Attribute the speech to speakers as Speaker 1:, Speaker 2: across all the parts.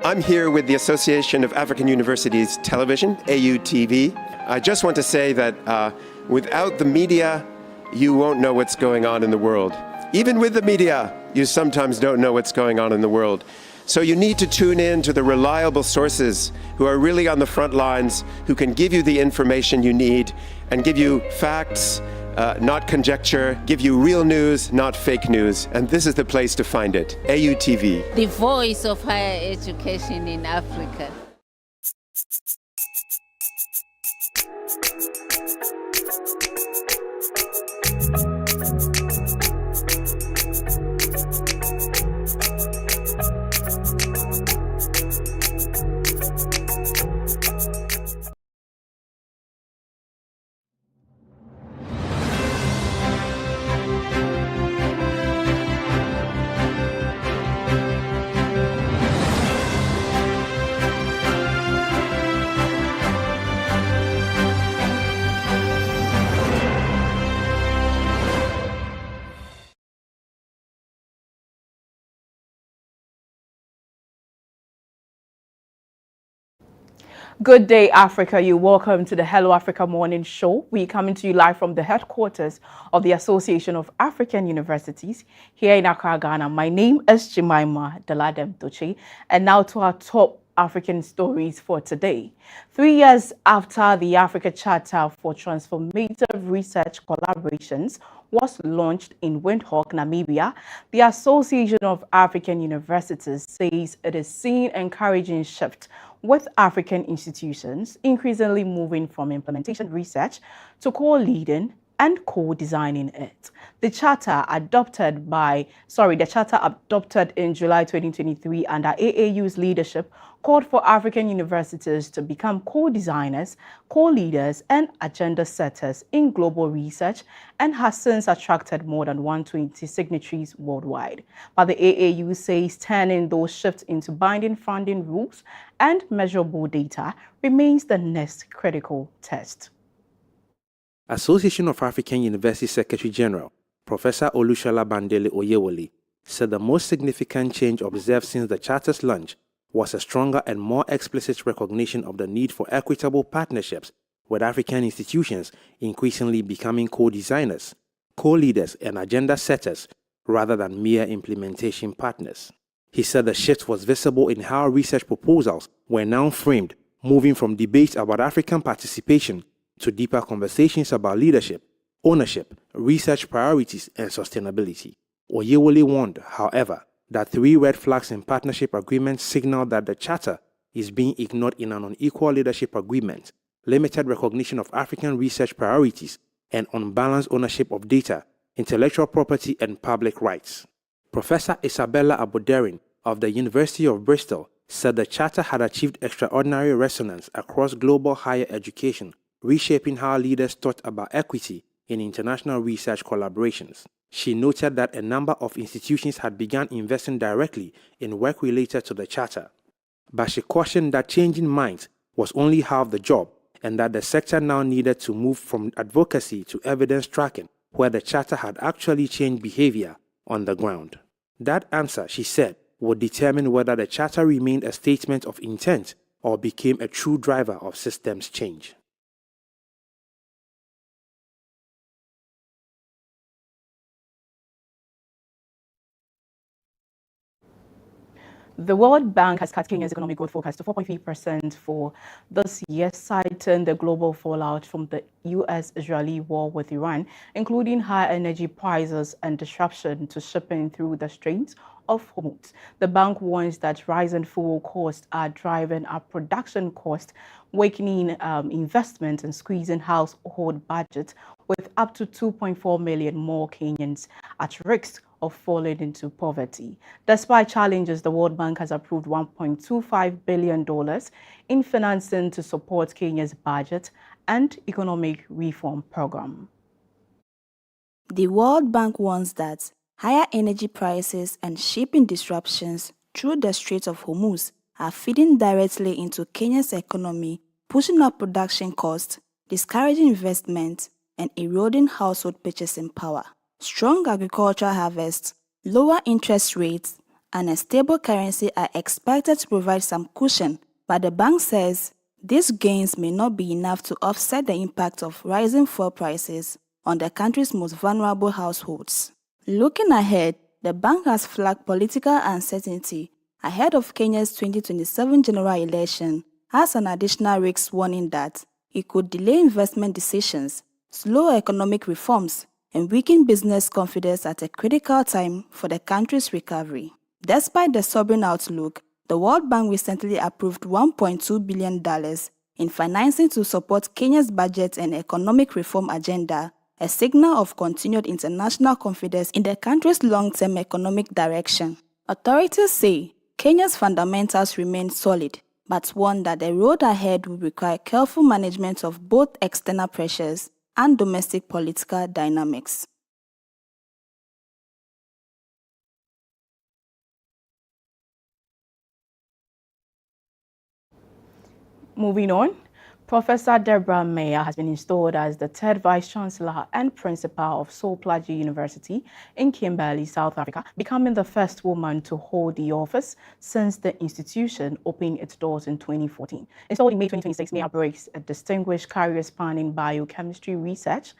Speaker 1: I'm here with the Association of African Universities Television, AUTV. I just want to say that without the media, you won't know what's going on in the world. Even with the media, you sometimes don't know what's going on in the world. So you need to tune in to the reliable sources who are really on the front lines, who can give you the information you need and give you facts, not conjecture, give you real news, not fake news. And this is the place to find it, AUTV.
Speaker 2: The voice of higher education in Africa.
Speaker 3: Good day, Africa. You're welcome to the Hello Africa Morning Show. We're coming to you live from the headquarters of the Association of African Universities here in Accra, Ghana. My name is Jemima Daladem Toche, and now to our top African stories for today. 3 years after the Africa Charter for Transformative Research Collaborations was launched in Windhoek, Namibia, the Association of African Universities says it is seeing encouraging shift with African institutions increasingly moving from implementation research to co-leading and co-designing it. The charter adopted in July 2023 under AAU's leadership called for African universities to become co-designers, co-leaders, and agenda setters in global research and has since attracted more than 120 signatories worldwide. But the AAU says turning those shifts into binding funding rules and measurable data remains the next critical test.
Speaker 4: Association of African University Secretary General, Professor Olushola Bandele Oyewole, said the most significant change observed since the Charter's launch was a stronger and more explicit recognition of the need for equitable partnerships with African institutions increasingly becoming co-designers, co-leaders, and agenda setters rather than mere implementation partners. He said the shift was visible in how research proposals were now framed, moving from debates about African participation to deeper conversations about leadership, ownership, research priorities, and sustainability. Oyewole warned, however, that 3 red flags in partnership agreements signal that the Charter is being ignored in an unequal leadership agreement, limited recognition of African research priorities, and unbalanced ownership of data, intellectual property, and public rights. Professor Isabella Aboderin of the University of Bristol said the Charter had achieved extraordinary resonance across global higher education, reshaping how leaders thought about equity in international research collaborations. She noted that a number of institutions had begun investing directly in work related to the Charter. But she cautioned that changing minds was only half the job and that the sector now needed to move from advocacy to evidence tracking, where the Charter had actually changed behavior on the ground. That answer, she said, would determine whether the Charter remained a statement of intent or became a true driver of systems change.
Speaker 3: The World Bank has cut Kenya's economic growth forecast to 4.3% for this year, citing the global fallout from the US-Israeli war with Iran, including high energy prices and disruption to shipping through the Straits of Hormuz. The bank warns that rising fuel costs are driving up production costs, weakening investment and squeezing household budgets, with up to 2.4 million more Kenyans at risk of falling into poverty. Despite challenges, the World Bank has approved $1.25 billion in financing to support Kenya's budget and economic reform program.
Speaker 5: The World Bank warns that higher energy prices and shipping disruptions through the Strait of Hormuz are feeding directly into Kenya's economy, pushing up production costs, discouraging investment, and eroding household purchasing power. Strong agricultural harvests, lower interest rates, and a stable currency are expected to provide some cushion, but the bank says these gains may not be enough to offset the impact of rising fuel prices on the country's most vulnerable households. Looking ahead, the bank has flagged political uncertainty ahead of Kenya's 2027 general election as an additional risk, warning that it could delay investment decisions, slow economic reforms, and weaken business confidence at a critical time for the country's recovery. Despite the sobering outlook, the World Bank recently approved $1.2 billion in financing to support Kenya's budget and economic reform agenda, a signal of continued international confidence in the country's long-term economic direction. Authorities say Kenya's fundamentals remain solid, but warn that the road ahead will require careful management of both external pressures and domestic political dynamics.
Speaker 3: Moving on, Professor Deborah Meyer has been installed as the third Vice-Chancellor and Principal of Sol Plaatje University in Kimberley, South Africa, becoming the first woman to hold the office since the institution opened its doors in 2014. Installed in May 2026, Meyer brings a distinguished career span in biochemistry research,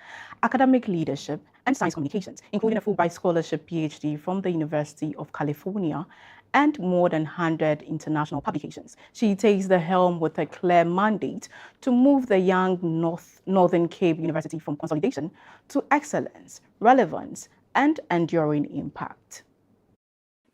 Speaker 3: academic leadership, and science communications, including a Fulbright Scholarship PhD from the University of California and more than 100 international publications. She takes the helm with a clear mandate to move the young Northern Cape University from consolidation to excellence, relevance, and enduring impact.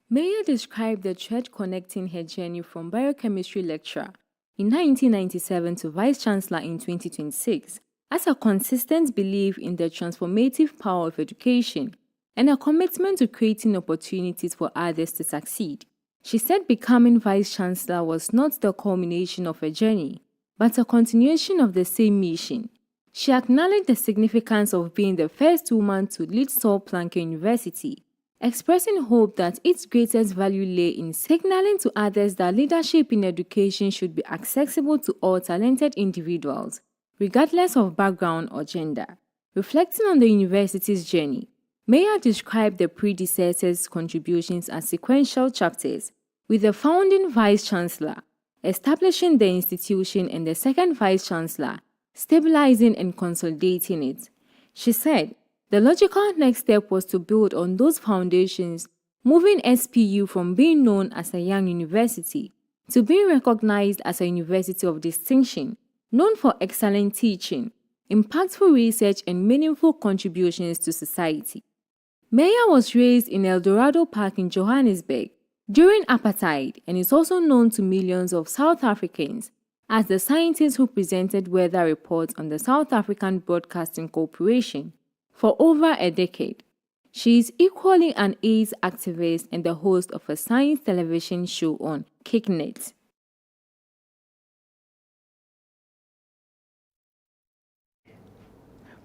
Speaker 6: Meyer described the thread connecting her journey from biochemistry lecturer in 1997 to vice-chancellor in 2026 as a consistent belief in the transformative power of education and a commitment to creating opportunities for others to succeed. She said becoming vice-chancellor was not the culmination of a journey, but a continuation of the same mission. She acknowledged the significance of being the first woman to lead Sol Plaatje University, expressing hope that its greatest value lay in signaling to others that leadership in education should be accessible to all talented individuals, regardless of background or gender. Reflecting on the university's journey, Meyer described the predecessors' contributions as sequential chapters, with the founding vice-chancellor establishing the institution and the second vice-chancellor stabilizing and consolidating it. She said the logical next step was to build on those foundations, moving SPU from being known as a young university to being recognized as a university of distinction, known for excellent teaching, impactful research, and meaningful contributions to society. Meyer was raised in El Dorado Park in Johannesburg during apartheid and is also known to millions of South Africans as the scientist who presented weather reports on the South African Broadcasting Corporation for over a decade. She is equally an AIDS activist and the host of a science television show on KickNet.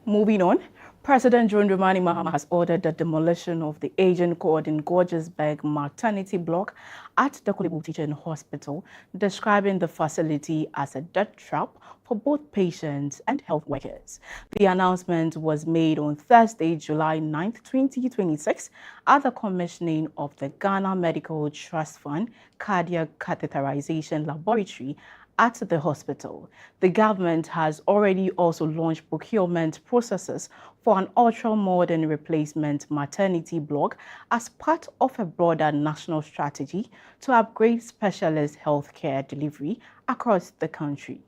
Speaker 3: Moving on, President John Dramani Mahama has ordered the demolition of the Agent Gordon Gordgesberg maternity block at the Kolebu Teaching Hospital, describing the facility as a death trap for both patients and health workers. The announcement was made on Thursday, July 9, 2026, at the commissioning of the Ghana Medical Trust Fund Cardiac Catheterization Laboratory at the hospital. The government has already also launched procurement processes for an ultra-modern replacement maternity block as part of a broader national strategy to upgrade specialist healthcare delivery across the country.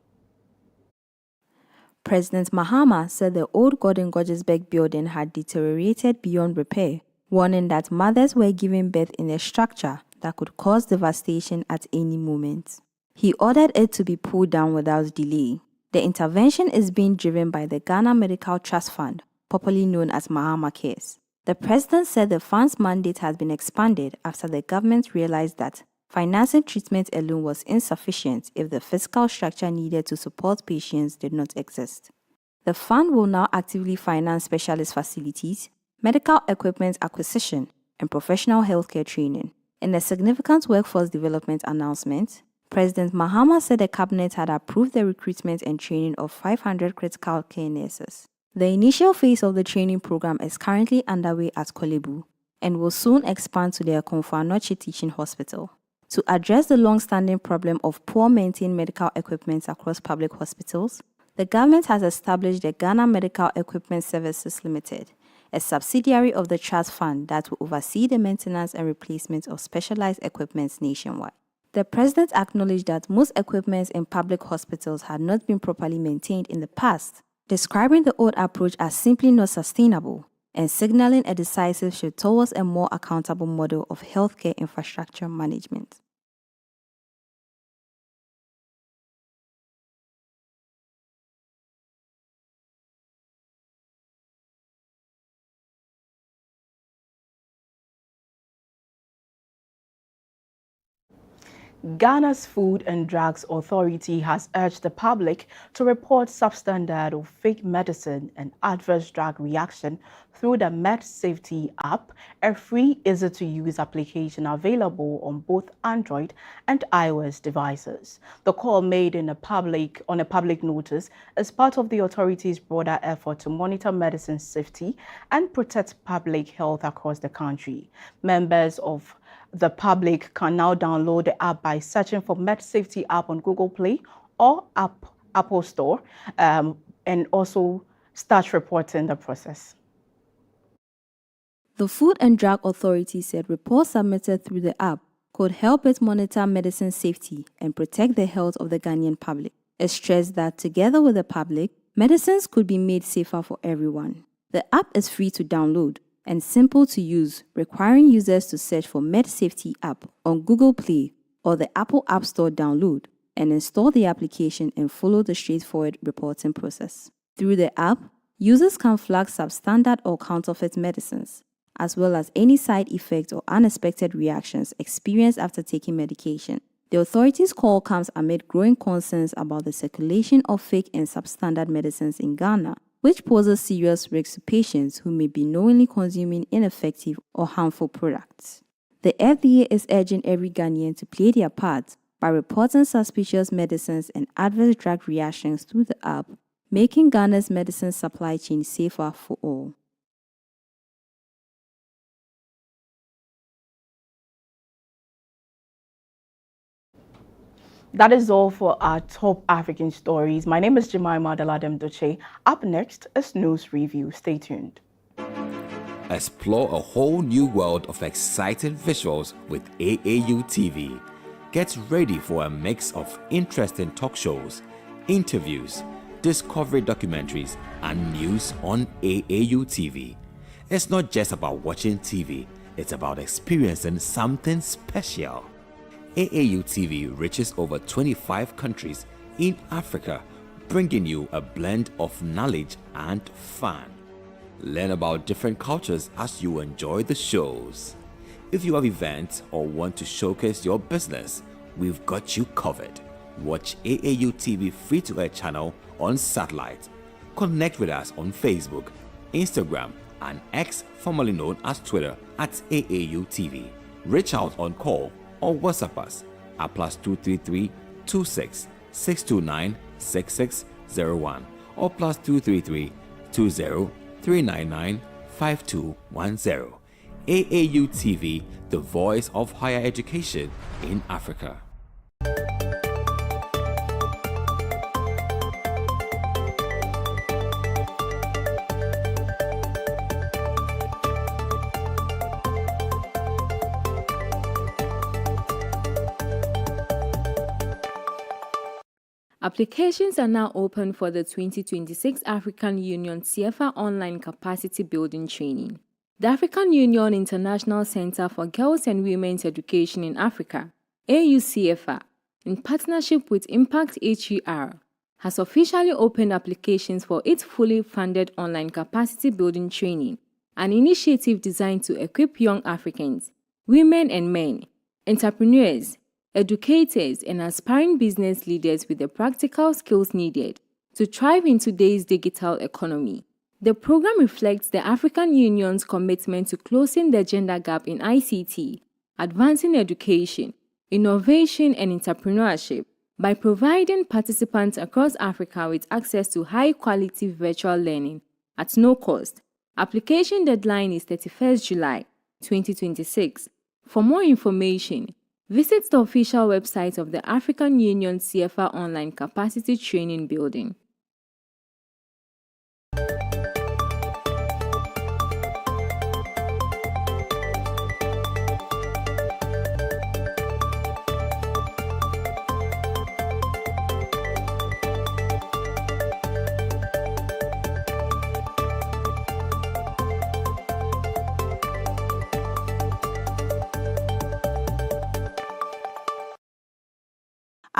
Speaker 7: President Mahama said the old Gordon Gordgesberg building had deteriorated beyond repair, warning that mothers were giving birth in a structure that could cause devastation at any moment. He ordered it to be pulled down without delay. The intervention is being driven by the Ghana Medical Trust Fund, popularly known as Mahama Cares. The president said the fund's mandate has been expanded after the government realized that financing treatment alone was insufficient if the physical structure needed to support patients did not exist. The fund will now actively finance specialist facilities, medical equipment acquisition, and professional healthcare training. In a significant workforce development announcement, President Mahama said the cabinet had approved the recruitment and training of 500 critical care nurses. The initial phase of the training program is currently underway at Kolebu, and will soon expand to the Akomfo Anokye Teaching Hospital. To address the long-standing problem of poor maintained medical equipment across public hospitals, the government has established the Ghana Medical Equipment Services Limited, a subsidiary of the Trust Fund that will oversee the maintenance and replacement of specialized equipment nationwide. The president acknowledged that most equipment in public hospitals had not been properly maintained in the past, describing the old approach as simply not sustainable and signaling a decisive shift towards a more accountable model of healthcare infrastructure management.
Speaker 3: Ghana's Food and Drugs Authority has urged the public to report substandard or fake medicine and adverse drug reaction through the MedSafety app, a free, easy-to-use application available on both Android and iOS devices. The call made on a public notice is part of the authority's broader effort to monitor medicine safety and protect public health across the country. Members of the public can now download the app by searching for MedSafety app on Google Play or Apple Store, and also start reporting the process.
Speaker 7: The Food and Drug Authority said reports submitted through the app could help it monitor medicine safety and protect the health of the Ghanaian public. It stressed that together with the public, medicines could be made safer for everyone. The app is free to download and simple to use, requiring users to search for MedSafety app on Google Play or the Apple App Store download and install the application and follow the straightforward reporting process. Through the app, users can flag substandard or counterfeit medicines, as well as any side effects or unexpected reactions experienced after taking medication. The authorities' call comes amid growing concerns about the circulation of fake and substandard medicines in Ghana, which poses serious risks to patients who may be knowingly consuming ineffective or harmful products. The FDA is urging every Ghanaian to play their part by reporting suspicious medicines and adverse drug reactions through the app, making Ghana's medicine supply chain safer for all.
Speaker 3: That is all for our top African stories. My name is Jemima Daladem Doche. Up next is News Review. Stay tuned.
Speaker 8: Explore a whole new world of exciting visuals with AAU TV. Get ready for a mix of interesting talk shows, interviews, discovery documentaries, and news on AAU TV. It's not just about watching TV, it's about experiencing something special. AAU TV reaches over 25 countries in Africa, bringing you a blend of knowledge and fun. Learn about different cultures as you enjoy the shows. If you have events or want to showcase your business, we've got you covered. Watch AAU TV free-to-air channel on satellite. Connect with us on Facebook, Instagram, and X, formerly known as Twitter, at AAU TV. Reach out on call or WhatsApp us at +233 26 629 6601 or +233 20 399 5210. AAU TV, the voice of higher education in Africa.
Speaker 6: Applications are now open for the 2026 African Union CFA Online Capacity Building Training. The African Union International Center for Girls and Women's Education in Africa, AUCFA, in partnership with Impact HER, has officially opened applications for its fully funded online capacity building training, an initiative designed to equip young Africans, women and men, entrepreneurs, educators, and aspiring business leaders with the practical skills needed to thrive in today's digital economy. The program reflects the African Union's commitment to closing the gender gap in ICT, advancing education, innovation, and entrepreneurship by providing participants across Africa with access to high-quality virtual learning at no cost. Application deadline is 31st July, 2026. For more information, visit the official website of the African Union CFR Online Capacity Training Building.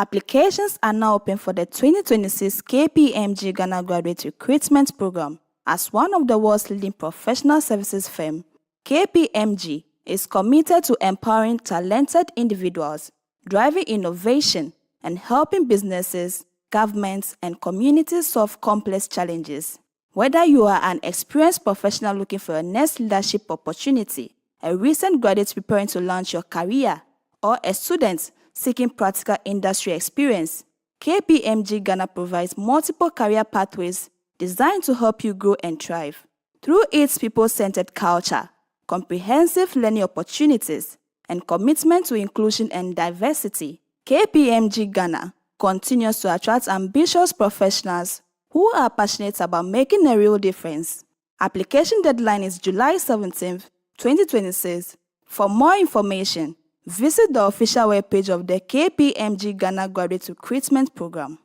Speaker 5: Applications are now open for the 2026 KPMG Ghana Graduate Recruitment Program. As one of the world's leading professional services firm, KPMG is committed to empowering talented individuals, driving innovation, and helping businesses, governments, and communities solve complex challenges. Whether you are an experienced professional looking for your next leadership opportunity, a recent graduate preparing to launch your career, or a student seeking practical industry experience, KPMG Ghana provides multiple career pathways designed to help you grow and thrive. Through its people-centered culture, comprehensive learning opportunities, and commitment to inclusion and diversity, KPMG Ghana continues to attract ambitious professionals who are passionate about making a real difference. Application deadline is July 17, 2026. For more information, visit the official webpage of the KPMG Ghana Graduate Recruitment Program.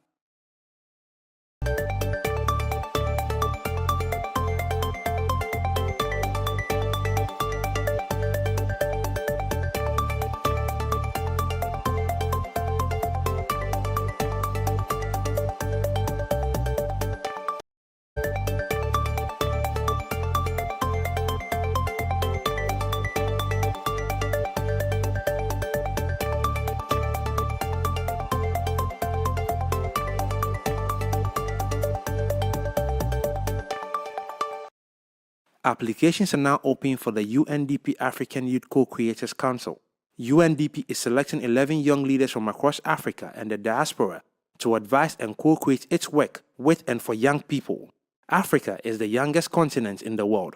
Speaker 4: Applications are now open for the UNDP African Youth Co-Creators Council. UNDP is selecting 11 young leaders from across Africa and the diaspora to advise and co-create its work with and for young people. Africa is the youngest continent in the world.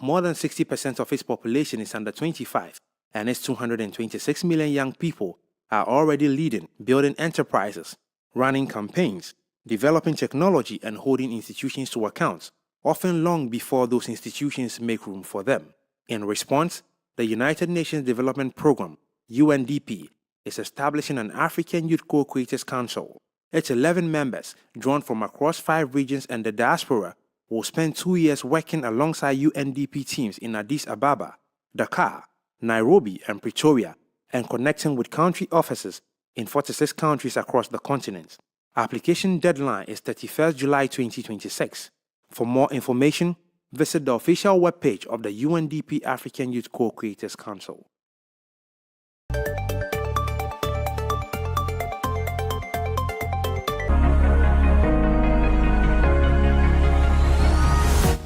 Speaker 4: More than 60% of its population is under 25, and its 226 million young people are already leading, building enterprises, running campaigns, developing technology, and holding institutions to account, often long before those institutions make room for them. In response, the United Nations Development Programme, UNDP, is establishing an African Youth Co-Creators Council. Its 11 members, drawn from across 5 regions and the diaspora, will spend 2 years working alongside UNDP teams in Addis Ababa, Dakar, Nairobi, and Pretoria, and connecting with country offices in 46 countries across the continent. Application deadline is 31st July 2026. For more information, visit the official webpage of the UNDP African Youth Co-Creators Council.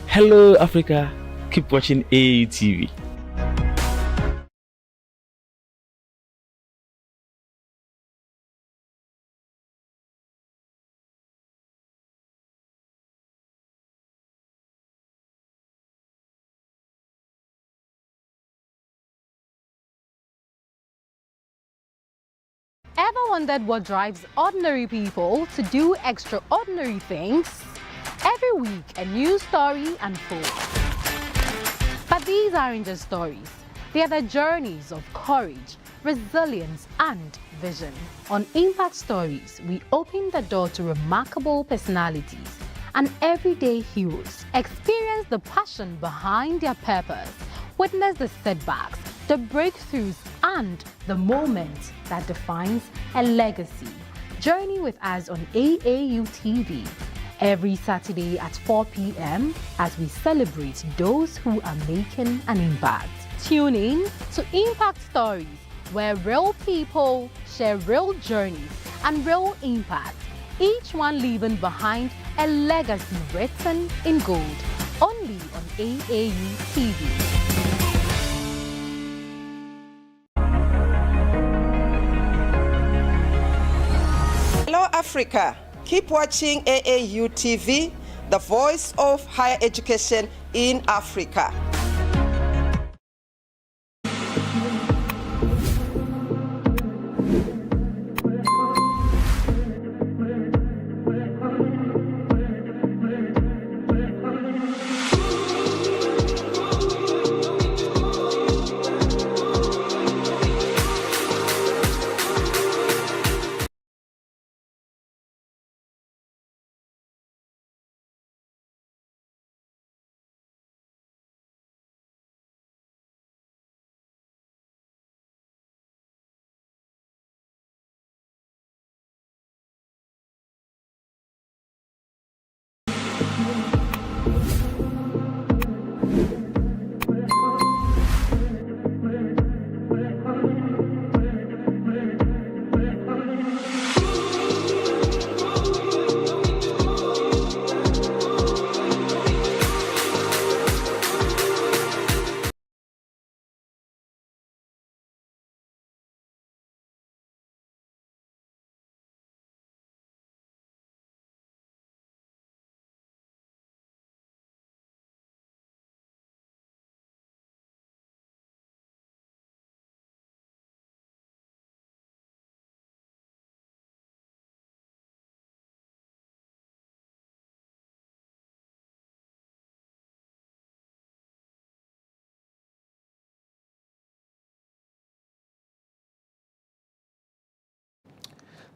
Speaker 9: Hello Africa, keep watching AAU TV.
Speaker 10: Ever wondered what drives ordinary people to do extraordinary things? Every week, a new story unfolds. But these aren't just stories. They are the journeys of courage, resilience, and vision. On Impact Stories, we open the door to remarkable personalities and everyday heroes. Experience the passion behind their purpose. Witness the setbacks, the breakthroughs, and the moment that defines a legacy. Journey with us on AAU TV every Saturday at 4 p.m. as we celebrate those who are making an impact. Tune in to Impact Stories, where real people share real journeys and real impact, each one leaving behind a legacy written in gold. Only on AAU TV.
Speaker 11: Hello Africa, keep watching AAU TV, the voice of higher education in Africa.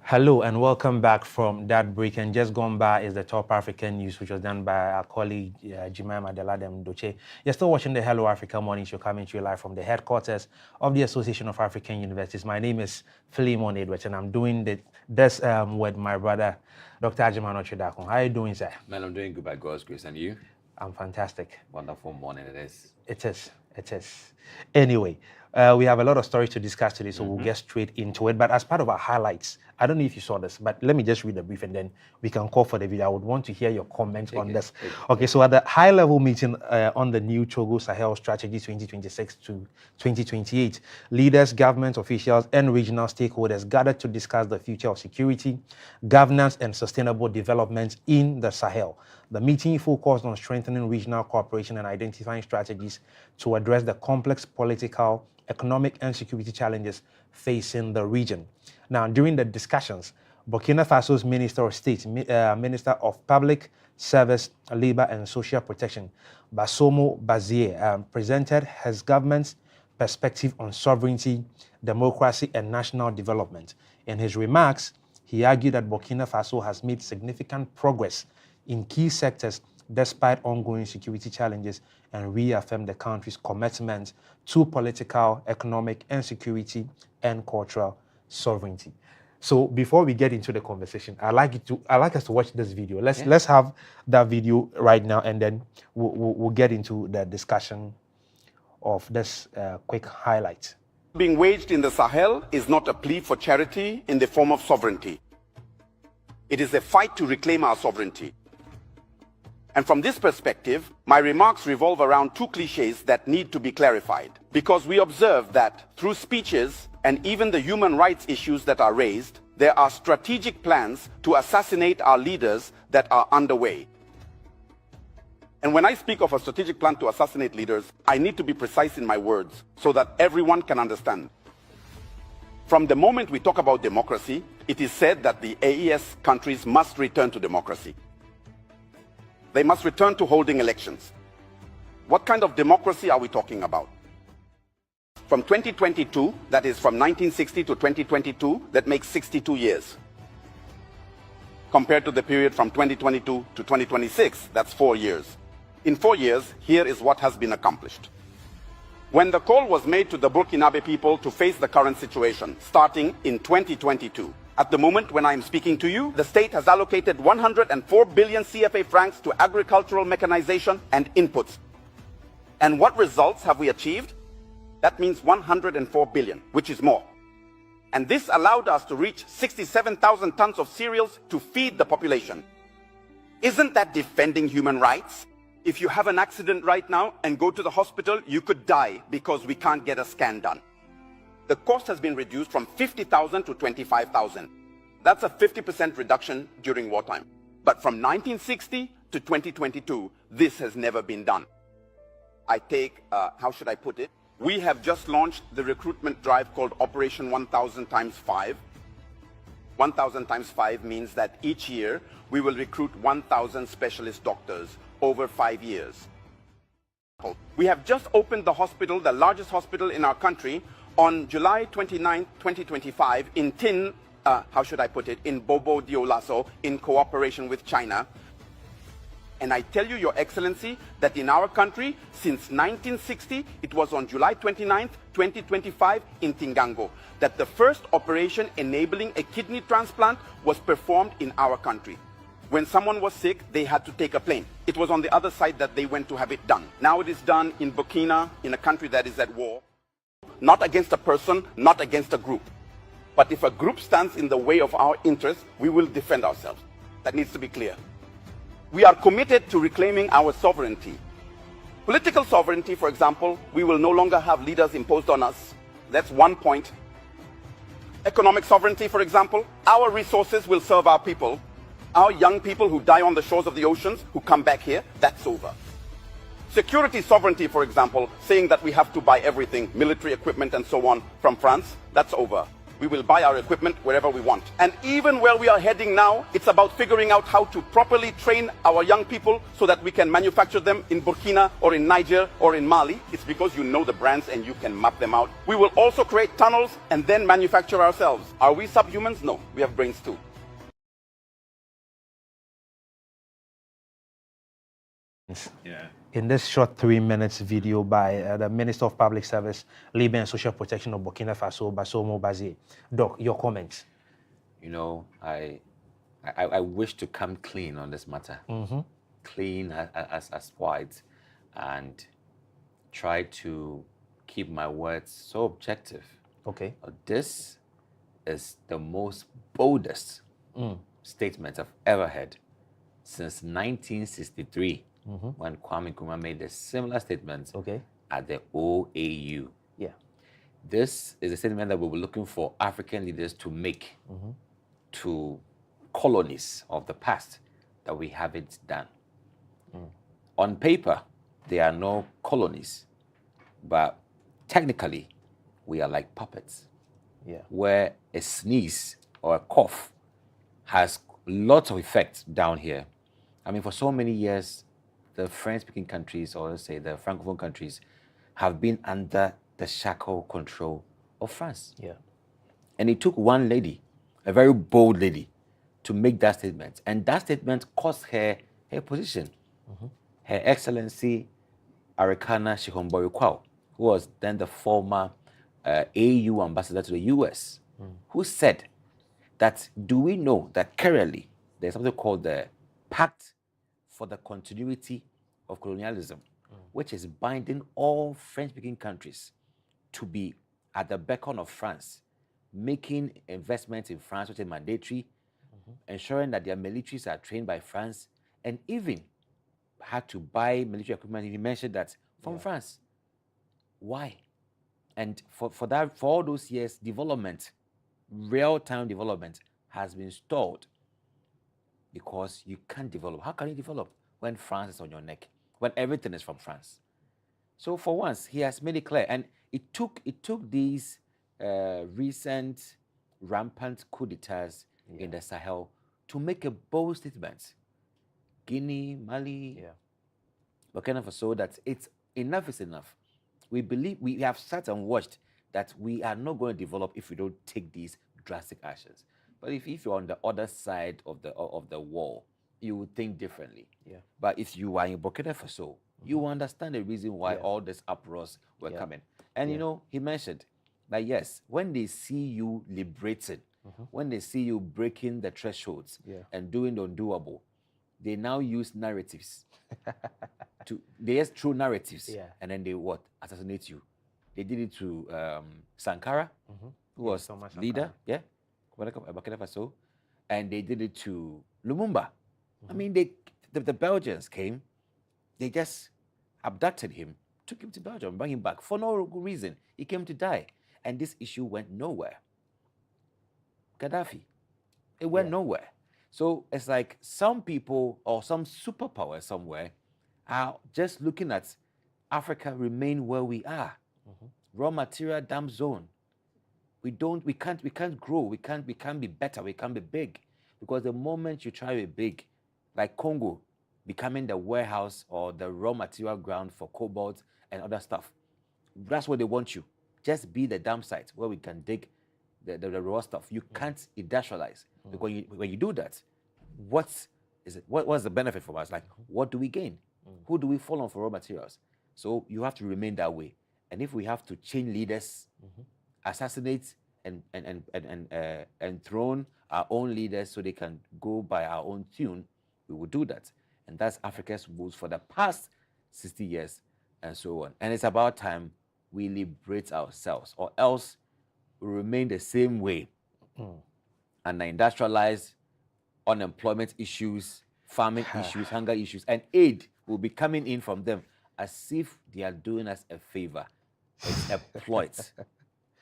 Speaker 4: Hello and welcome back from that break. And just gone by is the Top African News, which was done by our colleague Jemima Deladem Doche. You're still watching the Hello Africa Morning Show, coming to you live from the headquarters of the Association of African Universities. My name is Philemon Edwards, and I'm doing this with my brother, Dr. Ajiman Ochidakon. How are you doing, sir?
Speaker 8: Man, I'm doing good by God's grace. And you?
Speaker 4: I'm fantastic.
Speaker 8: Wonderful morning it is.
Speaker 4: It is. Anyway, we have a lot of stories to discuss today, so we'll get straight into it. But as part of our highlights, I don't know if you saw this, but let me just read the brief and then we can call for the video. I would want to hear your comments on this. Okay, so at the high-level meeting on the new Togo Sahel Strategy 2026 to 2028, leaders, government officials, and regional stakeholders gathered to discuss the future of security, governance, and sustainable development in the Sahel. The meeting focused on strengthening regional cooperation and identifying strategies to address the complex political, economic, and security challenges facing the region. Now, during the discussions, Burkina Faso's Minister of State, Minister of Public Service, Labor and Social Protection, Bassomo Bazier, presented his government's perspective on sovereignty, democracy, and national development. In his remarks, he argued that Burkina Faso has made significant progress in key sectors despite ongoing security challenges, and reaffirmed the country's commitment to political, economic, and security and cultural sovereignty. So before we get into the conversation, I'd like us to watch this video. Let's have that video right now, and then we'll get into the discussion of this quick highlight.
Speaker 12: Being waged in the Sahel is not a plea for charity in the form of sovereignty. It is a fight to reclaim our sovereignty. And from this perspective, my remarks revolve around two cliches that need to be clarified. Because we observe that through speeches and even the human rights issues that are raised, there are strategic plans to assassinate our leaders that are underway. And when I speak of a strategic plan to assassinate leaders, I need to be precise in my words so that everyone can understand. From the moment we talk about democracy, it is said that the AES countries must return to democracy. They must return to holding elections. What kind of democracy are we talking about? From 2022, that is from 1960 to 2022, that makes 62 years. Compared to the period from 2022 to 2026, that's 4 years. In 4 years, here is what has been accomplished. When the call was made to the Burkinabe people to face the current situation, starting in 2022, at the moment when I am speaking to you, the state has allocated 104 billion CFA francs to agricultural mechanization and inputs. And what results have we achieved? That means 104 billion, which is more. And this allowed us to reach 67,000 tons of cereals to feed the population. Isn't that defending human rights? If you have an accident right now and go to the hospital, you could die because we can't get a scan done. The cost has been reduced from 50,000 to 25,000. That's a 50% reduction during wartime. But from 1960 to 2022, this has never been done. I take, how should I put it? We have just launched the recruitment drive called Operation 1000 times 5. 1000 times 5 means that each year we will recruit 1,000 specialist doctors over 5 years. We have just opened the hospital, the largest hospital in our country, on July 29, 2025, in in Bobo Dioulasso, in cooperation with China. And I tell you, Your Excellency, that in our country, since 1960, it was on July 29, 2025, in Tingango, that the first operation enabling a kidney transplant was performed in our country. When someone was sick, they had to take a plane. It was on the other side that they went to have it done. Now it is done in Burkina, in a country that is at war. Not against a person, not against a group. But if a group stands in the way of our interests, we will defend ourselves. That needs to be clear. We are committed to reclaiming our sovereignty. Political sovereignty, for example, we will no longer have leaders imposed on us. That's one point. Economic sovereignty, for example, our resources will serve our people. Our young people who die on the shores of the oceans, who come back here, that's over. Security sovereignty, for example, saying that we have to buy everything, military equipment and so on, from France, that's over. we will buy our equipment wherever we want. And even where we are heading now, it's about figuring out how to properly train our young people so that we can manufacture them in Burkina or in Niger or in Mali. It's because you know the brands and you can map them out. We will also create tunnels and then manufacture ourselves. Are we subhumans? No, we have brains too.
Speaker 4: Yeah. In this short 3 minutes video by the Minister of Public Service, Labor and Social Protection of Burkina Faso, Bassomo Bazier. Doc, your comments?
Speaker 13: You know, I wish to come clean on this matter. Clean as white, and try to keep my words so objective.
Speaker 4: Okay.
Speaker 13: This is the most boldest statement I've ever heard since 1963. When Kwame Nkrumah made a similar statement at the OAU.
Speaker 4: Yeah.
Speaker 13: This is a statement that we were looking for African leaders to make to colonies of the past that we haven't done. On paper, there are no colonies, but technically, we are like puppets.
Speaker 4: Yeah.
Speaker 13: Where a sneeze or a cough has lots of effects down here. I mean, for so many years, the French-speaking countries, or let's say the Francophone countries, have been under the shackle control of France.
Speaker 4: Yeah.
Speaker 13: And it took one lady, a very bold lady, to make that statement. And that statement cost her her position. Her Excellency Arikana Shihomboyo-Quao, who was then the former AU ambassador to the US, who said that, do we know that currently there's something called the Pact for the Continuity of Colonialism, which is binding all French-speaking countries to be at the beckon of France, making investments in France, which is mandatory, ensuring that their militaries are trained by France, and even had to buy military equipment. He mentioned that from France. Why? And for all those years, development, real-time development, has been stalled because you can't develop. How can you develop when France is on your neck, when everything is from France? So for once, he has made it clear, and it took these recent rampant coup d'etats in the Sahel to make a bold statement. Guinea, Mali, Burkina Faso, that it's enough is enough. We believe, we have sat and watched that we are not going to develop if we don't take these drastic actions. But if you're on the other side of the wall, you would think differently.
Speaker 4: Yeah.
Speaker 13: But if you are in Burkina Faso, you understand the reason why all these uproars were coming. And you know, he mentioned that yes, when they see you liberated, when they see you breaking the thresholds and doing the undoable, they now use narratives. They use true narratives, and then they what? Assassinate you. They did it to Sankara, who was leader, Burkina Faso, and they did it to Lumumba. I mean, the Belgians came, they just abducted him, took him to Belgium, brought him back for no reason. He came to die, and this issue went nowhere. Gaddafi, it went nowhere. So it's like some people or some superpower somewhere are just looking at Africa remain where we are. Raw material dump zone. We can't grow. We can't be better. We can't be big. Because the moment you try to be big, like Congo becoming the warehouse or the raw material ground for cobalt and other stuff, that's what they want you. Just be the dump site where we can dig the raw stuff. You can't industrialize. Because when you do that, what's the benefit for us? Like, what do we gain? Who do we fall on for raw materials? So you have to remain that way. And if we have to change leaders, assassinate and enthrone our own leaders so they can go by our own tune, we will do that. And that's Africa's rules for the past 60 years and so on. And it's about time we liberate ourselves, or else we remain the same way. And the industrialized, unemployment issues, farming issues, hunger issues, and aid will be coming in from them as if they are doing us a favor. It's a ploy.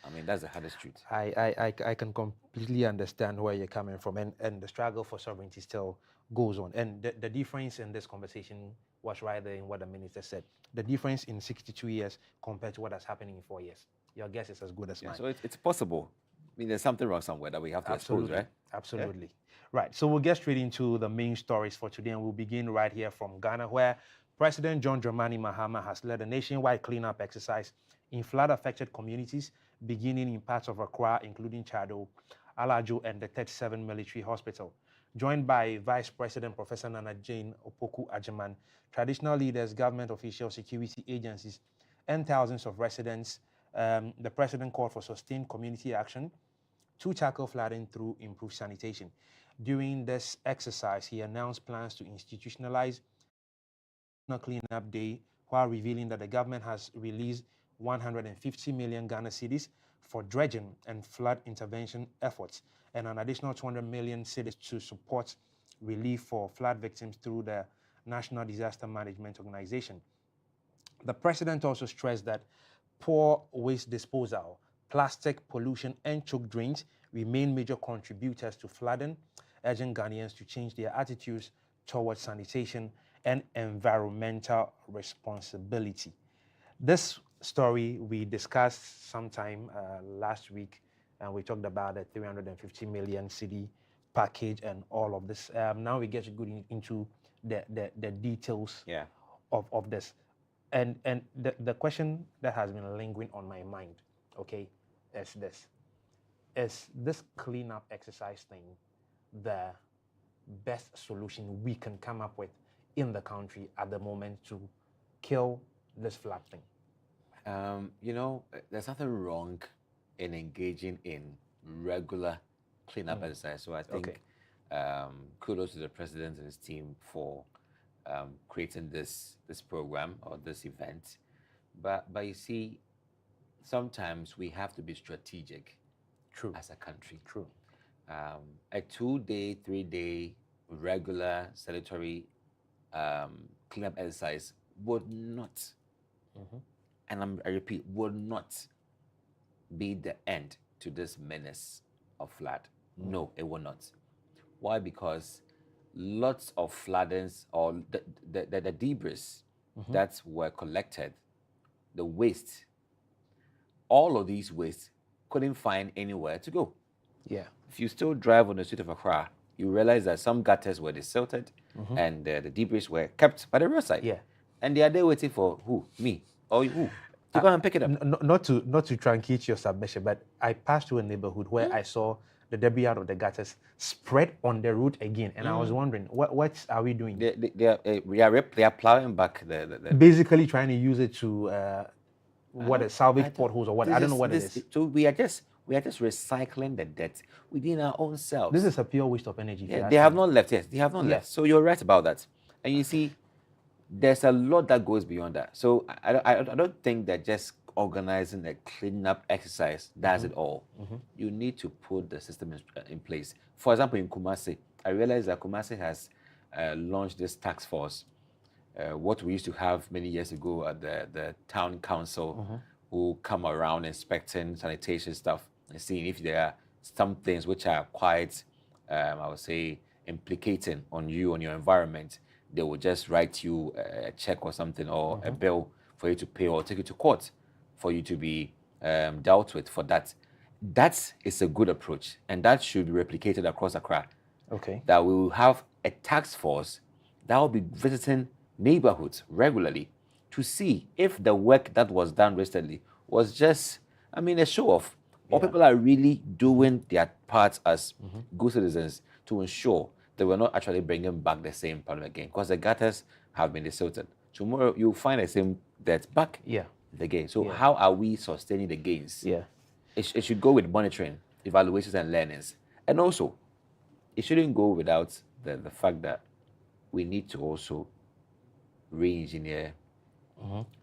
Speaker 13: I mean, that's the hardest truth.
Speaker 4: I can completely understand where you're coming from, and the struggle for sovereignty still goes on. And the difference in this conversation was right there in what the minister said. The difference in 62 years compared to what has happened in 4 years. Your guess is as good as mine.
Speaker 13: So it's possible. mean, there's something wrong somewhere that we have to expose, right?
Speaker 4: Absolutely. Right. So we'll get straight into the main stories for today, and we'll begin right here from Ghana, where President John Dramani Mahama has led a nationwide cleanup exercise in flood-affected communities, beginning in parts of Accra, including Chado, Alajo, and the 37 Military Hospital. Joined by Vice President Professor Nana Jane Opoku Agyemang, traditional leaders, government officials, security agencies, and thousands of residents, the president called for sustained community action to tackle flooding through improved sanitation. During this exercise, he announced plans to institutionalize Cleanup Day, while revealing that the government has released 150 million Ghana cedis for dredging and flood intervention efforts, and an additional 200 million cedis to support relief for flood victims through the National Disaster Management Organization. The president also stressed that poor waste disposal, plastic pollution, and choke drains remain major contributors to flooding, urging Ghanaians to change their attitudes towards sanitation and environmental responsibility. This story we discussed sometime last week, and we talked about the 350 million cedi package and all of this. Now we get to go into the details of this. And the question that has been lingering on my mind, okay, is this. Is this cleanup exercise thing the best solution we can come up with in the country at the moment to kill this flood thing?
Speaker 13: You know, there's nothing wrong in engaging in regular cleanup exercise. So I think kudos to the president and his team for creating this program or this event. But you see, sometimes we have to be strategic.
Speaker 4: True.
Speaker 13: As a country. True. A 2-day, 3-day regular salutary cleanup exercise would not, and I repeat, would not be the end to this menace of flood. No, it will not. Why? Because lots of floodings or the debris that were collected, the waste, all of these waste couldn't find anywhere to go.
Speaker 4: Yeah.
Speaker 13: If you still drive on the street of Accra, you realize that some gutters were desilted and the debris were kept by the roadside.
Speaker 4: Yeah.
Speaker 13: And they are there waiting for who? Me or who? To go and pick it up.
Speaker 4: Not to truncate your submission, but I passed through a neighborhood where I saw the debris out of the gutters spread on the road again, and I was wondering, what are we doing?
Speaker 13: They are plowing back the
Speaker 4: basically trying to use it to salvage potholes or what? I don't know what it is.
Speaker 13: So we are just recycling the debt within our own selves.
Speaker 4: This is a pure waste of energy.
Speaker 13: Yeah, they have not left. Yes, they have not left. So you're right about that. And you see, there's a lot that goes beyond that. So I don't think that just organizing a cleanup exercise does it all. You need to put the system in place. For example, in Kumasi, I realized that Kumasi has launched this task force. What we used to have many years ago at the town council, who come around inspecting sanitation stuff and seeing if there are some things which are quite, I would say, implicating on you, on your environment. They will just write you a check or something, or a bill for you to pay, or take you to court for you to be dealt with for that. That is a good approach, and that should be replicated across Accra.
Speaker 4: Okay.
Speaker 13: That we will have a task force that will be visiting neighborhoods regularly to see if the work that was done recently was just, a show off, or people are really doing their part as good citizens to ensure that we're not actually bringing back the same problem again, because the gutters have been desilted. Tomorrow you'll find the same debt back again. So how are we sustaining the gains? It should go with monitoring, evaluations, and learnings. And also, it shouldn't go without the fact that we need to also re-engineer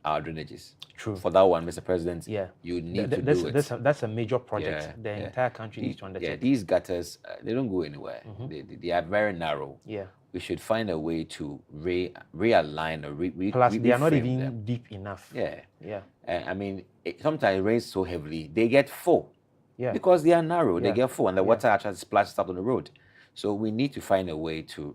Speaker 13: our drainages.
Speaker 4: True.
Speaker 13: For that one, Mr. President, you need to do it.
Speaker 4: That's a major project the entire country needs to undertake.
Speaker 13: Yeah, these gutters, they don't go anywhere. They are very narrow.
Speaker 4: Yeah.
Speaker 13: We should find a way to realign or
Speaker 4: Plus, they are not even
Speaker 13: them.
Speaker 4: deep enough.
Speaker 13: Yeah.
Speaker 4: Yeah.
Speaker 13: Sometimes it rains so heavily, they get full.
Speaker 4: Yeah.
Speaker 13: Because they are narrow, they get full, and the water actually splashes up on the road. So we need to find a way to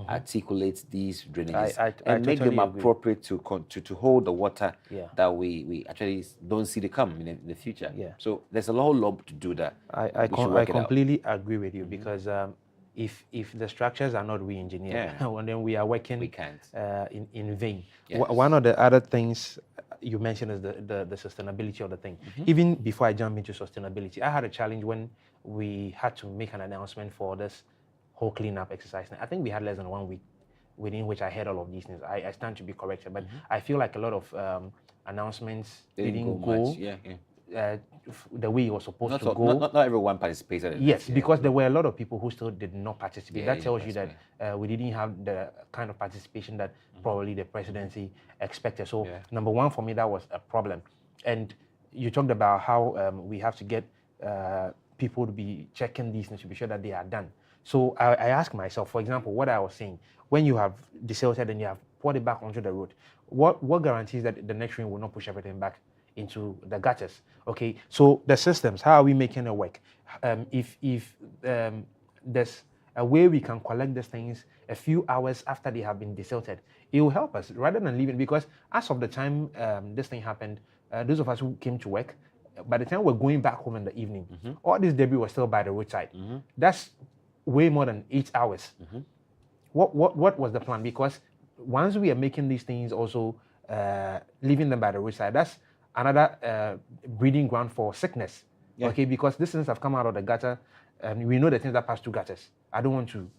Speaker 13: articulate these drainages
Speaker 4: I
Speaker 13: and make them
Speaker 4: totally agree.
Speaker 13: appropriate to hold the water
Speaker 4: Yeah.
Speaker 13: that we actually don't see to come in the future.
Speaker 4: Yeah.
Speaker 13: So there's a whole lot to do that.
Speaker 4: I
Speaker 13: We should work it out.
Speaker 4: completely agree with you because if the structures are not re-engineered, and then we are working
Speaker 13: We can't.
Speaker 4: In vain.
Speaker 13: Yes.
Speaker 4: One of the other things you mentioned is the sustainability of the thing. Even before I jump into sustainability, I had a challenge when we had to make an announcement for this whole cleanup exercise. I think we had less than 1 week within which I heard all of these things. I stand to be corrected, but I feel like a lot of announcements didn't go
Speaker 13: much. Yeah.
Speaker 4: The way it was supposed
Speaker 13: Not,
Speaker 4: to go.
Speaker 13: not everyone participated in
Speaker 4: Yes,
Speaker 13: that, yeah.
Speaker 4: because there were a lot of people who still did not participate.
Speaker 13: Yeah,
Speaker 4: That tells you
Speaker 13: that's
Speaker 4: that we didn't have the kind of participation that probably the presidency expected. So number one, for me, that was a problem. And you talked about how we have to get people to be checking these things to be sure that they are done. So I ask myself, for example, what I was saying, when you have desilted and you have poured it back onto the road, what guarantees that the next rain will not push everything back into the gutters? Okay, so the systems, how are we making it work? If there's a way we can collect these things a few hours after they have been desilted, it will help us rather than leaving, because as of the time this thing happened, those of us who came to work, by the time we're going back home in the evening, all this debris was still by the roadside. That's way more than 8 hours. What was the plan? Because once we are making these things also leaving them by the roadside, that's another breeding ground for sickness.
Speaker 13: Yeah.
Speaker 4: Okay, because these things have come out of the gutter, and we know the things that pass through gutters. I don't want to,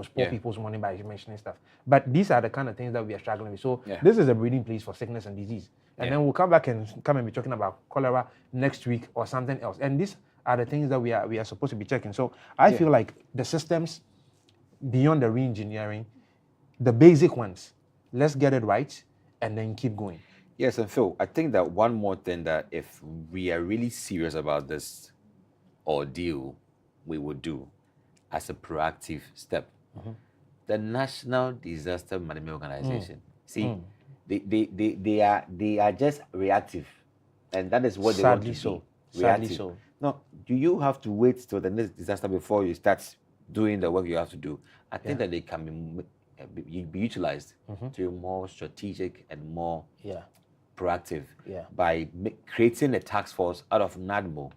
Speaker 4: spoil people's money by mentioning stuff. But these are the kind of things that we are struggling with. So this is a breeding place for sickness and disease. And then we'll come back and be talking about cholera next week or something else. And these are the things that we are supposed to be checking. So I feel like the systems beyond the re-engineering, the basic ones, let's get it right and then keep going.
Speaker 13: Yes, and Phil, I think that one more thing that if we are really serious about this ordeal, we would do as a proactive step. The National Disaster Management Organization. See, they are just reactive, and that is what they want to
Speaker 4: so.
Speaker 13: be.
Speaker 4: Sadly
Speaker 13: Reactive.
Speaker 4: so.
Speaker 13: No, do you have to wait till the next disaster before you start doing the work you have to do? I think that they can be utilized to be more strategic and more proactive by creating a task force out of NADMO,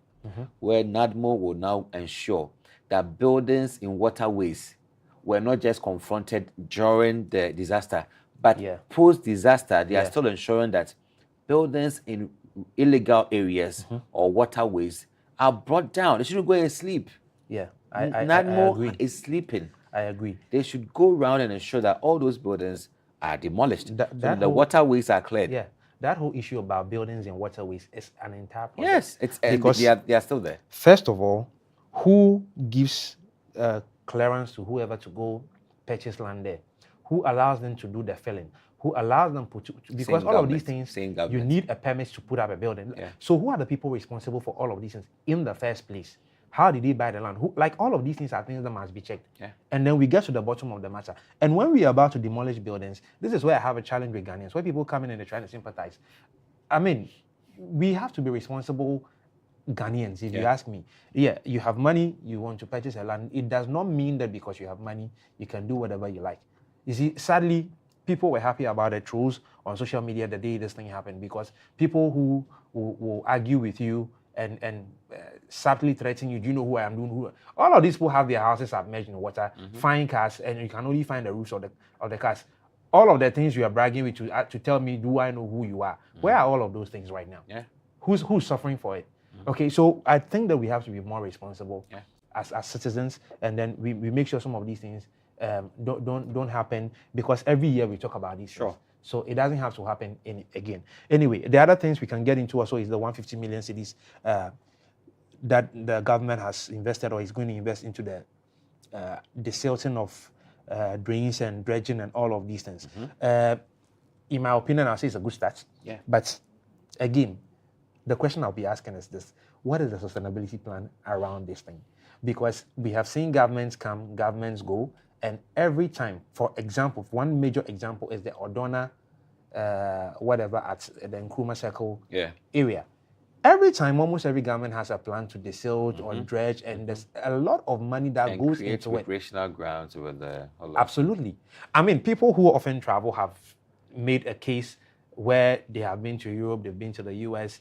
Speaker 13: where NADMO will now ensure that buildings in waterways were not just confronted during the disaster, but post-disaster, they are still ensuring that buildings in illegal areas or waterways are brought down. They shouldn't go and sleep.
Speaker 4: Yeah,
Speaker 13: NADMO
Speaker 4: I agree.
Speaker 13: is sleeping.
Speaker 4: I agree.
Speaker 13: They should go around and ensure that all those buildings are demolished, so that the waterways are cleared.
Speaker 4: Yeah, that whole issue about buildings and waterways is an entire project.
Speaker 13: Yes, it's
Speaker 4: because
Speaker 13: they are still there.
Speaker 4: First of all, who gives clearance to whoever to go purchase land there? Who allows them to do the filling? Who allows them to because
Speaker 13: Same
Speaker 4: all of these
Speaker 13: government.
Speaker 4: things,
Speaker 13: Same
Speaker 4: you need a permit to put up a building.
Speaker 13: Yeah.
Speaker 4: So who are the people responsible for all of these things in the first place? How did they buy the land? All of these things are things that must be checked.
Speaker 13: Yeah.
Speaker 4: And then we get to the bottom of the matter. And when we are about to demolish buildings, this is where I have a challenge with Ghanaians, where people come in and they're trying to sympathize. I mean, we have to be responsible Ghanaians, if you ask me. Yeah, you have money, you want to purchase a land. It does not mean that because you have money, you can do whatever you like. You see, sadly, people were happy about the trolls on social media the day this thing happened, because people who will argue with you and subtly threaten you, do you know who I am doing? All of these people have their houses submerged in water, fine cars, and you can only find the roofs of the cars. All of the things you are bragging with to tell me, do I know who you are? Where are all of those things right now?
Speaker 13: Yeah.
Speaker 4: Who's suffering for it? Okay, so I think that we have to be more responsible as citizens, and then we make sure some of these things don't happen, because every year we talk about these things. So it doesn't have to happen again. Anyway, the other things we can get into also is the 150 million cedis that the government has invested or is going to invest into the desilting of drains and dredging and all of these things. In my opinion, I'll say it's a good start.
Speaker 13: Yeah.
Speaker 4: But again, the question I'll be asking is this: what is the sustainability plan around this thing? Because we have seen governments come, governments go, and every time, for example, one major example is the Ordona, whatever, at the Nkrumah Circle area. every time, almost every government has a plan to desilt or dredge, and there's a lot of money that
Speaker 13: and
Speaker 4: goes
Speaker 13: create
Speaker 4: into it.
Speaker 13: recreational grounds with the
Speaker 4: Absolutely. I mean, people who often travel have made a case where they have been to Europe, they've been to the US.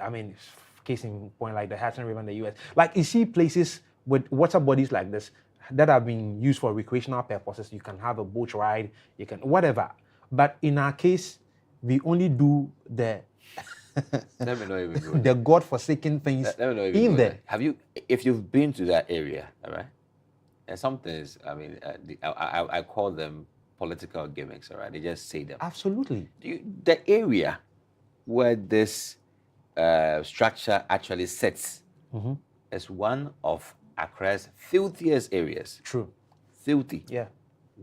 Speaker 4: I mean, case in point like the Hudson River in the US. Like, you see places with water bodies like this that have been used for recreational purposes. You can have a boat ride, you can, whatever. But in our case, we only do the
Speaker 13: Let me know if you
Speaker 4: the God-forsaken things
Speaker 13: Let me know if
Speaker 4: in
Speaker 13: you
Speaker 4: there.
Speaker 13: Have you, if you've been to that area, all right? And some things, I mean, I call them political gimmicks, all right? They just say them.
Speaker 4: Absolutely.
Speaker 13: The area where this structure actually sits is one of Accra's filthiest areas.
Speaker 4: True.
Speaker 13: Filthy.
Speaker 4: Yeah.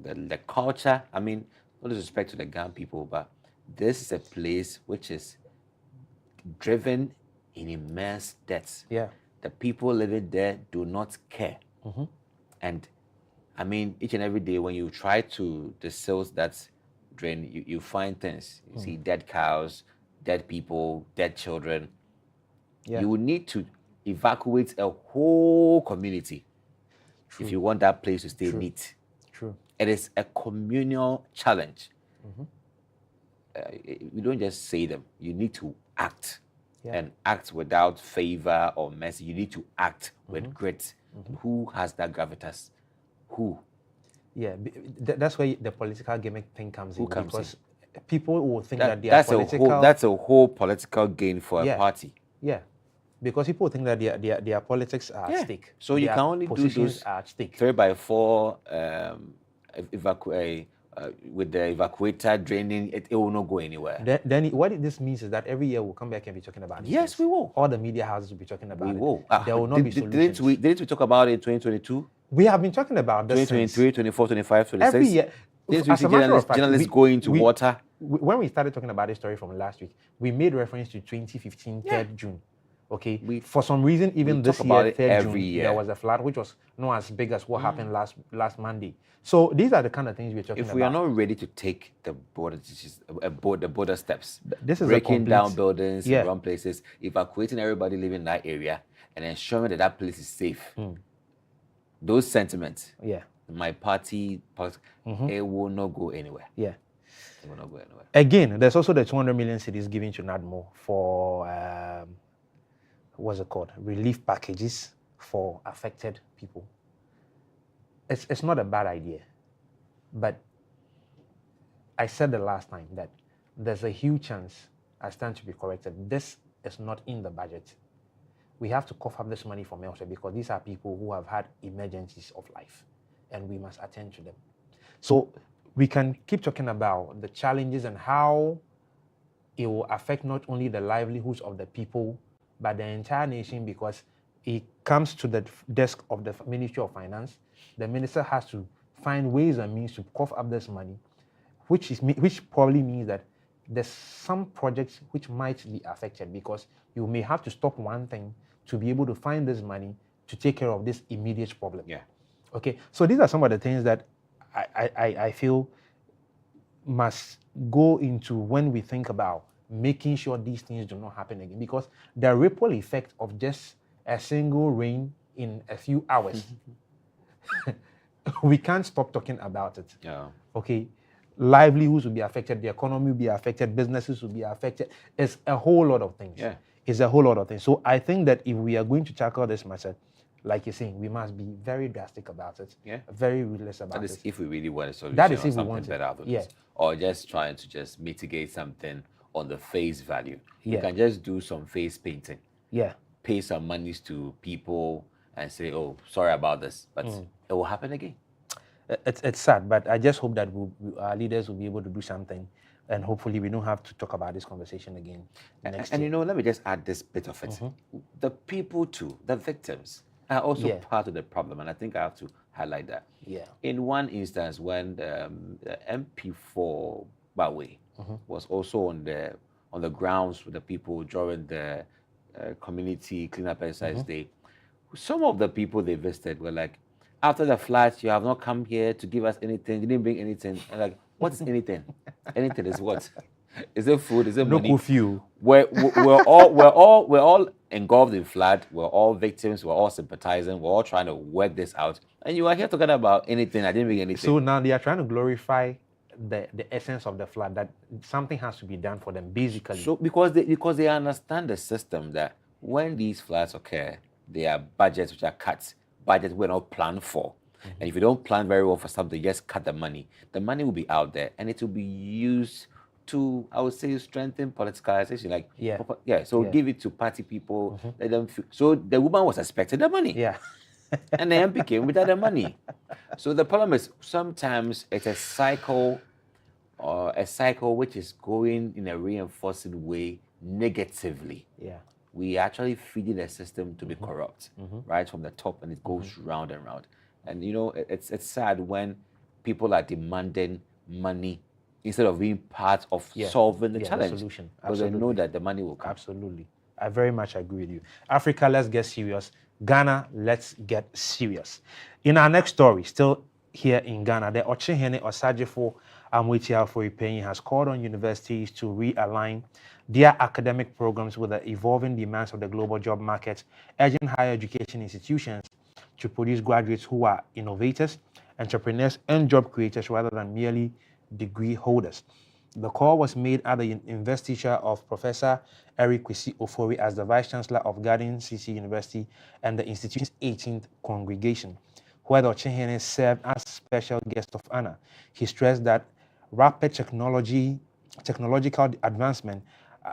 Speaker 13: The culture, I mean, no disrespect to the Ghan people, but this is a place which is driven in immense debts.
Speaker 4: Yeah.
Speaker 13: The people living there do not care. And I mean, each and every day when you try to desilt that drain, you find things. You see dead cows, dead people, dead children.
Speaker 4: Yeah.
Speaker 13: You will need to evacuate a whole community if you want that place to stay neat.
Speaker 4: True.
Speaker 13: It is a communal challenge. You don't just say them. You need to act, and act without favor or mercy. You need to act with grit. Who has that gravitas? Who?
Speaker 4: Yeah, that's where the political gimmick thing comes in.
Speaker 13: Comes
Speaker 4: because people will think that they are
Speaker 13: that's
Speaker 4: political.
Speaker 13: that's a whole political gain for a
Speaker 4: Yeah.
Speaker 13: party.
Speaker 4: Yeah, because people think that their politics are at stake.
Speaker 13: So you
Speaker 4: Their
Speaker 13: can only do
Speaker 4: positions
Speaker 13: those
Speaker 4: are at stake.
Speaker 13: 3x4 with the evacuator draining. It will not go anywhere.
Speaker 4: Then what this means is that every year we'll come back and be talking about it.
Speaker 13: Yes, we will.
Speaker 4: All the media houses will be talking about
Speaker 13: We
Speaker 4: it.
Speaker 13: will.
Speaker 4: There will not be solutions.
Speaker 13: Didn't we talk about it in 2022?
Speaker 4: We have been talking about this
Speaker 13: 2023, 24, 25, 26.
Speaker 4: every year.
Speaker 13: Didn't we
Speaker 4: As
Speaker 13: see
Speaker 4: a matter of fact,
Speaker 13: journalists going into water?
Speaker 4: When we started talking about this story from last week, we made reference to 2015, 3rd June. Okay. For some reason, even this
Speaker 13: talk about
Speaker 4: year,
Speaker 13: it
Speaker 4: 3rd
Speaker 13: every
Speaker 4: June,
Speaker 13: year.
Speaker 4: there was a flood which was not as big as what happened last Monday. So these are the kind of things we're talking about.
Speaker 13: If we are not ready to take the border steps,
Speaker 4: this is
Speaker 13: breaking down
Speaker 4: complete-
Speaker 13: buildings
Speaker 4: Yeah.
Speaker 13: in one places, evacuating everybody living in that area, and ensuring that that place is safe. Those sentiments, my party, it will not go anywhere.
Speaker 4: Yeah.
Speaker 13: It will not go anywhere.
Speaker 4: Again, there's also the 200 million cities given to NADMO for what's it called? Relief packages for affected people. It's not a bad idea, but I said the last time that there's a huge chance I stand to be corrected. This is not in the budget. We have to cough up this money from elsewhere because these are people who have had emergencies of life, and we must attend to them. So we can keep talking about the challenges and how it will affect not only the livelihoods of the people, but the entire nation, because it comes to the desk of the Ministry of Finance. The minister has to find ways and means to cough up this money, which probably means that there's some projects which might be affected because you may have to stop one thing to be able to find this money to take care of this immediate problem.
Speaker 13: Yeah.
Speaker 4: Okay, so these are some of the things that I feel must go into when we think about making sure these things do not happen again, because the ripple effect of just a single rain in a few hours, we can't stop talking about it.
Speaker 13: Yeah.
Speaker 4: Okay, livelihoods will be affected, the economy will be affected, businesses will be affected. It's a whole lot of things.
Speaker 13: Yeah.
Speaker 4: It's a whole lot of things. So I think that if we are going to tackle this matter, like you're saying, we must be very drastic about it.
Speaker 13: Yeah.
Speaker 4: Very ruthless about
Speaker 13: That is
Speaker 4: it.
Speaker 13: if we really want a solution,
Speaker 4: That is
Speaker 13: or
Speaker 4: if we
Speaker 13: something
Speaker 4: want it.
Speaker 13: better out of
Speaker 4: Yeah.
Speaker 13: this, or just trying to just mitigate something on the face value. You
Speaker 4: Yeah.
Speaker 13: can just do some face painting.
Speaker 4: Yeah.
Speaker 13: Pay some monies to people and say, "Oh, sorry about this," but it will happen again.
Speaker 4: It's sad, but I just hope that our leaders will be able to do something, and hopefully we don't have to talk about this conversation again next
Speaker 13: And
Speaker 4: year.
Speaker 13: you know, let me just add this bit of it. The people too, the victims, are also
Speaker 4: Yeah.
Speaker 13: part of the problem, and I think I have to highlight that.
Speaker 4: Yeah.
Speaker 13: In one instance, when the MP for Bawe was also on the grounds with the people during the community cleanup exercise day, some of the people they visited were like, "After the floods, you have not come here to give us anything. You didn't bring anything." And like, what is anything? Anything is what? Is it food? Is it
Speaker 4: No
Speaker 13: money?
Speaker 4: curfew.
Speaker 13: We're all engulfed in flood. We're all victims. We're all sympathizing. We're all trying to work this out. And you are here talking about anything. I didn't make anything.
Speaker 4: So now they are trying to glorify the essence of the flood, that something has to be done for them, basically.
Speaker 13: So because they understand the system that when these floods occur, there are budgets which are cut, budgets we're not planned for. And if you don't plan very well for something, just cut the money. The money will be out there and it will be used to, I would say, strengthen politicalization. Like, so give it to party people, let them feel. So the woman was expecting the money.
Speaker 4: Yeah.
Speaker 13: And the MP came without the money. So the problem is sometimes it's a cycle which is going in a reinforcing way negatively.
Speaker 4: Yeah.
Speaker 13: We actually feeding the system to be corrupt, right from the top, and it goes round and round. And you know, it's sad when people are demanding money instead of being part of solving the challenge.
Speaker 4: The solution.
Speaker 13: Because they know that the money will come.
Speaker 4: Absolutely. I very much agree with you. Africa, let's get serious. Ghana, let's get serious. In our next story, still here in Ghana, the Ochehene Osajifo Amoitiafo Ipenyi has called on universities to realign their academic programs with the evolving demands of the global job market, urging higher education institutions to produce graduates who are innovators, entrepreneurs, and job creators rather than merely degree holders. The call was made at the investiture of Professor Eric Kwesi Ofori as the Vice Chancellor of Garden CC University and the institution's 18th congregation, where the Ochehene served as special guest of honor. He stressed that rapid technological advancement,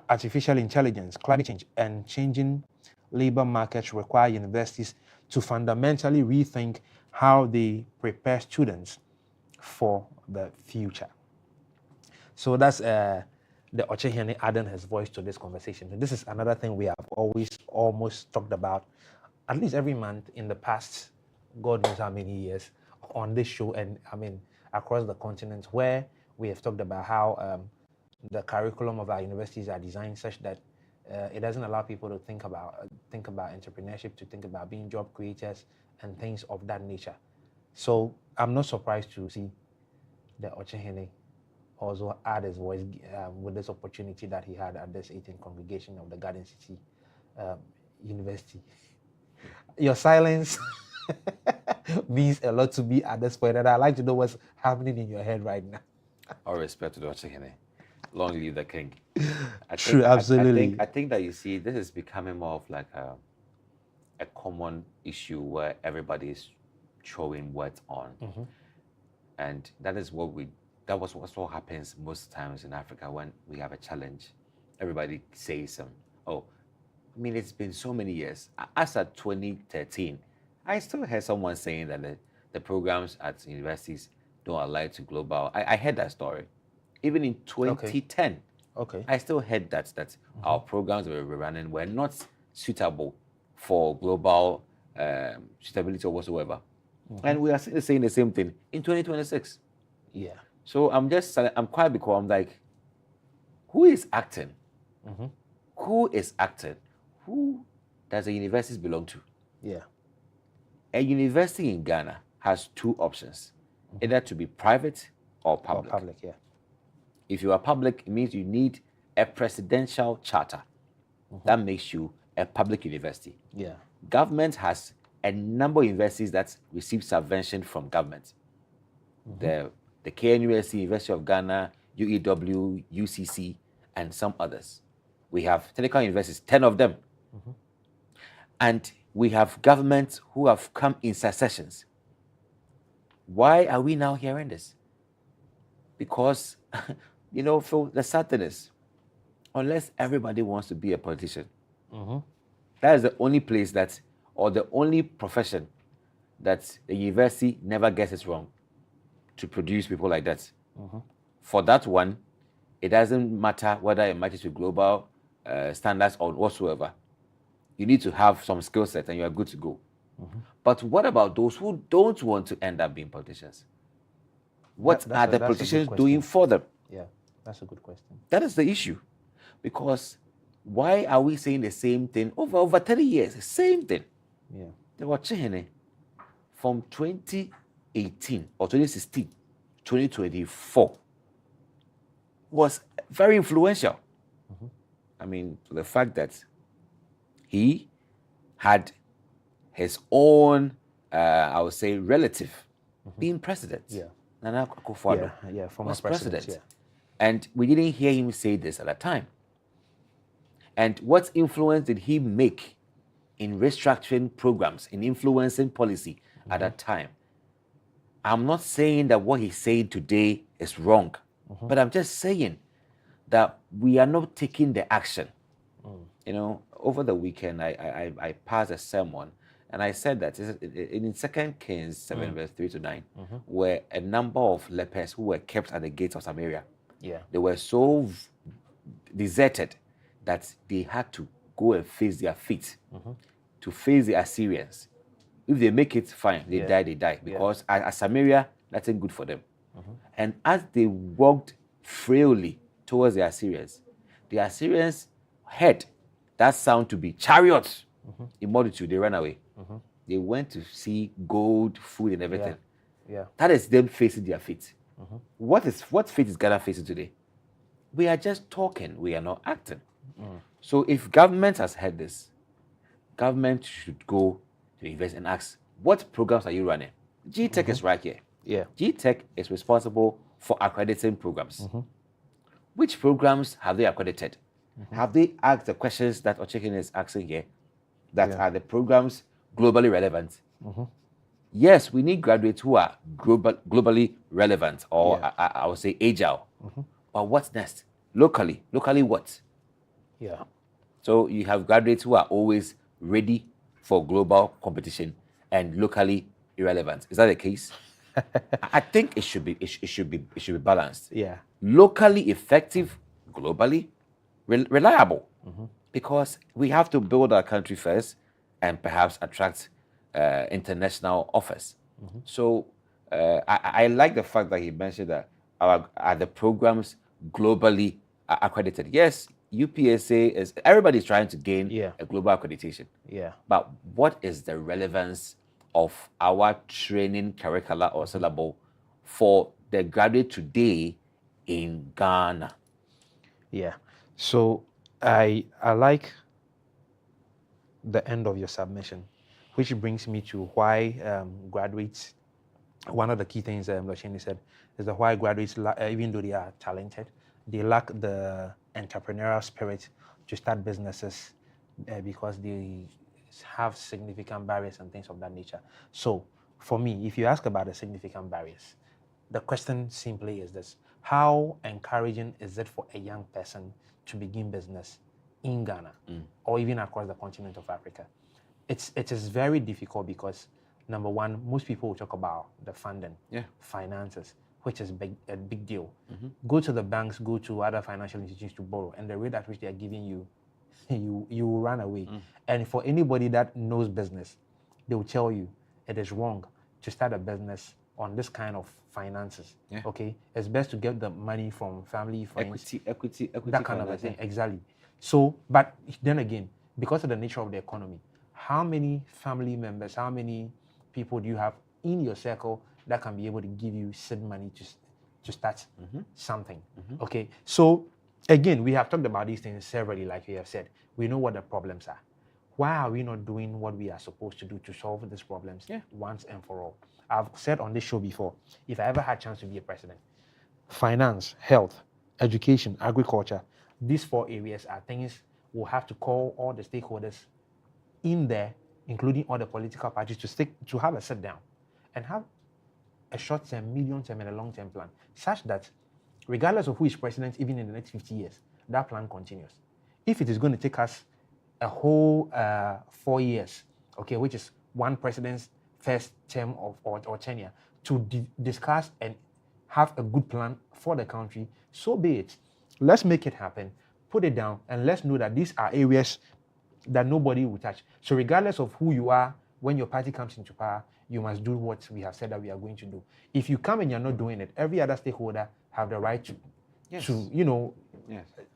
Speaker 4: artificial intelligence, climate change, and changing labor markets require universities to fundamentally rethink how they prepare students for the future. So that's the Ochehene adding his voice to this conversation. And this is another thing we have always almost talked about, at least every month in the past, God knows how many years, on this show and I mean across the continent, where we have talked about how the curriculum of our universities are designed such that it doesn't allow people to think about entrepreneurship, to think about being job creators and things of that nature. So I'm not surprised to see the Ochehene also add his voice with this opportunity that he had at this 18th congregation of the Garden City University. Your silence means a lot to me at this point, and I'd like to know what's happening in your head right now.
Speaker 13: All respect to the Ochehene. Long live the king.
Speaker 4: True, absolutely.
Speaker 13: I think that you see, this is becoming more of like a common issue where everybody is throwing words on. And that is what happens most times in Africa when we have a challenge. Everybody says oh, I mean, it's been so many years. As at 2013, I still heard someone saying that the programs at universities don't align to global. I heard that story. Even in 2010, I still heard that our programs we were running were not suitable for global suitability or whatsoever. And we are saying the same thing in 2026.
Speaker 4: Yeah.
Speaker 13: So I'm quite because I'm like, who is acting? Who is acting? Who does the universities belong to?
Speaker 4: Yeah.
Speaker 13: A university in Ghana has two options, either to be private or public.
Speaker 4: Or public, yeah.
Speaker 13: If you are public, it means you need a presidential charter. That makes you a public university.
Speaker 4: Yeah.
Speaker 13: Government has a number of universities that receive subvention from government. The KNUST, University of Ghana, UEW, UCC, and some others. We have technical universities, 10 of them. And we have governments who have come in successions. Why are we now hearing this? Because, Phil, the sad thing is, unless everybody wants to be a politician, that is the only place or the only profession that the university never gets it wrong to produce people like that. For that one, it doesn't matter whether it matches with global standards or whatsoever. You need to have some skill set and you are good to go. But what about those who don't want to end up being politicians? What are the politicians doing for them?
Speaker 4: Yeah, that's a good question.
Speaker 13: That is the issue. Because why are we saying the same thing over 30 years? The same thing.
Speaker 4: Yeah.
Speaker 13: The Ochehene from 2018 or 2016, 2024. was very influential. I mean, the fact that he had his own, I would say, relative being president.
Speaker 4: Yeah.
Speaker 13: Nana Akufo-Addo
Speaker 4: former
Speaker 13: was president.
Speaker 4: Yeah.
Speaker 13: And we didn't hear him say this at that time. And what influence did he make in restructuring programs, in influencing policy at that time? I'm not saying that what he's saying today is wrong, but I'm just saying that we are not taking the action. You know, over the weekend, I passed a sermon, and I said that in 2 Kings 7, verse 3 to 9, were a number of lepers who were kept at the gates of Samaria.
Speaker 4: Yeah.
Speaker 13: They were so deserted that they had to go and face their fate, to face the Assyrians. If they make it, fine. They die. Because at Samaria, nothing good for them. And as they walked frailly towards the Assyrians heard that sound to be chariots in multitude. They ran away. They went to see gold, food, and everything.
Speaker 4: Yeah.
Speaker 13: That is them facing their fate. What fate is Ghana facing today? We are just talking. We are not acting. So if government has heard this, government should go to invest and ask, what programs are you running? GTech is right here.
Speaker 4: Yeah.
Speaker 13: GTech is responsible for accrediting programs. Which programs have they accredited? Have they asked the questions that Ochekin is asking here? That are the programs globally relevant? Yes, we need graduates who are globally relevant, or I would say agile. But what's next? Locally what?
Speaker 4: Yeah.
Speaker 13: So you have graduates who are always ready for global competition and locally irrelevant. Is that the case? I think it should be balanced.
Speaker 4: Yeah.
Speaker 13: Locally effective, globally reliable. Because we have to build our country first and perhaps attract international offers. So I like the fact that he mentioned that are the programs globally accredited. Yes, UPSA is, everybody's trying to gain a global accreditation.
Speaker 4: Yeah.
Speaker 13: But what is the relevance of our training curricula or syllable for the graduate today in Ghana?
Speaker 4: Yeah. So I like the end of your submission, which brings me to why graduates, one of the key things Lashini said is that why graduates, even though they are talented, they lack the entrepreneurial spirit to start businesses because they have significant barriers and things of that nature. So for me, if you ask about the significant barriers, the question simply is this: how encouraging is it for a young person to begin business in Ghana or even across the continent of Africa? It is very difficult because, number one, most people will talk about the funding, finances, which is a big deal. Go to the banks, go to other financial institutions to borrow, and the rate at which they are giving you, you will run away. And for anybody that knows business, they will tell you it is wrong to start a business on this kind of finances. Okay, it's best to get the money from family, friends,
Speaker 13: equity,
Speaker 4: that kind of a thing. Exactly. So, but then again, because of the nature of the economy, how many family members, how many people do you have in your circle that can be able to give you seed money to start something? Okay, so again, we have talked about these things severally, like we have said. We know what the problems are. Why are we not doing what we are supposed to do to solve these problems once and for all? I've said on this show before, if I ever had a chance to be a president, finance, health, education, agriculture, these 4 areas are things we'll have to call all the stakeholders in there, including all the political parties, to have a sit down and have a short-term, medium-term, and a long-term plan, such that regardless of who is president, even in the next 50 years, that plan continues. If it is going to take us a whole 4 years, okay, which is one president's first term or tenure, to discuss and have a good plan for the country, so be it. Let's make it happen, put it down, and let's know that these are areas that nobody will touch. So regardless of who you are, when your party comes into power, you must do what we have said that we are going to do. If you come and you're not doing it, every other stakeholder have the right to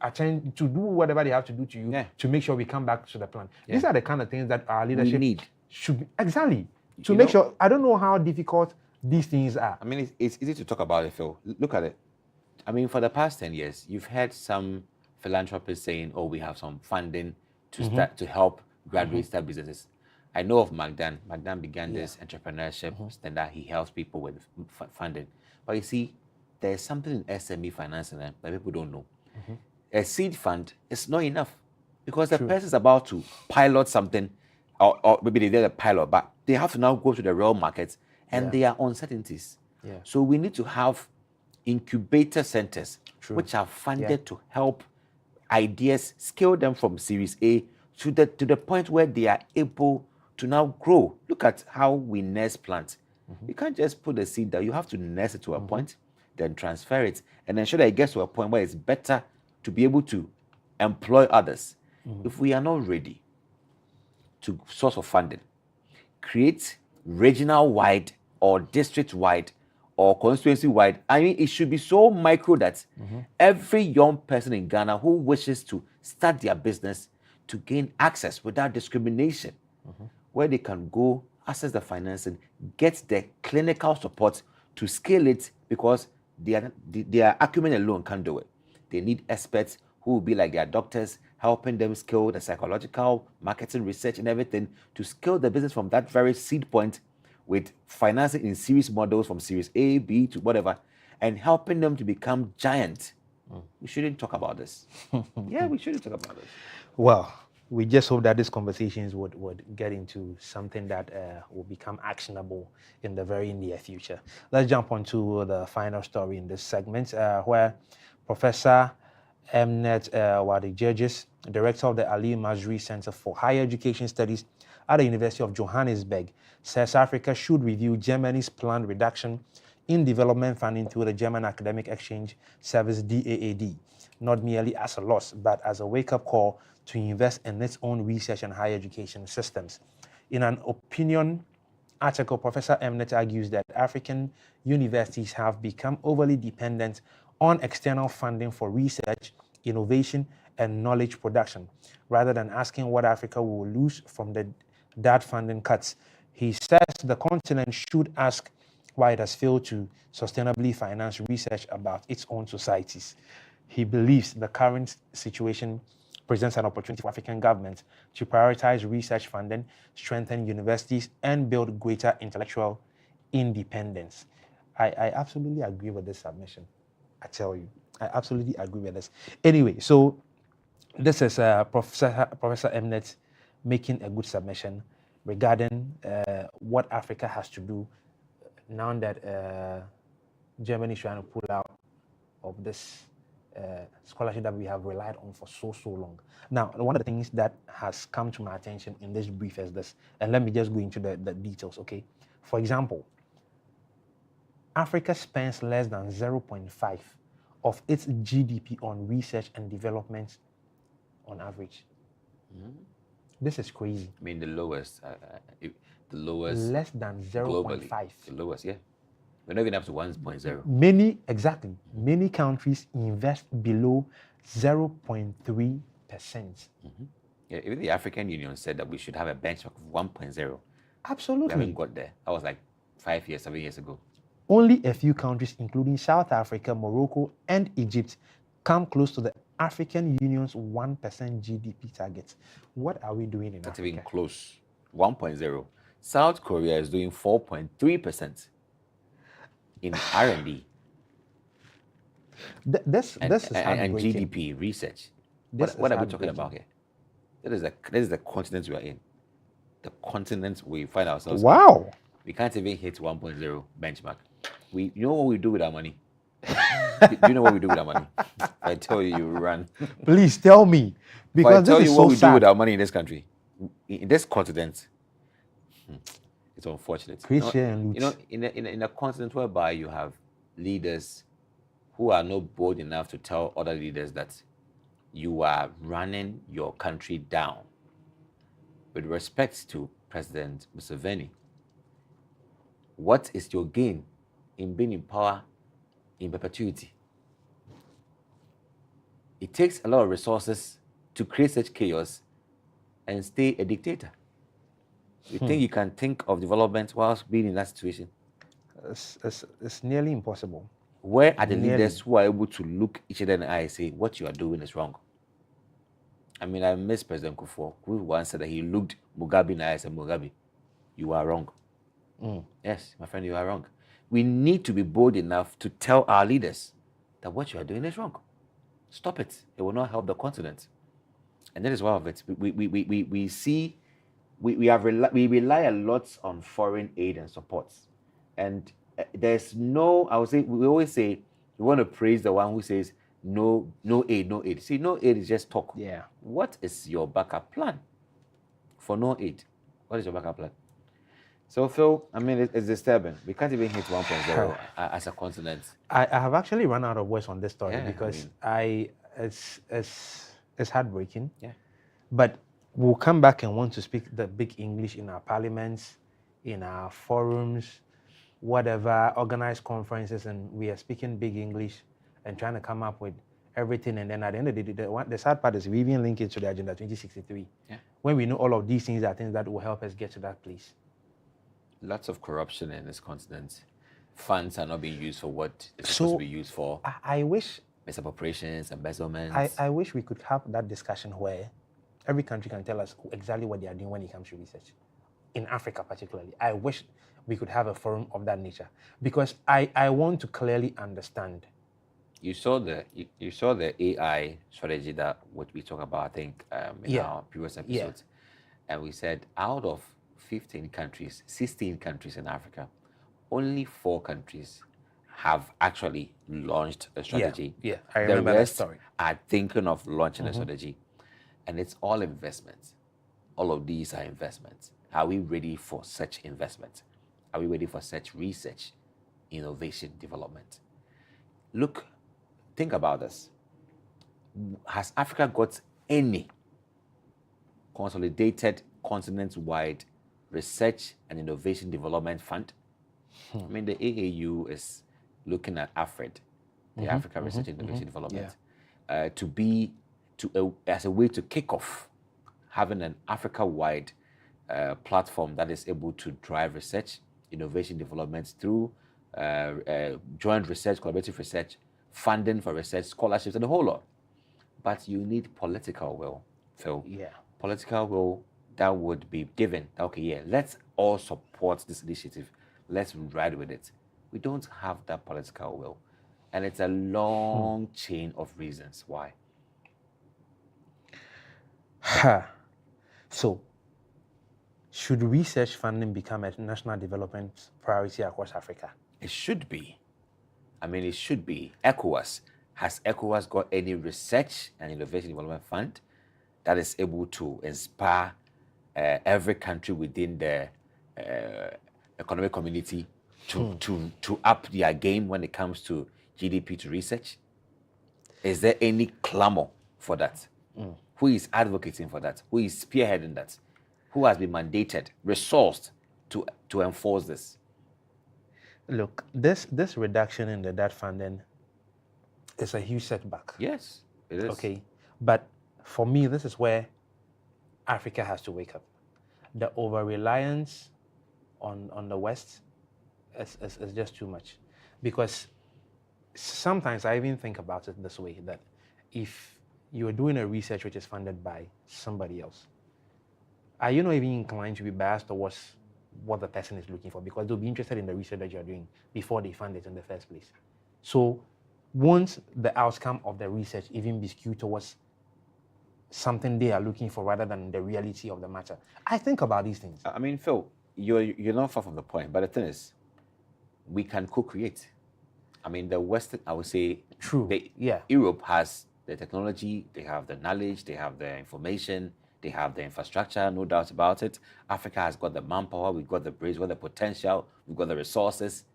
Speaker 4: attend, to do whatever they have to do to you to make sure we come back to the plan. These are the kind of things that our leadership
Speaker 13: need.
Speaker 4: Should be, exactly, to make sure. I don't know how difficult these things are.
Speaker 13: I mean, it's easy to talk about it, Phil. Look at it. I mean, for the past 10 years, you've heard some philanthropists saying, oh, we have some funding to start to help graduates start businesses. I know of Magdan. Magdan began this entrepreneurship standard. He helps people with funding. But you see, there's something in SME financing that people don't know. A seed fund is not enough because the person is about to pilot something, or maybe they did a pilot, but they have to now go to the real market, and there are uncertainties. So we need to have incubator centers which are funded to help ideas, scale them from Series A to the point where they are able to now grow. Look at how we nurse plants. You can't just put the seed there. You have to nurse it to a point, then transfer it, and ensure that it gets to a point where it's better to be able to employ others. If we are not ready to source of funding, create regional-wide or district-wide or constituency-wide, I mean, it should be so micro that every young person in Ghana who wishes to start their business to gain access without discrimination, where they can go, access the financing, get the clinical support to scale it, because their acumen alone can't do it. They need experts who will be like their doctors, helping them scale the psychological, marketing, research, and everything to scale the business from that very seed point with financing in series models from Series A, B to whatever, and helping them to become giant. We shouldn't talk about this. We shouldn't talk about this.
Speaker 4: Well, we just hope that these conversations would get into something that will become actionable in the very near future. Let's jump on to the final story in this segment, where Professor Mnet Wadigejis, director of the Ali Mazrui Center for Higher Education Studies at the University of Johannesburg, says Africa should review Germany's planned reduction in development funding through the German Academic Exchange Service, DAAD, not merely as a loss, but as a wake-up call to invest in its own research and higher education systems. In an opinion article, Professor Mnet argues that African universities have become overly dependent on external funding for research, innovation, and knowledge production, rather than asking what Africa will lose from that funding cuts. He says the continent should ask why it has failed to sustainably finance research about its own societies. He believes the current situation presents an opportunity for African governments to prioritize research funding, strengthen universities, and build greater intellectual independence. I absolutely agree with this submission. I tell you, I absolutely agree with this. Anyway, so this is Professor Mnet making a good submission regarding what Africa has to do now that Germany is trying to pull out of this scholarship that we have relied on for so long. Now, one of the things that has come to my attention in this brief is this, and let me just go into the details, okay? For example, Africa spends less than 0.5 of its GDP on research and development on average. This is crazy.
Speaker 13: I mean, the lowest.
Speaker 4: Less than 0.5.
Speaker 13: The lowest, yeah. We're not even up to 1.0.
Speaker 4: Many countries invest below 0.3%.
Speaker 13: Yeah, even the African Union said that we should have a benchmark of 1.0.
Speaker 4: Absolutely.
Speaker 13: We haven't got there. That was like 5 years, 7 years ago.
Speaker 4: Only a few countries, including South Africa, Morocco, and Egypt, come close to the African Union's 1% GDP target. What are we doing in Africa?
Speaker 13: Not even close. 1.0. South Korea is doing 4.3% in R&D.
Speaker 4: This is
Speaker 13: and GDP research. What are we talking about here? This is the continent we are in. The continent we find ourselves in.
Speaker 4: Wow.
Speaker 13: We can't even hit 1.0 benchmark. You know what we do with our money? Do you know what we do with our money? If I tell you, you run.
Speaker 4: Please tell me. Because
Speaker 13: if I tell
Speaker 4: this
Speaker 13: you
Speaker 4: is
Speaker 13: what
Speaker 4: so
Speaker 13: we
Speaker 4: sad.
Speaker 13: do with our money in this country, in this continent, it's unfortunate. You know, in a continent whereby you have leaders who are not bold enough to tell other leaders that you are running your country down. With respect to President Museveni, what is your gain in being in power in perpetuity? It takes a lot of resources to create such chaos and stay a dictator. You think you can think of development whilst being in that situation?
Speaker 4: It's nearly impossible.
Speaker 13: Where are the leaders who are able to look each other in the eye and say, what you are doing is wrong? I mean, I miss President Kufuor, who once said that he looked Mugabe in the eye and said, Mugabe, you are wrong. Yes, my friend, you are wrong. We need to be bold enough to tell our leaders that what you are doing is wrong. Stop it. It will not help the continent. And that is one of it. We rely a lot on foreign aid and support. And there's no, I would say, we always say, we want to praise the one who says, no aid, no aid. See, no aid is just talk.
Speaker 4: Yeah.
Speaker 13: What is your backup plan for no aid? What is your backup plan? So, Phil, I mean, it's disturbing. We can't even hit 1.0 as a continent.
Speaker 4: I have actually run out of words on this story because it's heartbreaking.
Speaker 13: Yeah.
Speaker 4: But we'll come back and want to speak the big English in our parliaments, in our forums, whatever, organized conferences, and we are speaking big English and trying to come up with everything. And then at the end of the day, the sad part is we even link it to the Agenda 2063.
Speaker 13: Yeah.
Speaker 4: When we know all of these things are things that will help us get to that place.
Speaker 13: Lots of corruption in this continent. Funds are not being used for what it's supposed to be used for.
Speaker 4: I wish
Speaker 13: misappropriations, embezzlement.
Speaker 4: I wish we could have that discussion where every country can tell us exactly what they are doing when it comes to research. In Africa particularly, I wish we could have a forum of that nature because I want to clearly understand.
Speaker 13: You saw the AI strategy that what we talked about, I think, in our previous episodes. And we said out of 15 countries, 16 countries in Africa, only 4 countries have actually launched a strategy.
Speaker 4: Yeah, I remember that story.
Speaker 13: Are thinking of launching a strategy. And it's all investments. All of these are investments. Are we ready for such investment? Are we ready for such research, innovation, development? Look, think about this. Has Africa got any consolidated continent-wide research and innovation development fund? I mean, the AAU is looking at AFRED, the Africa Research and Innovation Development, as a way to kick off having an Africa-wide platform that is able to drive research, innovation development through joint research, collaborative research, funding for research, scholarships, and the whole lot. But you need political will, Phil.
Speaker 4: Yeah.
Speaker 13: Political will that would be given. Okay, yeah, let's all support this initiative. Let's ride with it. We don't have that political will. And it's a long chain of reasons why.
Speaker 4: So, should research funding become a national development priority across Africa?
Speaker 13: It should be. I mean, it should be. ECOWAS. Has ECOWAS got any research and innovation development fund that is able to inspire every country within the economic community to up their game when it comes to GDP to research? Is there any clamor for that? Who is advocating for that? Who is spearheading that? Who has been mandated, resourced to enforce this?
Speaker 4: Look, this reduction in the debt funding is a huge setback.
Speaker 13: Yes, it is.
Speaker 4: Okay, but for me, this is where Africa has to wake up. The over-reliance on the West is just too much. Because sometimes I even think about it this way, that if you're doing a research which is funded by somebody else, are you not even inclined to be biased towards what the person is looking for? Because they'll be interested in the research that you're doing before they fund it in the first place. So won't the outcome of the research even be skewed towards something they are looking for rather than the reality of the matter? I think about these things.
Speaker 13: I mean, Phil, you're not far from the point, but the thing is, we can co-create. I mean, the Western, I would say,
Speaker 4: true.
Speaker 13: Europe has the technology, they have the knowledge, they have the information, they have the infrastructure, no doubt about it. Africa has got the manpower, we've got the brains, we've got the potential, we've got the resources.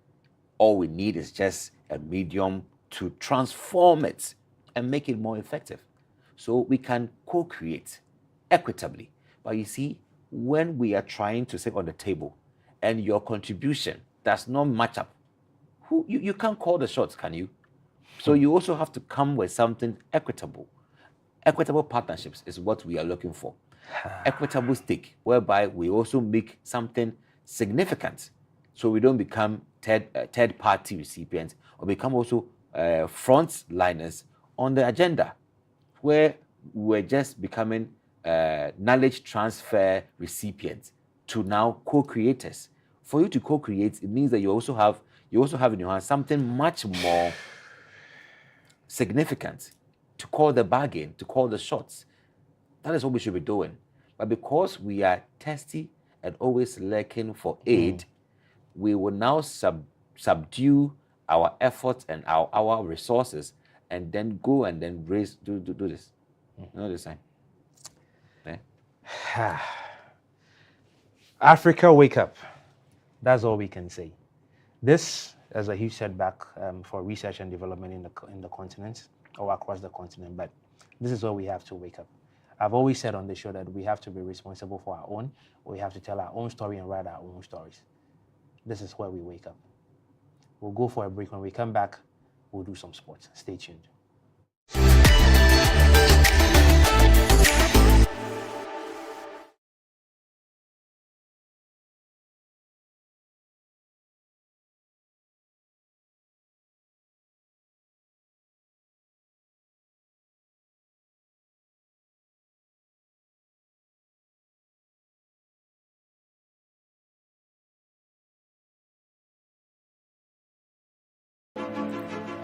Speaker 13: All we need is just a medium to transform it and make it more effective. So we can co-create equitably. But you see, when we are trying to sit on the table and your contribution does not match up, you can't call the shots, can you? So you also have to come with something equitable. Equitable partnerships is what we are looking for. Equitable stake, whereby we also make something significant, so we don't become third-party recipients or become also frontliners on the agenda, where we're just becoming knowledge transfer recipients to now co-creators. For you to co-create, it means that you also have in your hand something much more significant to call the bargain, to call the shots. That is what we should be doing. But because we are thirsty and always lurking for aid, we will now subdue our efforts and our resources, and then go and then do this. You know this time. Yeah?
Speaker 4: Africa, wake up. That's all we can say. This is a huge setback for research and development in the continent or across the continent, but this is where we have to wake up. I've always said on the show that we have to be responsible for our own. We have to tell our own story and write our own stories. This is where we wake up. We'll go for a break. When we come back, we'll do some sports. Stay tuned.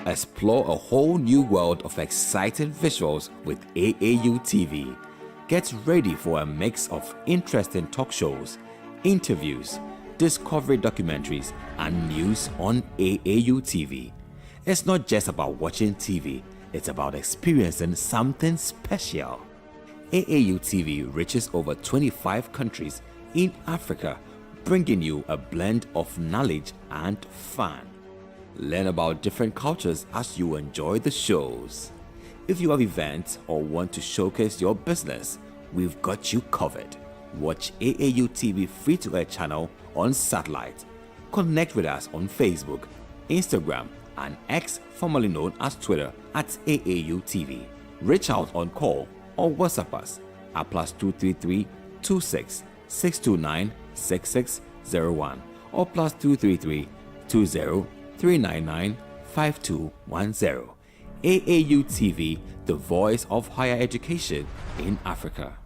Speaker 8: Explore a whole new world of exciting visuals with AAU TV. Get ready for a mix of interesting talk shows, interviews, discovery documentaries, and news on AAU TV. It's not just about watching TV, it's about experiencing something special. AAU TV reaches over 25 countries in Africa, bringing you a blend of knowledge and fun. Learn about different cultures as you enjoy the shows. If you have events or want to showcase your business, we've got you covered. Watch AAU TV free-to-air channel on satellite. Connect with us on Facebook, Instagram, and X, formerly known as Twitter, at AAU TV. Reach out on call or WhatsApp us at +233 26 629 6601 or +233 20 399 5210. AAU TV, the voice of higher education in Africa.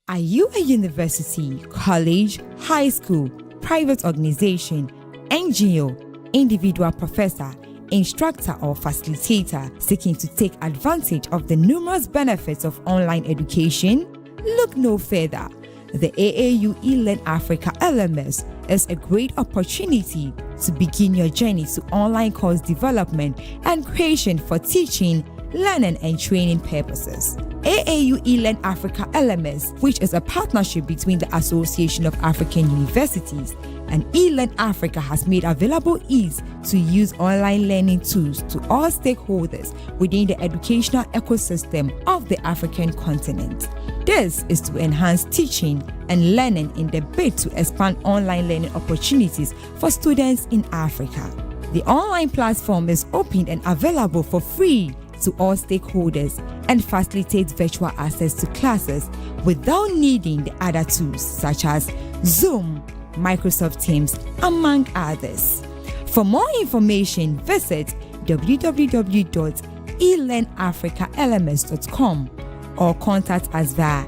Speaker 14: Are you a university, college, high school, private organization, NGO, individual professor, instructor or facilitator seeking to take advantage of the numerous benefits of online education? Look no further. The AAU eLearn Africa LMS is a great opportunity to begin your journey to online course development and creation for teaching, learning and training purposes. AAU eLearn Africa LMS, which is a partnership between the Association of African Universities and eLearn Africa, has made available ease to use online learning tools to all stakeholders within the educational ecosystem of the African continent. This is to enhance teaching and learning in the bid to expand online learning opportunities for students in Africa. The online platform is open and available for free to all stakeholders and facilitates virtual access to classes without needing the other tools such as Zoom, Microsoft Teams, among others. For more information, visit www.elearnafricalms.com or contact us via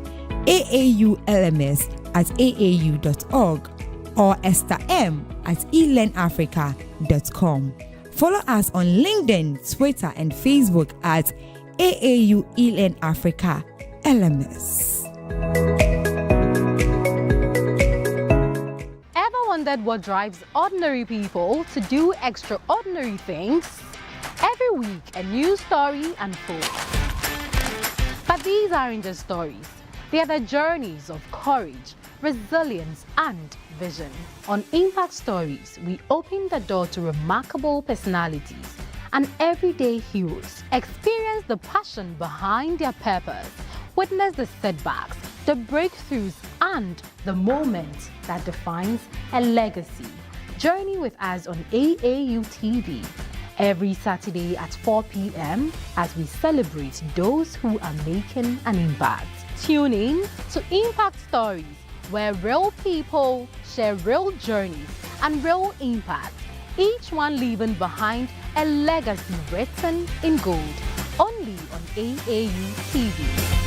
Speaker 14: aaulms@aau.org or estherm@elearnafrica.com. Follow us on LinkedIn, Twitter, and Facebook at AAU eLearn Africa LMS.
Speaker 10: Ever wondered what drives ordinary people to do extraordinary things? Every week, a new story unfolds. But these aren't just stories. They are the journeys of courage, resilience, and vision. On Impact Stories, we open the door to remarkable personalities and everyday heroes. Experience the passion behind their purpose. Witness the setbacks, the breakthroughs, and the moment that defines a legacy. Journey with us on AAU TV. every Saturday at 4 p.m. as we celebrate those who are making an impact. Tune in to Impact Stories, where real people share real journeys and real impact, each one leaving behind a legacy written in gold. Only on AAU TV.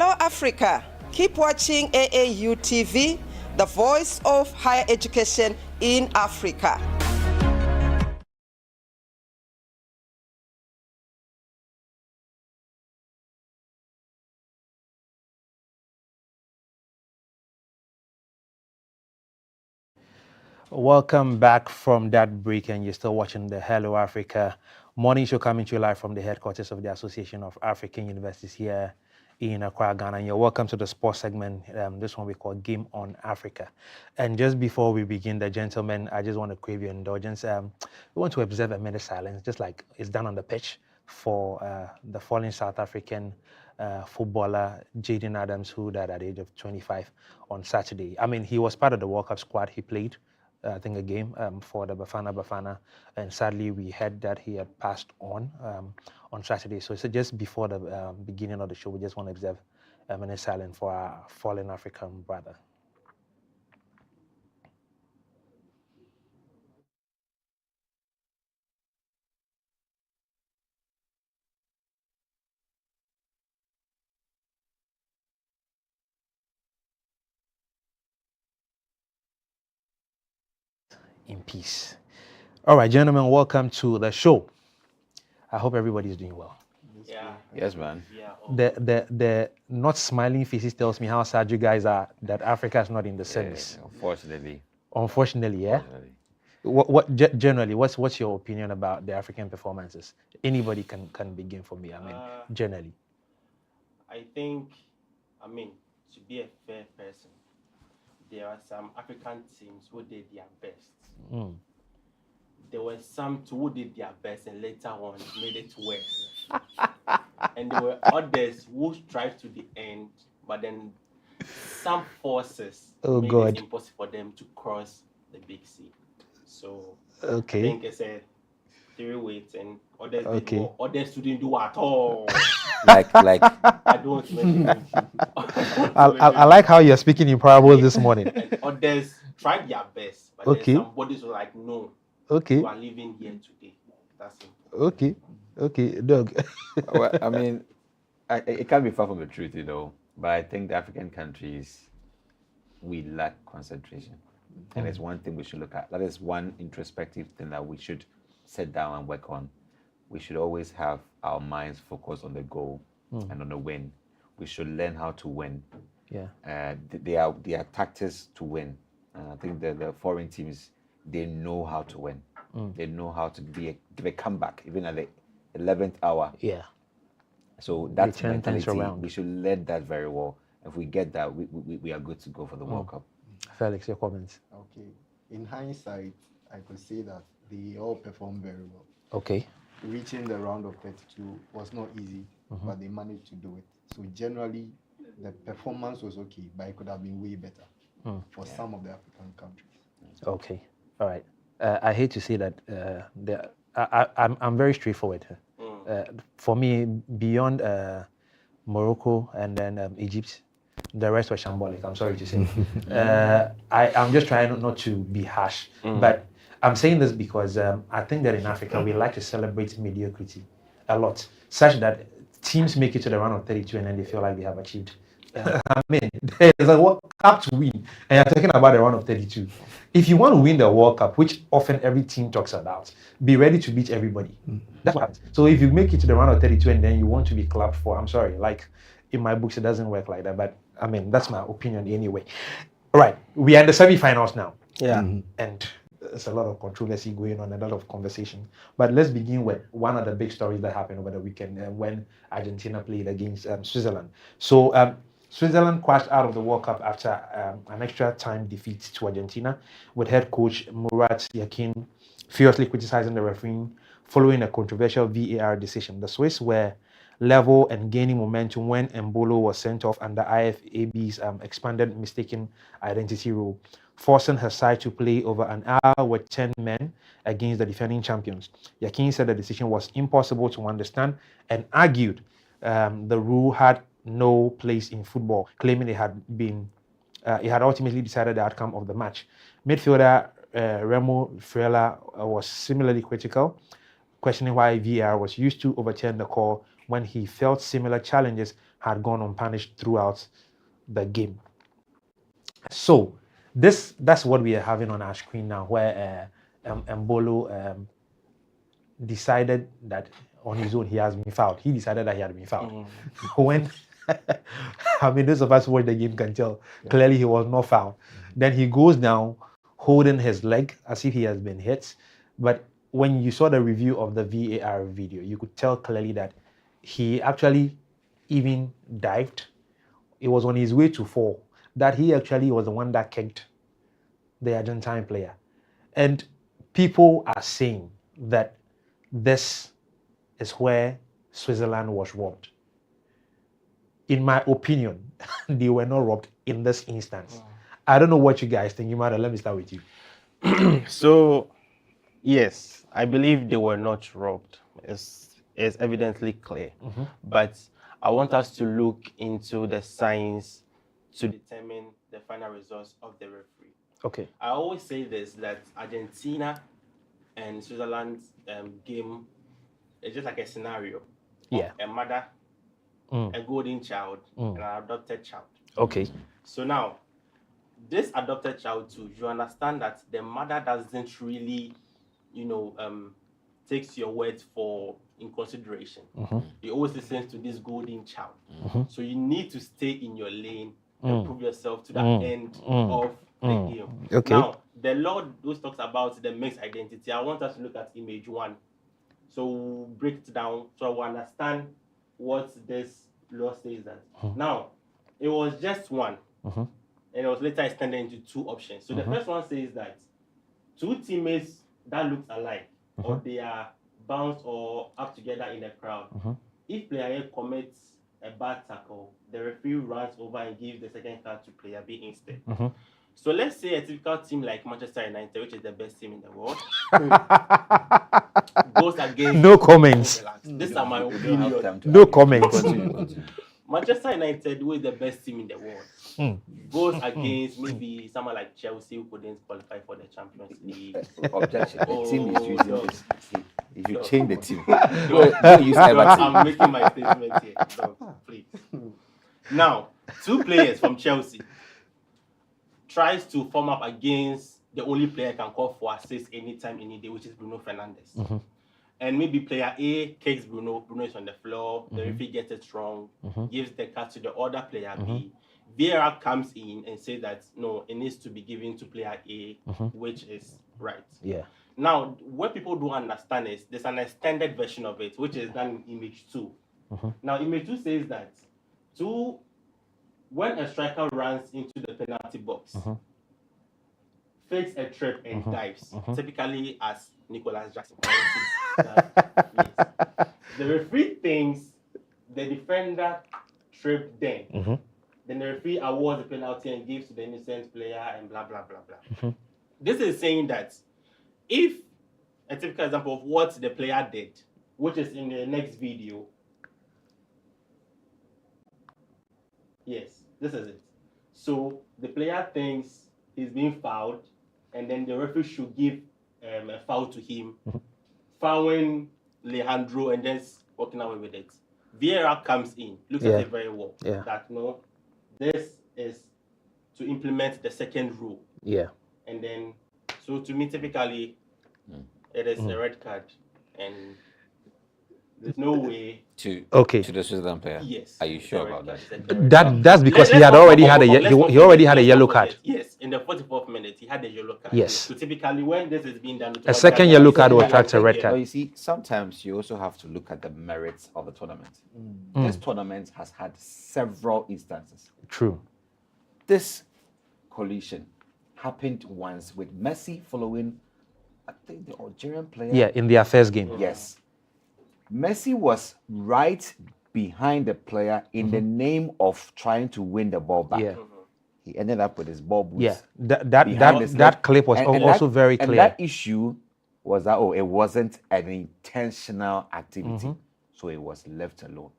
Speaker 11: Hello, Africa. Keep watching AAU TV, the voice of higher education in Africa.
Speaker 4: Welcome back from that break, and you're still watching the Hello Africa morning show coming to you live from the headquarters of the Association of African Universities here in Accra, Ghana. And you're welcome to the sports segment, this one we call Game on Africa. And just before we begin, the gentlemen, I just want to crave your indulgence. We want to observe a minute silence, just like it's done on the pitch, for the fallen South African footballer Jaden Adams, who died at the age of 25 on Saturday. I mean, he was part of the World Cup squad. He played, I think, a game for the Bafana, and sadly we heard that he had passed on Saturday. So just before the beginning of the show, we just want to observe a minute silence for our fallen African brother. In peace. All right, gentlemen, welcome to the show. I hope everybody is doing well.
Speaker 13: Yeah. Yes, man.
Speaker 4: The not smiling faces tells me how sad you guys are that Africa is not in the semis.
Speaker 13: Unfortunately.
Speaker 4: Unfortunately, yeah. Generally, what's your opinion about the African performances? Anybody can begin for me. I mean, generally.
Speaker 15: I think, to be a fair person, there are some African teams who did their best. There were some who did their best and later on made it worse. And there were others who strived to the end, but then some forces made it impossible for them to cross the big sea. So I think it's a three-way thing. Others did more. Others didn't do at all.
Speaker 13: like
Speaker 15: I don't mention
Speaker 4: I like how you're speaking in parables this morning.
Speaker 15: And others tried their best, but then some bodies were like, no, you are living here today. That's simple.
Speaker 4: Okay, Doug.
Speaker 13: Well, I mean, it can't be far from the truth, but I think the African countries, we lack concentration. And it's one thing we should look at. That is one introspective thing that we should sit down and work on. We should always have our minds focused on the goal and on the win. We should learn how to win.
Speaker 4: Yeah.
Speaker 13: There are tactics to win. I think the foreign teams, they know how to win. They know how to give a comeback, even at the 11th hour.
Speaker 4: Yeah.
Speaker 13: So that's mentality. We should learn that very well. If we get that, we are good to go for the World Cup.
Speaker 4: Felix, your comments.
Speaker 16: Okay. In hindsight, I could say that they all performed very well.
Speaker 4: Okay.
Speaker 16: Reaching the round of 32 was not easy, but they managed to do it. So generally, the performance was okay, but it could have been way better for some of the African countries.
Speaker 4: Okay. All right. I hate to say that I'm very straightforward. For me, beyond Morocco and then Egypt, the rest were shambolic, I'm sorry to say. I'm just trying not to be harsh, but I'm saying this because I think that in Africa, we like to celebrate mediocrity a lot, such that teams make it to the round of 32 and then they feel like they have achieved. I mean, there's a World Cup to win, and you're talking about the round of 32. If you want to win the World Cup, which often every team talks about, be ready to beat everybody. That's what happens. So if you make it to the round of 32 and then you want to be clapped for, I'm sorry, like in my books, it doesn't work like that. But I mean, that's my opinion anyway. All right, we are in the semi-finals now.
Speaker 17: Yeah.
Speaker 4: And there's a lot of controversy going on, a lot of conversation. But let's begin with one of the big stories that happened over the weekend when Argentina played against Switzerland. So Switzerland crashed out of the World Cup after an extra time defeat to Argentina, with head coach Murat Yakin furiously criticizing the referee following a controversial VAR decision. The Swiss were level and gaining momentum when Embolo was sent off under IFAB's expanded mistaken identity rule, forcing her side to play over an hour with 10 men against the defending champions. Yakin said the decision was impossible to understand and argued the rule had no place in football, claiming it had ultimately decided the outcome of the match. Midfielder Remo Freuler was similarly critical, questioning why VAR was used to overturn the call when he felt similar challenges had gone unpunished throughout the game. So that's what we are having on our screen now, where Mbolo decided that on his own he has been fouled. He decided that he had been fouled. When I mean, those of us who watch the game can tell clearly he was not fouled. Then he goes down holding his leg as if he has been hit. But when you saw the review of the VAR video, you could tell clearly that he actually even dived. It was on his way to fall, that he actually was the one that kicked the Argentine player. And people are saying that this is where Switzerland was robbed. In my opinion, they were not robbed in this instance. I don't know what you guys think. Let me start with you.
Speaker 15: So, yes, I believe they were not robbed. It's evidently clear. But I want us to look into the science to determine the final results of the referee.
Speaker 4: Okay.
Speaker 15: I always say this, that Argentina and Switzerland's game is just like a scenario.
Speaker 4: Yeah.
Speaker 15: A mother, a golden child, and an adopted child.
Speaker 4: Okay.
Speaker 15: So now, this adopted child too, you understand that the mother doesn't really, takes your words in consideration. He always listens to this golden child. So you need to stay in your lane and prove yourself to the end of the game.
Speaker 4: Okay.
Speaker 15: Now, the law those talks about the mixed identity. I want us to look at image 1. So we'll break it down so we understand what this law says that. Now, it was just one. And it was later extended into 2 options. So the first one says that 2 teammates that look alike, or they are bounced or up together in the crowd. If player A commits a bad tackle, the referee runs over and gives the second card to player B instead. So let's say a typical team like Manchester United, which is the best team in the world, goes against...
Speaker 4: No comments.
Speaker 15: These are my opinion.
Speaker 4: No comments.
Speaker 15: Manchester United, who is the best team in the world, goes against maybe someone like Chelsea, who couldn't qualify for the Champions League.
Speaker 13: Objection. The team is using this. If you change the team,
Speaker 15: I'm making my statement here. So, please. Now, 2 players from Chelsea tries to form up against the only player can call for assist anytime, any day, which is Bruno Fernandes. And maybe player A kicks Bruno. Bruno is on the floor. The referee gets it wrong, gives the card to the other player B. VAR comes in and says that no, it needs to be given to player A, which is right.
Speaker 4: Yeah.
Speaker 15: Now, what people don't understand is there's an extended version of it, which is done in image 2. Now, image 2 says that when a striker runs into the penalty box, fakes a trip and dives, typically as Nicolas Jackson. Yes. The referee thinks the defender tripped then. Then the referee awards the penalty and gives to the innocent player and blah, blah, blah, blah. This is saying that if a typical example of what the player did, which is in the next video. Yes, this is it. So the player thinks he's being fouled, and then the referee should give a foul to him, fouling Alejandro, and then walking away with it. VAR comes in, looks at it very well. That no, this is to implement the second rule. And then, so to me, typically, it is a red card, and there's no way
Speaker 13: to the Switzerland player.
Speaker 15: Yes.
Speaker 13: Are you sure about that?
Speaker 4: That's because he had already had he already had a yellow card.
Speaker 15: Yes, in the 44th minute, he had a yellow card.
Speaker 4: Yes.
Speaker 15: So typically, when this is being done,
Speaker 4: a second yellow card will attract a red card.
Speaker 13: Well, you see, sometimes you also have to look at the merits of the tournament. This tournament has had several instances.
Speaker 4: True.
Speaker 13: This collision happened once with Messi following, I think, the Algerian player.
Speaker 4: Yeah, in their first game.
Speaker 13: Yes. Messi was right behind the player in the name of trying to win the ball back. He ended up with his ball boots.
Speaker 4: Yeah, that clip was also very clear.
Speaker 13: And that issue was that, it wasn't an intentional activity, so it was left alone.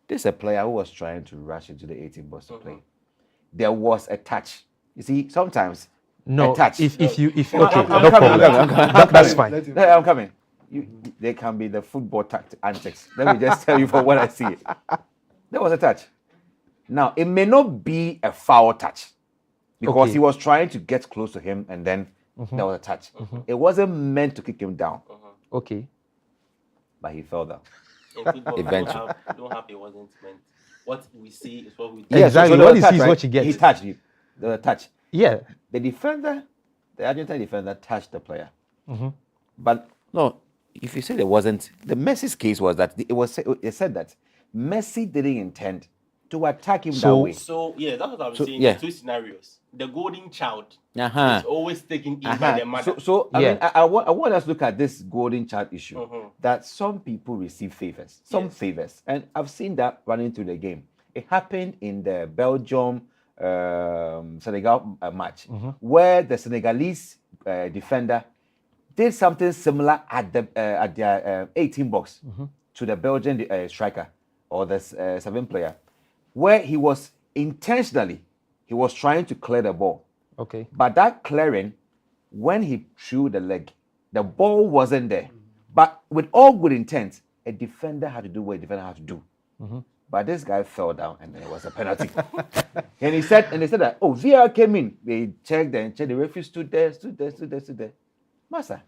Speaker 13: This is a player who was trying to rush into the 18 box to play. There was a touch. You see, sometimes a touch.
Speaker 4: If no problem. That's fine.
Speaker 13: I'm coming. They can be the football antics. Let me just tell you from what I see. There was a touch. Now, it may not be a foul touch because he was trying to get close to him and then there was a touch. It wasn't meant to kick him down.
Speaker 4: Okay.
Speaker 13: But he fell down.
Speaker 15: In football,
Speaker 13: Eventually.
Speaker 15: don't have it wasn't meant. What we see is what we do.
Speaker 13: Yeah,
Speaker 4: Exactly.
Speaker 13: so
Speaker 4: What you
Speaker 13: touch,
Speaker 4: see is
Speaker 13: right?
Speaker 4: what you get.
Speaker 13: He touched you. There was a touch.
Speaker 4: Yeah.
Speaker 13: The Argentine defender touched the player. But no, if you say there wasn't, the Messi's case was that it said that Messi didn't intend to attack him that way.
Speaker 15: So yeah, that's what I'm saying.
Speaker 13: Yeah.
Speaker 15: Two scenarios. The golden child
Speaker 13: Uh-huh.
Speaker 15: is always taken in by the mother.
Speaker 13: So I mean, I want us to look at this golden child issue. That some people receive favors, favors, and I've seen that running through the game. It happened in the Belgium Senegal match, where the Senegalese defender did something similar at their 18 box to the Belgian striker or the 7 player, where he was intentionally trying to clear the ball.
Speaker 4: Okay.
Speaker 13: But that clearing, when he threw the leg, the ball wasn't there. But with all good intent, a defender had to do what a defender had to do. But this guy fell down and it was a penalty. and they said that, oh, VAR came in. They checked and checked. The referee stood there. Master.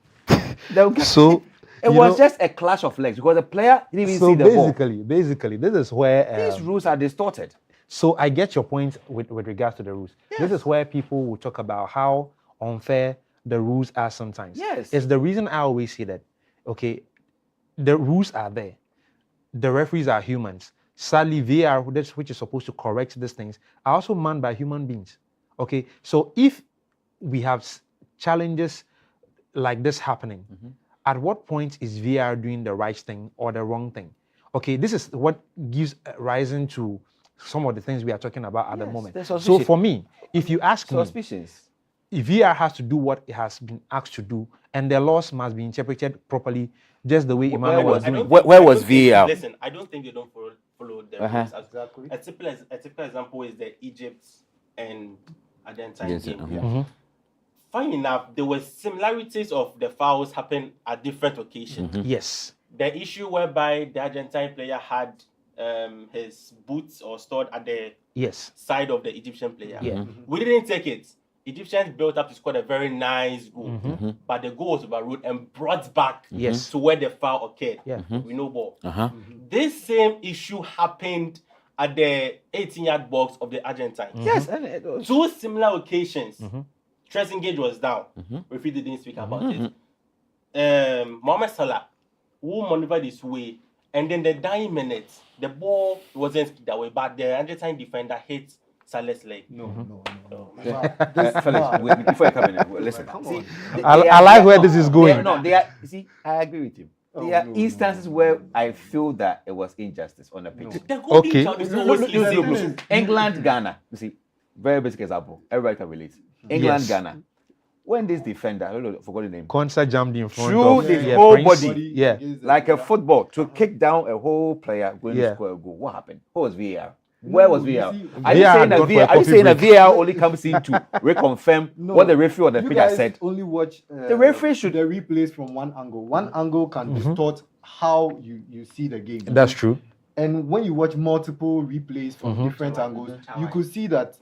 Speaker 4: So
Speaker 13: it was just a clash of legs because the player didn't even see the ball.
Speaker 4: Basically, this is where
Speaker 13: These rules are distorted.
Speaker 4: So I get your point with regards to the rules.
Speaker 13: Yes.
Speaker 4: This is where people will talk about how unfair the rules are sometimes.
Speaker 13: Yes.
Speaker 4: It's the reason I always say that, okay, the rules are there. The referees are humans. Sadly, VAR, which is supposed to correct these things, are also manned by human beings. Okay, so if we have challenges like this happening, at what point is VAR doing the right thing or the wrong thing? Okay, this is what gives rise to some of the things we are talking about at the moment. So for me, if you ask me, if VAR has to do what it has been asked to do, and the laws must be interpreted properly, just the way Emmanuel was doing.
Speaker 13: Where was VAR?
Speaker 15: Listen, I don't think they don't follow the rules. Exactly. A typical example is the Egypt and Argentine game. Funny enough, there were similarities of the fouls happen at different occasions.
Speaker 4: Yes.
Speaker 15: The issue whereby the Argentine player had his boots or stored at the side of the Egyptian player. We didn't take it. Egyptians built up to score a very nice goal, but the goal was overruled and brought back to where the foul occurred. We know ball. This same issue happened at the 18-yard box of the Argentines.
Speaker 13: Yes, and it was...
Speaker 15: Two similar occasions. Trezeguet was down. Referee didn't speak about it. Mohamed Salah, who maneuvered his way, and then the dying minutes, the ball wasn't that way, but the Argentine defender hit Salah's leg.
Speaker 16: No.
Speaker 13: Felix, before you come in, listen. See,
Speaker 4: I like where this is going.
Speaker 13: See, I agree with you. There are instances where I feel that it was injustice on the pitch.
Speaker 4: Okay.
Speaker 13: Look. England, Ghana. You see, very basic example. Everybody can relate. England, Ghana. When this defender, I forgot the name.
Speaker 4: Konsa jumped in front
Speaker 13: threw
Speaker 4: of
Speaker 13: his whole
Speaker 4: Prince.
Speaker 13: body, like a football, to kick down a whole player going to score a goal. What happened? What was VAR? Where was VAR? Are you saying that VAR only comes in to reconfirm what the referee or the pitch has said?
Speaker 16: Only watch
Speaker 13: the referee should
Speaker 16: the replays from one angle. One angle can distort how you see the game.
Speaker 4: That's true.
Speaker 16: And when you watch multiple replays from different angles, you could see that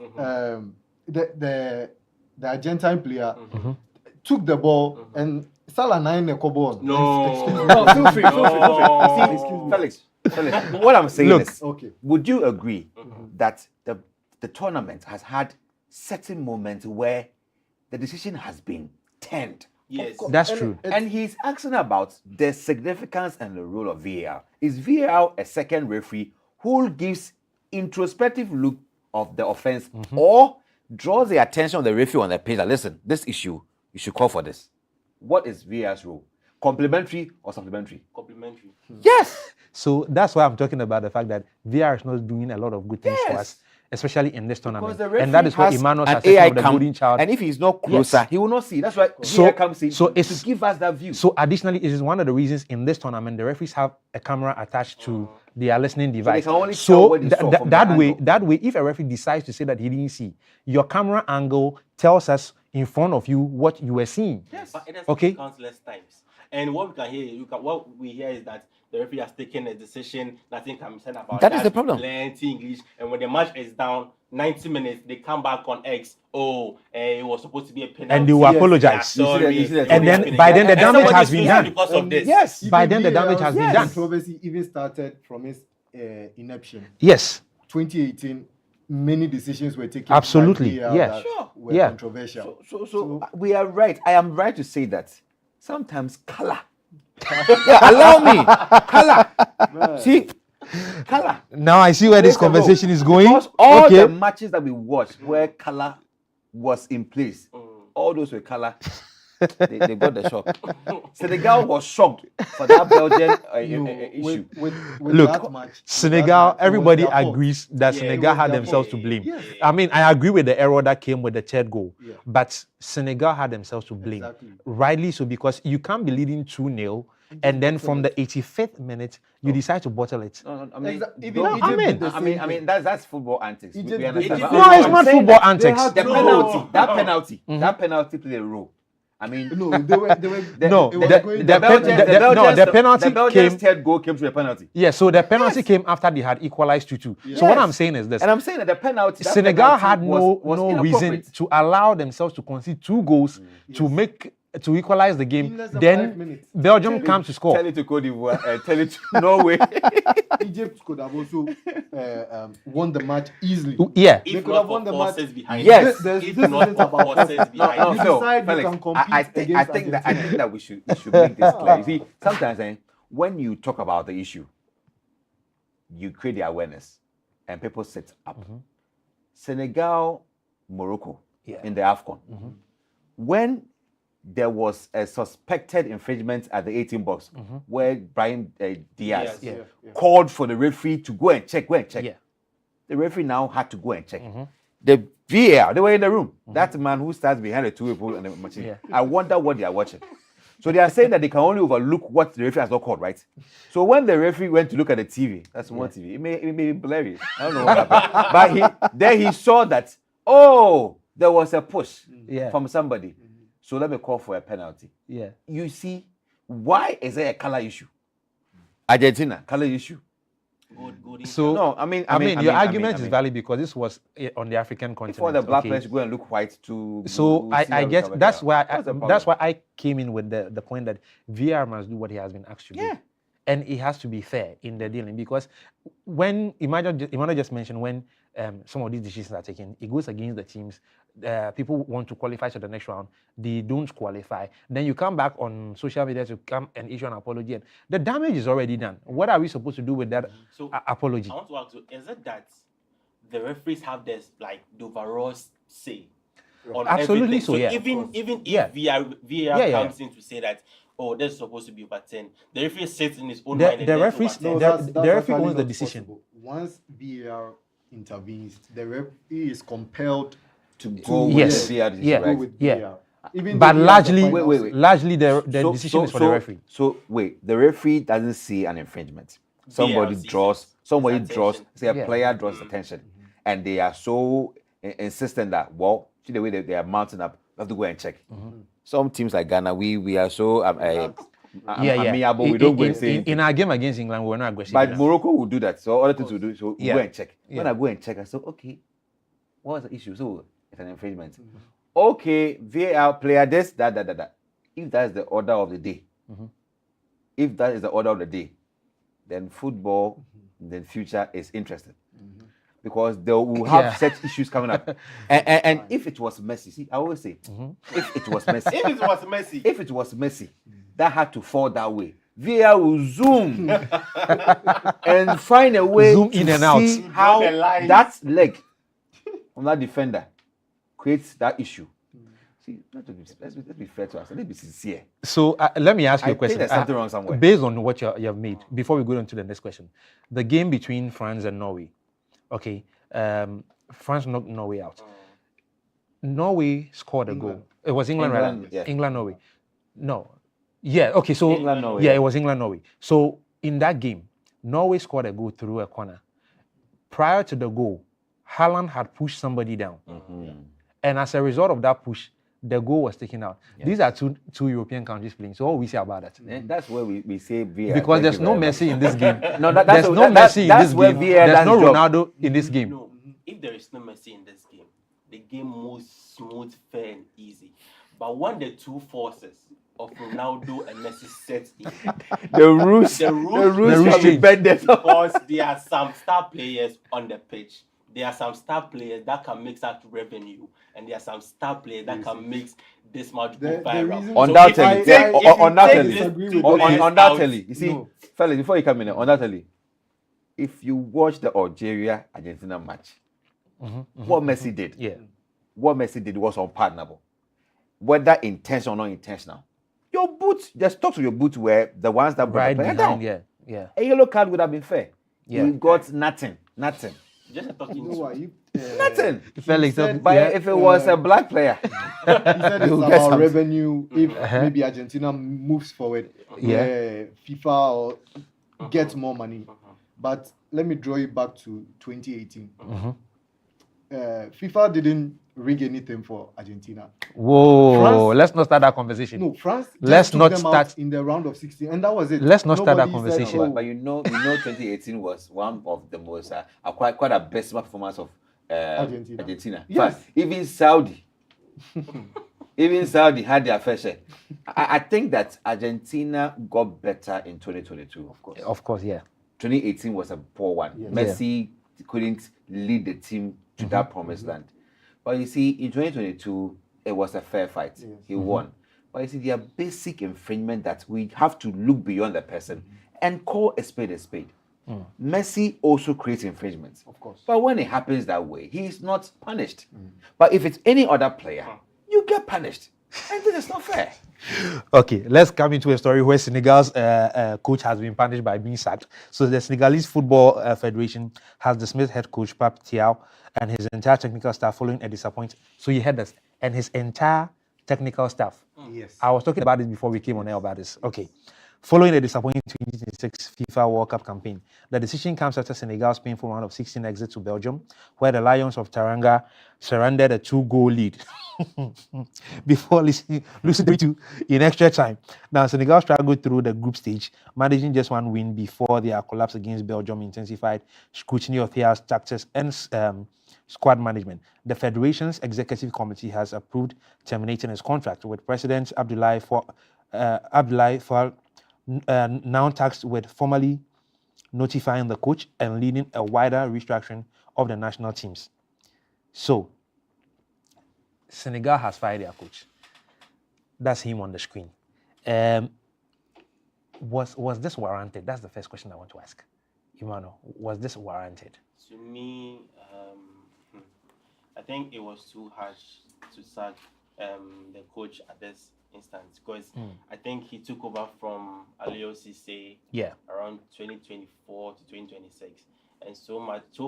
Speaker 16: the Argentine player took the ball and Salah nine the ball.
Speaker 13: Feel free. See, Felix, what I'm saying is, would you agree that the tournament has had certain moments where the decision has been turned?
Speaker 15: Yes,
Speaker 4: that's true.
Speaker 13: And he's asking about the significance and the role of VAR. Is VAR a second referee who gives introspective look of the offense or draws the attention of the referee on the pitch that, listen, this issue, you should call for this? What is VAR's role? Complementary or supplementary?
Speaker 15: Complementary.
Speaker 13: Yes.
Speaker 4: So that's why I'm talking about the fact that VAR is not doing a lot of good things for us, especially in this tournament. And that is what Emmanuel has said of the golden child.
Speaker 13: And if he's not closer, he will not see. That's why VAR comes in to give us that view.
Speaker 4: So additionally, it is one of the reasons in this tournament the referees have a camera attached to their listening device.
Speaker 13: So they can only tell what they saw from
Speaker 4: that way, if a referee decides to say that he didn't see, your camera angle tells us in front of you what you were seeing.
Speaker 15: Yes, but it has
Speaker 4: okay.
Speaker 15: countless times. And what we can hear, what we hear is that the referee has taken a decision, nothing can be said about
Speaker 13: That is the problem.
Speaker 15: Plenty English, and when the match is down 90 minutes, they come back on X. It was supposed to be a penalty.
Speaker 17: And they will apologize.
Speaker 15: Yeah, sorry.
Speaker 17: And then by then the damage has been done.
Speaker 15: Because of this.
Speaker 17: Yes. By then the damage has been done.
Speaker 16: Controversy even started from his ineption.
Speaker 17: Yes.
Speaker 16: 2018, many decisions were taken.
Speaker 17: Absolutely.
Speaker 16: by VAR
Speaker 17: Yeah.
Speaker 16: that
Speaker 17: Sure.
Speaker 16: were
Speaker 17: Yeah.
Speaker 16: controversial.
Speaker 13: So we are right. I am right to say that sometimes color. Yeah, allow me. Color. See, color.
Speaker 17: Now I see where this conversation is going.
Speaker 13: Because all
Speaker 17: Okay.
Speaker 13: the matches that we watched where color was in place, all those were color. They got the shock. Senegal was shocked for that Belgian issue.
Speaker 17: Look, Senegal, everybody agrees that Senegal had themselves to blame. I mean, I agree with the error that came with the third goal, but Senegal had themselves to blame. Rightly so, because you can't be leading 2-0 and then from the 85th minute, you decide to bottle it.
Speaker 13: No, I mean,
Speaker 16: Even
Speaker 13: I mean that's football antics. We understand.
Speaker 17: No, it's not football antics.
Speaker 13: The penalty played a role. I mean,
Speaker 17: the penalty
Speaker 13: Belgian's third goal came to a penalty.
Speaker 17: Yeah, so the penalty came after they had equalized 2-2. So what I'm saying is this.
Speaker 13: And I'm saying that the penalty.
Speaker 17: Senegal had no reason to allow themselves to concede 2 goals to equalize the game. Then Belgium comes to score.
Speaker 13: Tell it to Cote d'Ivoire. Tell it to Norway.
Speaker 16: Egypt could have also won the match easily.
Speaker 17: Yeah.
Speaker 16: They could have won the match.
Speaker 13: Yes.
Speaker 16: This isn't about forces behind. You decide you can compete
Speaker 13: I think that we should make this clear. You see, sometimes when you talk about the issue, you create the awareness and people sit up. Senegal, Morocco in the AFCON. When there was a suspected infringement at the 18 box where Brahim Diaz called for the referee to go and check. The referee now had to go and check. The VAR, they were in the room. That man who stands behind the 2-way pole and the machine. I wonder what they are watching. So they are saying that they can only overlook what the referee has not called, right? So when the referee went to look at the TV, that's one TV, it may be blurry. I don't know what happened. But he saw that, there was a push from somebody. So let me call for a penalty.
Speaker 17: Yeah.
Speaker 13: You see, why is there a color issue? Argentina, color issue.
Speaker 17: So
Speaker 13: no, I mean,
Speaker 17: your argument is valid because this was on the African continent.
Speaker 13: Before the black players go and look white to.
Speaker 17: So I guess that's why I came in with the point that VAR must do what he has been asked to do, and it has to be fair in the dealing, because when Emmanuel just mentioned when some of these decisions are taken, it goes against the teams. People want to qualify to the next round, they don't qualify. Then you come back on social media to come and issue an apology, and the damage is already done. What are we supposed to do with that apology?
Speaker 15: I want to ask you, is it that the referees have this the overall say on
Speaker 17: Absolutely
Speaker 15: everything?
Speaker 17: so, yeah.
Speaker 15: Even if VAR comes in to say that, this is supposed to be over 10, the referee sits in his own mind.
Speaker 17: The referee owns the decision.
Speaker 16: Once VAR intervenes, the referee is compelled to
Speaker 13: go
Speaker 17: with
Speaker 13: VAR.
Speaker 17: But largely, largely the decision is for the referee.
Speaker 13: So wait, the referee doesn't see an infringement. Somebody draws, say a player draws attention, and they are so insistent that, see the way they are mounting up, we have to go and check. Some teams like Ghana, we are so amiable. We don't go and say
Speaker 17: in our game against England, we were not aggressive.
Speaker 13: But Morocco will do that. So other teams will do it. So we go and check. When I go and check, I say, okay, what was the issue? So it's an infringement. Okay, VAR player this, that. If that is the order of the day, then football in the future is interesting. Because they will have such issues coming up. And if it was Messi, see, I always say, if it was Messi, that had to fall that way. VAR will zoom and find a way
Speaker 17: zoom in and out.
Speaker 13: How that leg from that defender creates that issue. See, let's be fair to us. Let's be sincere.
Speaker 17: So let me ask you a question.
Speaker 13: There's something wrong somewhere.
Speaker 17: Based on what you have made, before we go on to the next question, the game between France and Norway. Okay, France knocked Norway out. Norway scored a goal. It was England. England, Norway. No. Yeah, okay, so
Speaker 13: England, Norway.
Speaker 17: Yeah, it was England, Norway. So in that game, Norway scored a goal through a corner. Prior to the goal, Haaland had pushed somebody down. And as a result of that push, the goal was taken out.
Speaker 13: Yes.
Speaker 17: These are two European countries playing. So what we say about that?
Speaker 13: And that's where we say VAR.
Speaker 17: Because there's no Messi in this game.
Speaker 13: No,
Speaker 17: there's no Messi in this game. There's no
Speaker 13: job.
Speaker 17: Ronaldo in this game.
Speaker 15: No, if there is no Messi in this game, the game moves smooth, fair, and easy. But when the two forces of Ronaldo and Messi set in,
Speaker 13: the rules can be bended
Speaker 15: because there are some star players on the pitch. There are some star players that can make that revenue, and there are some star players that can make this much go viral.
Speaker 13: Undoubtedly. You see, fellas, before you come in, undoubtedly, if you watch the Algeria-Argentina match, what Messi did, what Messi did was unpardonable. Whether intentional or not intentional. Your boot, just talk to your boot where the ones that brought the player down.
Speaker 17: Yeah.
Speaker 13: A yellow card would have been fair. You got nothing.
Speaker 15: Just talking
Speaker 13: nothing.
Speaker 16: But
Speaker 13: if it was a black player,
Speaker 16: he said it's about revenue. If maybe Argentina moves forward, FIFA or gets more money. But let me draw you back to 2018. FIFA didn't rig anything for Argentina.
Speaker 17: Whoa, let's not start that conversation.
Speaker 16: No, France.
Speaker 17: Let's not
Speaker 16: start in the round of 16, and that was it.
Speaker 17: Let's not start that conversation.
Speaker 16: Said,
Speaker 13: but you know, 2018 was one of the most quite a best performance of Argentina.
Speaker 16: Yes,
Speaker 13: but even Saudi had their fair share. I think that Argentina got better in 2022.
Speaker 17: Of course, yeah.
Speaker 13: 2018 was a poor one.
Speaker 16: Yes.
Speaker 13: Messi couldn't lead the team to that promised land. But you see, in 2022, it was a fair fight. Yes. He won. But you see, there are basic infringement that we have to look beyond the person and call a spade a spade. Messi also creates infringements.
Speaker 16: Of course.
Speaker 13: But when it happens that way, he is not punished. But if it's any other player, you get punished. And this is not fair.
Speaker 17: Okay, let's come into a story where Senegal's coach has been punished by being sacked. So the Senegalese Football Federation has dismissed head coach Pape Thiaw and his entire technical staff following a disappointment. So you heard this, and his entire technical staff.
Speaker 16: Yes.
Speaker 17: I was talking about this before we came on air about this. Okay. Following the disappointing 2026 FIFA World Cup campaign, the decision comes after Senegal's painful round of 16 exit to Belgium, where the Lions of Teranga surrendered a 2-goal lead before losing 3-2 in extra time. Now, Senegal struggled through the group stage, managing just one win before their collapse against Belgium intensified scrutiny of Thiaw's tactics and squad management. The Federation's executive committee has approved terminating his contract, with President Abdoulaye Fall now tasked with formally notifying the coach and leading a wider restructuring of the national teams. So, Senegal has fired their coach. That's him on the screen. Was this warranted? That's the first question I want to ask. Emmanuel, was this warranted?
Speaker 15: To me, I think it was too harsh to sack the coach at this instance, because I think he took over from Aliou Cissé around 2024 to 2026, and so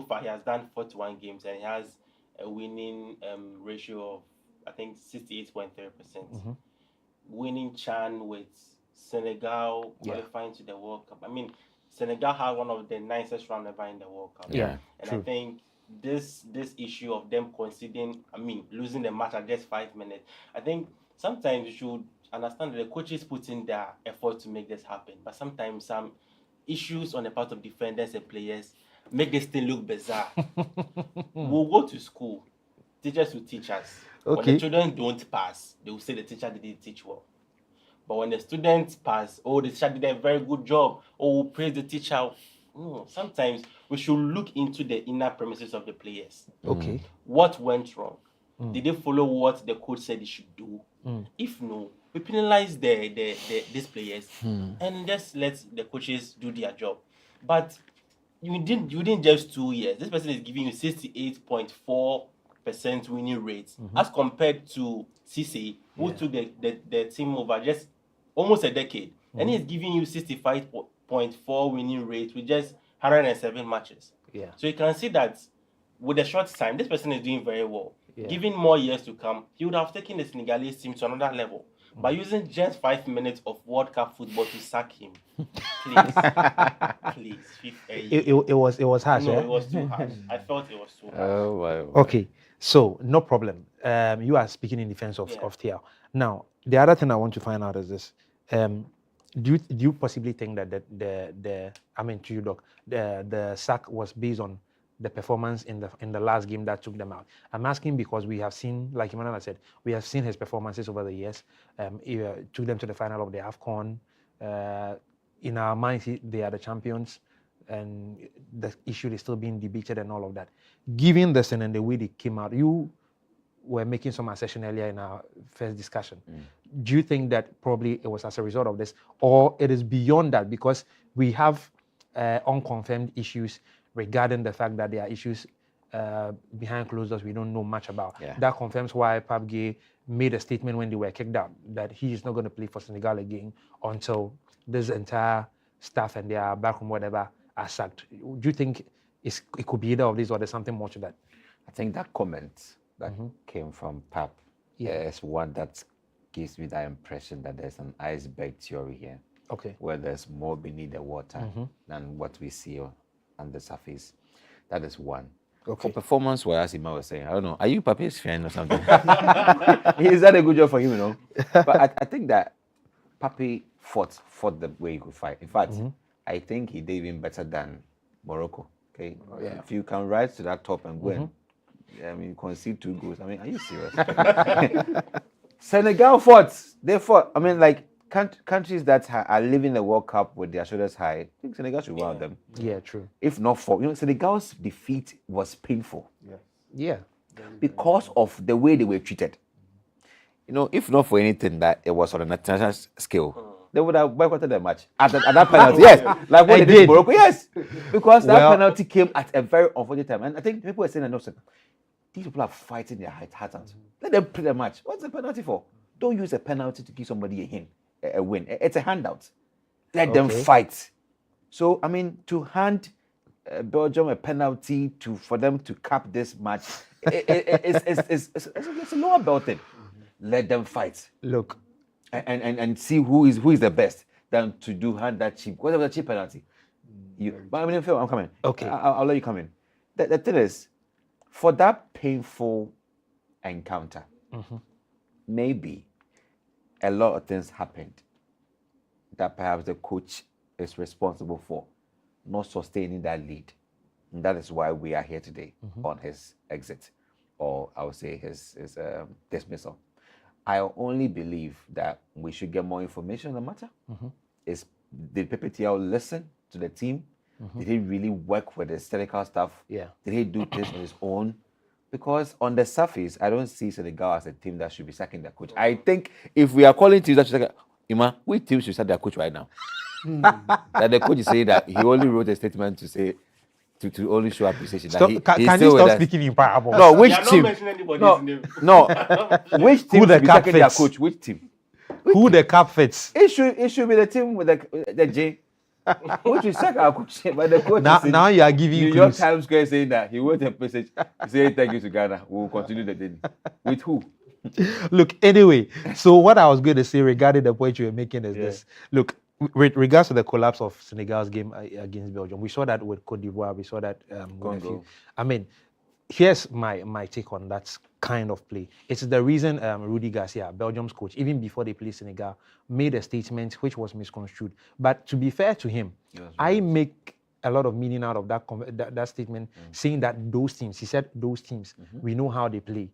Speaker 15: far he has done 41 games and he has a winning ratio of I think 68.3%. Winning CHAN with Senegal qualifying to the World Cup. I mean, Senegal had one of the nicest round ever in the World Cup. And true. I think this issue of them conceding, losing the match at just 5 minutes, I think sometimes you should understand that the coaches put in their effort to make this happen. But sometimes some issues on the part of defenders and players make this thing look bizarre. We'll go to school. Teachers will teach us. When the children don't pass, they will say the teacher didn't teach well. But when the students pass, the teacher did a very good job, we'll praise the teacher. No, sometimes we should look into the inner premises of the players. What went wrong? Did they follow what the coach said they should do? If no, we penalize these players and just let the coaches do their job. But you didn't just 2 years. This person is giving you 68.4% winning rate as compared to Cissé, who took the team over just almost a decade, and he's giving you 65.4 winning rate with just 107 matches. So you can see that with a short time, this person is doing very well. Given more years to come, he would have taken the Senegalese team to another level. By using just 5 minutes of World Cup football to sack him, please.
Speaker 17: It was harsh.
Speaker 15: No, it was too harsh. I felt it was too harsh.
Speaker 17: Okay, so no problem. you are speaking in defense of Thiaw. Now, the other thing I want to find out is this. Do you possibly think that to you, Doc, the sack was based on the performance in the last game that took them out? I'm asking because we have seen, like Emmanuel said, we have seen his performances over the years. He took them to the final of the AFCON. In our minds, they are the champions, and the issue is still being debated and all of that. Given this and the way they came out, you were making some assertion earlier in our first discussion. Do you think that probably it was as a result of this, or it is beyond that because we have unconfirmed issues regarding the fact that there are issues behind closed doors we don't know much about? That confirms why Pape Gueye made a statement when they were kicked out that he is not going to play for Senegal again until this entire staff and their backroom whatever are sacked. Do you think it could be either of these, or there's something more to that?
Speaker 13: I think that comment that came from Pap is one that gives me that impression that there's an iceberg theory here.
Speaker 17: Okay.
Speaker 13: Where there's more beneath the water than what we see on the surface. That is one.
Speaker 17: Okay.
Speaker 13: For performance, as Ima was saying, I don't know, are you Papi's fan or something? He's done a good job for him, you know. But I think that Papi fought the way he could fight. In fact, I think he did even better than Morocco. Okay. If you can rise to that top and win, concede 2 goals. I mean, are you serious? Senegal fought. They fought. I mean, like countries that are living the World Cup with their shoulders high, I think Senegal should be one of them.
Speaker 17: Yeah, true.
Speaker 13: If not for, Senegal's defeat was painful.
Speaker 17: Yeah.
Speaker 13: Because of the way they were treated. If not for anything that it was on an international scale, they would have boycotted the match at that penalty. Yes, like what they did in Morocco. Yes, because that penalty came at a very unfortunate time, and I think people were saying, "No, these people are fighting their heart out. Let them play the match. What's the penalty for? Don't use a penalty to give somebody a win. It's a handout. Let them fight." So, I mean, to hand Belgium a penalty for them to cap this match, it's a lower belt thing. Let them fight.
Speaker 17: Look.
Speaker 13: And see who is the best than to hand that cheap. Whatever the cheap penalty. But I mean, Phil, I'm coming.
Speaker 17: Okay.
Speaker 13: I'll let you come in. The thing is, for that painful encounter, maybe a lot of things happened that perhaps the coach is responsible for not sustaining that lead. And that is why we are here today on his exit, or I would say his dismissal. I only believe that we should get more information on the matter. Did Pape Thiaw listen to the team? Did he really work with the technical staff?
Speaker 17: Yeah.
Speaker 13: Did he do this on his own? Because on the surface, I don't see Senegal as a team that should be sacking their coach. I think if we are calling teams that should sack, Ima, which team should sack their coach right now? That the coach is saying that he only wrote a statement to say to only show appreciation.
Speaker 17: Can you stop speaking in parables?
Speaker 13: No, which team? No, which team
Speaker 17: who the cap
Speaker 13: fits? Their coach? Which team?
Speaker 17: Who the cap fits?
Speaker 13: It should be the team with the J. Which is sack our coach, but the coach
Speaker 17: now you are giving
Speaker 13: New York Times Square saying that he wrote a message saying thank you to Ghana. We will continue the thing. With who?
Speaker 17: Look, anyway, so what I was going to say regarding the point you were making is this. Look, with regards to the collapse of Senegal's game against Belgium, we saw that with Cote d'Ivoire, we saw that
Speaker 13: Congo.
Speaker 17: I mean, here's my take on that kind of play. It's the reason Rudy Garcia, Belgium's coach, even before they played Senegal, made a statement which was misconstrued. But to be fair to him, I make a lot of meaning out of that statement, saying that those teams, he said those teams, we know how they play.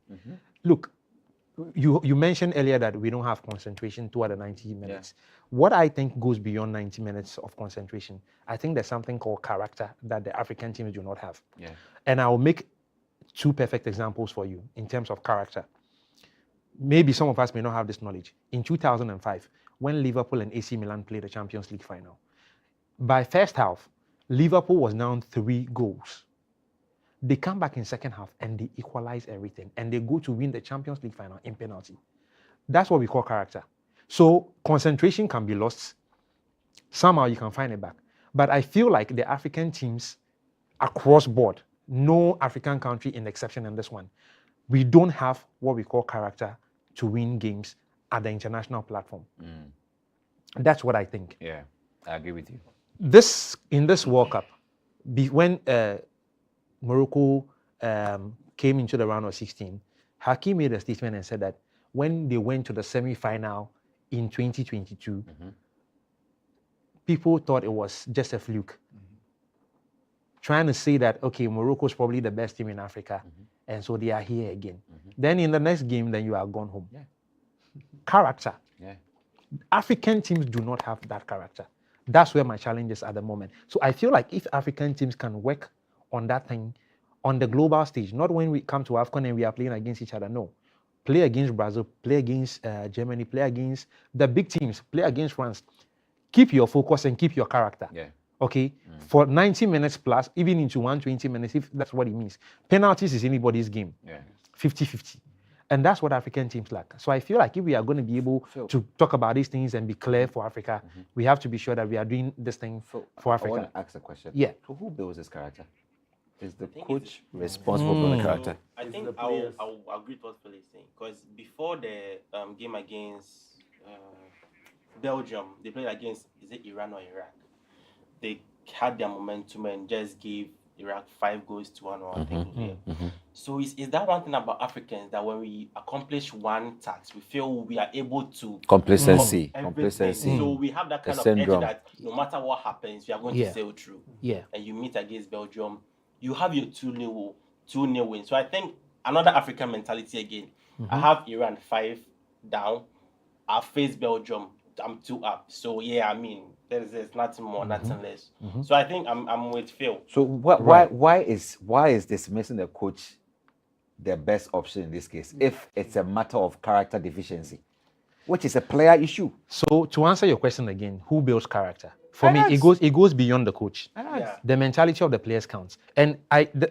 Speaker 17: Look, you mentioned earlier that we don't have concentration toward the 90 minutes. What I think goes beyond 90 minutes of concentration, I think there's something called character that the African teams do not have. And I'll make 2 perfect examples for you in terms of character. Maybe some of us may not have this knowledge. In 2005, when Liverpool and AC Milan played the Champions League final, by first half, Liverpool was down 3 goals. They come back in second half and they equalize everything, and they go to win the Champions League final in penalty. That's what we call character. So concentration can be lost. Somehow you can find it back. But I feel like the African teams across board, no African country in exception in this one, we don't have what we call character to win games at the international platform. That's what I think.
Speaker 13: Yeah, I agree with you.
Speaker 17: In this World Cup, when Morocco came into the round of 16, Hakim made a statement and said that when they went to the semi-final in 2022, people thought it was just a fluke. Trying to say that, okay, Morocco is probably the best team in Africa, and so they are here again. Then in the next game, then you are gone home. Character. African teams do not have that character. That's where my challenge is at the moment. So I feel like if African teams can work on that thing on the global stage, not when we come to AFCON and we are playing against each other, no. Play against Brazil, play against Germany, play against the big teams, play against France. Keep your focus and keep your character. Okay? For 90 minutes plus, even into 120 minutes, if that's what it means. Penalties is anybody's game. 50-50. And that's what African teams lack. So I feel like if we are going to be able to talk about these things and be clear for Africa, we have to be sure that we are doing this thing for Africa.
Speaker 13: I want to ask a question.
Speaker 17: Yeah.
Speaker 13: So who builds this character? Is the coach responsible for the character?
Speaker 15: I think I'll agree with what Phil is saying. Because before the game against Belgium, they played against, is it Iran or Iraq? They had their momentum and just gave Iraq 5 goals to 1 or I think. So is that one thing about Africans, that when we accomplish one task, we feel we are able to
Speaker 13: Complacency.
Speaker 15: So we have that kind of edge that no matter what happens, we are going to sail through. And you meet against Belgium, you have your 2-0 win. So I think another African mentality again. I have Iran 5 down. I face Belgium, I'm 2 up. So yeah, I mean, there's nothing more, nothing less. So I think I'm with Phil.
Speaker 13: So why is dismissing the coach the best option in this case if it's a matter of character deficiency, which is a player issue?
Speaker 17: So to answer your question again, who builds character? For me, it goes beyond the coach. The mentality of the players counts, and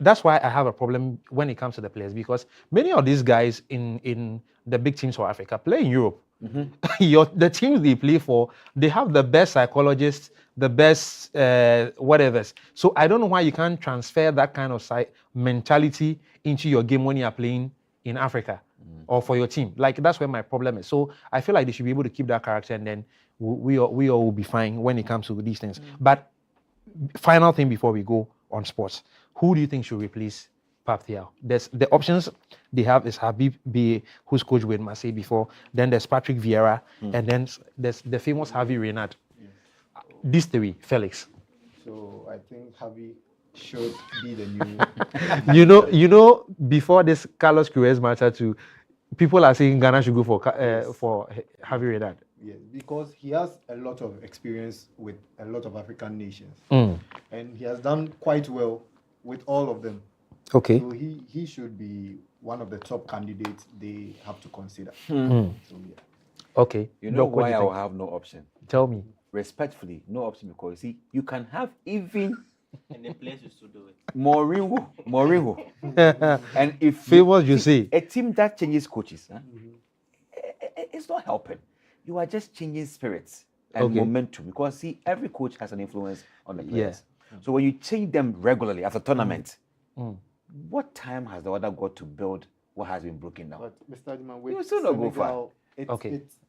Speaker 17: that's why I have a problem when it comes to the players, because many of these guys in the big teams for Africa play in Europe. The teams they play for, they have the best psychologists, the best whatevers. So I don't know why you can't transfer that kind of mentality into your game when you are playing in Africa or for your team. Like, that's where my problem is. So I feel like they should be able to keep that character, and then we all will be fine when it comes to these things. But final thing before we go on sports, who do you think should replace Pape Thiaw? There's the options they have is Habib Beye, who's coached with Marseille before. Then there's Patrick Vieira, and then there's the famous Javi Renard. These 3, Felix.
Speaker 16: So I think Javi should be the new.
Speaker 17: you know, before this Carlos Queiroz matter too, people are saying Ghana should go for Javi Renard.
Speaker 16: Yes, because he has a lot of experience with a lot of African nations, and he has done quite well with all of them.
Speaker 17: Okay.
Speaker 16: So he should be one of the top candidates they have to consider. So, yeah.
Speaker 17: Okay.
Speaker 13: You know why I will have no option?
Speaker 17: Tell me.
Speaker 13: Respectfully, no option, because see, you can have even
Speaker 15: and the players will still do it.
Speaker 13: Mourinho. And if
Speaker 17: famous, you see
Speaker 13: a team that changes coaches, it's not helping. You are just changing spirits and momentum, because see, every coach has an influence on the players. So when you change them regularly after tournament, what time has the other got to build what has been broken down?
Speaker 16: But Mr. Adiman, with
Speaker 13: you still not go far.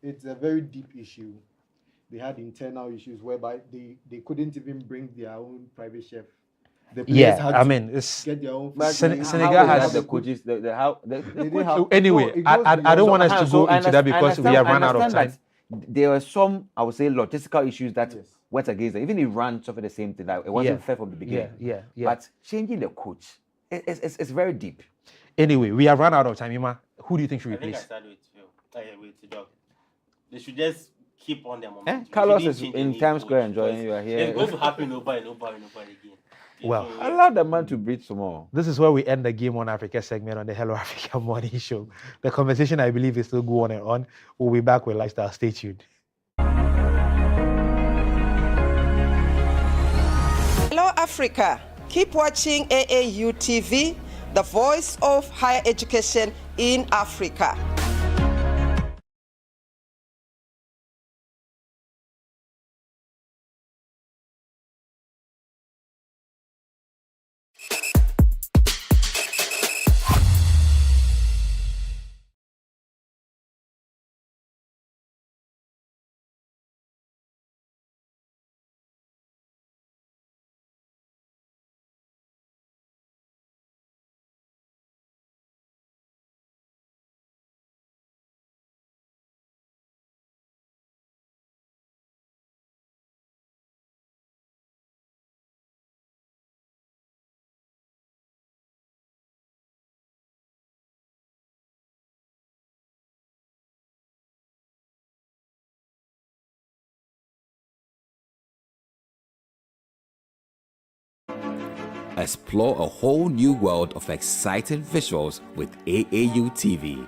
Speaker 16: It's a very deep issue. They had internal issues whereby they couldn't even bring their own private chef. The players had to get their own.
Speaker 17: Senegal has
Speaker 13: the coaches.
Speaker 17: Anyway, I don't want us to go into that because we have run out of time.
Speaker 13: There were some, I would say, logistical issues that went against them. Even Iran suffered the same thing. That it wasn't fair from the beginning. But changing the coach, it's very deep.
Speaker 17: Anyway, we have run out of time. Ima, who do you think should replace?
Speaker 15: I started with Phil. With Doug. They should just keep on their momentum.
Speaker 13: Carlos is in Times Square enjoying you are here.
Speaker 15: It's going to happen over and over and over again.
Speaker 17: Well,
Speaker 13: allow the man to breathe some more.
Speaker 17: This is where we end the Game on Africa segment on the Hello Africa Morning Show. The conversation, I believe, is still going on and on. We'll be back with Lifestyle. Stay tuned.
Speaker 11: Hello, Africa. Keep watching AAU TV, the voice of higher education in Africa.
Speaker 8: Explore a whole new world of exciting visuals with AAU TV.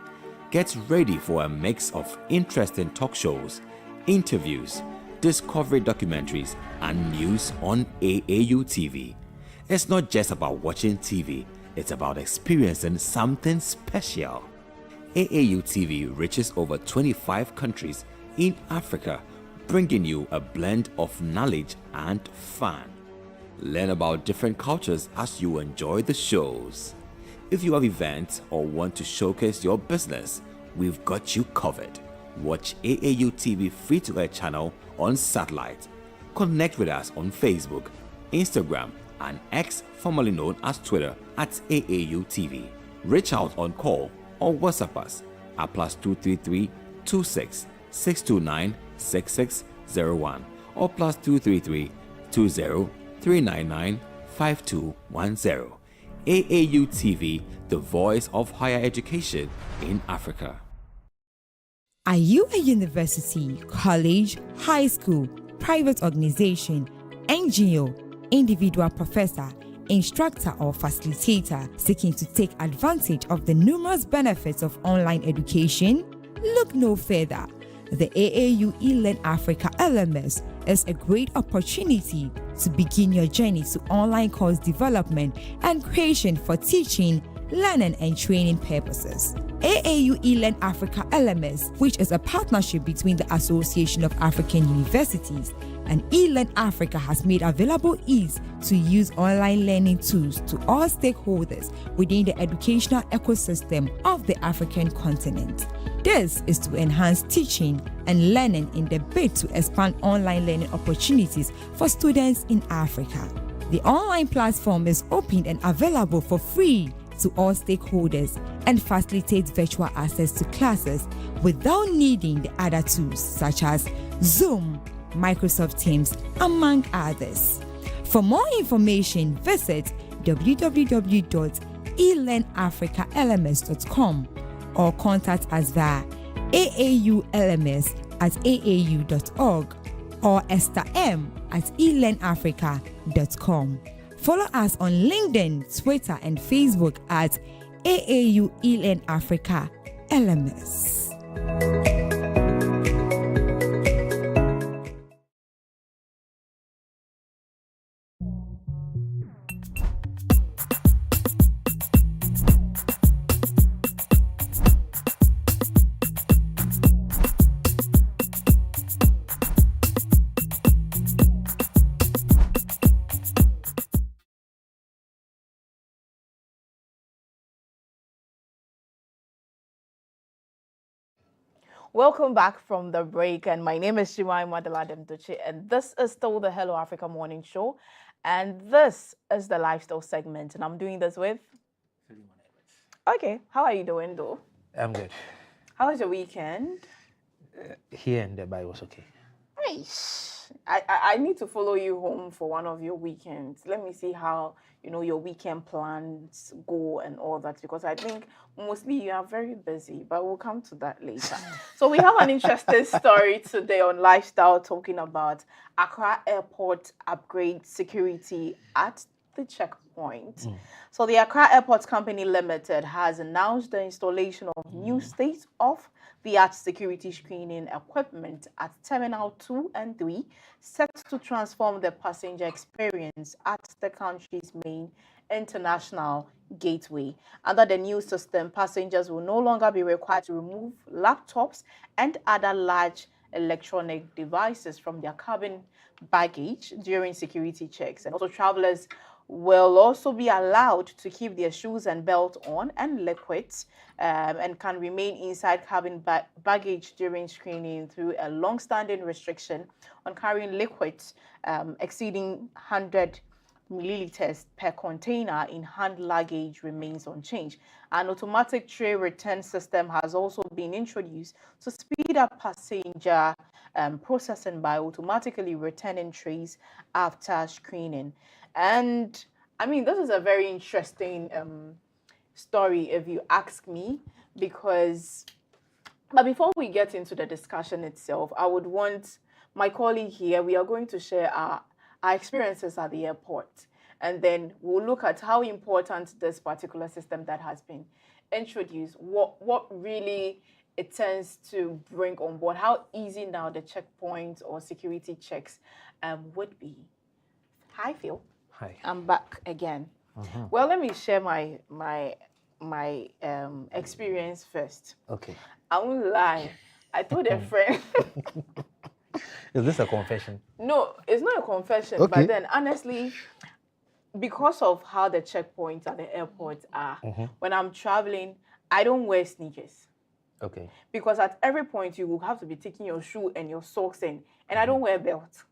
Speaker 8: Get ready for a mix of interesting talk shows, interviews, discovery documentaries, and news on AAU TV. It's not just about watching TV, it's about experiencing something special. AAU TV reaches over 25 countries in Africa, bringing you a blend of knowledge and fun. Learn about different cultures as you enjoy the shows. If you have events or want to showcase your business, we've got you covered. Watch AAU TV free-to-air channel on satellite. Connect with us on Facebook, Instagram, and X, formerly known as Twitter, at AAU TV. Reach out on call or WhatsApp us at +233 26 629 6601 or +233 20 399 5210. AAU TV, the voice of higher education in Africa.
Speaker 14: Are you a university, college, high school, private organization, NGO, individual professor, instructor or facilitator seeking to take advantage of the numerous benefits of online education? Look no further. The AAU eLearn Africa LMS is a great opportunity to begin your journey to online course development and creation for teaching, learning and training purposes. AAU eLearn Africa LMS, which is a partnership between the Association of African Universities and eLearn Africa, has made available ease to use online learning tools to all stakeholders within the educational ecosystem of the African continent. This is to enhance teaching and learning in the bid to expand online learning opportunities for students in Africa. The online platform is open and available for free to all stakeholders and facilitates virtual access to classes without needing the other tools such as Zoom, Microsoft Teams, among others. For more information, visit www.elearnafricalms.com or contact us via aaulms@aau.org or estherm@elearnafrica.com. Follow us on LinkedIn, Twitter, and Facebook at AAU eLearn Africa LMS.
Speaker 3: Welcome back from the break, and my name is Jemima Deladem Duche, and this is still the Hello Africa Morning Show, and this is the lifestyle segment, and I'm doing this with. Okay, how are you doing, though?
Speaker 17: I'm good.
Speaker 3: How was your weekend?
Speaker 17: Here and there, but it was okay.
Speaker 3: I need to follow you home for one of your weekends. Let me see how your weekend plans go and all that, because I think mostly you are very busy, but we'll come to that later. So we have an interesting story today on lifestyle, talking about Accra Airport upgrade security at the checkpoint. So the Accra Airport Company Limited has announced the installation of new state-of-the-art security screening equipment at Terminal 2 and 3, set to transform the passenger experience at the country's main international gateway. Under the new system, passengers will no longer be required to remove laptops and other large electronic devices from their cabin baggage during security checks. And also, travelers will also be allowed to keep their shoes and belt on and liquids, and can remain inside cabin baggage during screening through a long-standing restriction on carrying liquids exceeding 100 milliliters per container in hand luggage remains unchanged. An automatic tray return system has also been introduced to speed up passenger processing by automatically returning trays after screening. And I mean, this is a very interesting story, if you ask me, but before we get into the discussion itself, I would want my colleague here, we are going to share our experiences at the airport. and then we'll look at how important this particular system that has been introduced, what really it tends to bring on board, how easy now the checkpoints or security checks would be. Hi, Phil.
Speaker 17: Hi.
Speaker 3: I'm back again. Well, let me share my experience first.
Speaker 17: Okay.
Speaker 3: I won't lie. I told a friend.
Speaker 17: Is this a confession?
Speaker 3: No, it's not a confession.
Speaker 17: Okay.
Speaker 3: But then, honestly, because of how the checkpoints at the airports are, when I'm traveling, I don't wear sneakers.
Speaker 17: Okay.
Speaker 3: Because at every point, you will have to be taking your shoe and your socks in. And I don't wear a belt.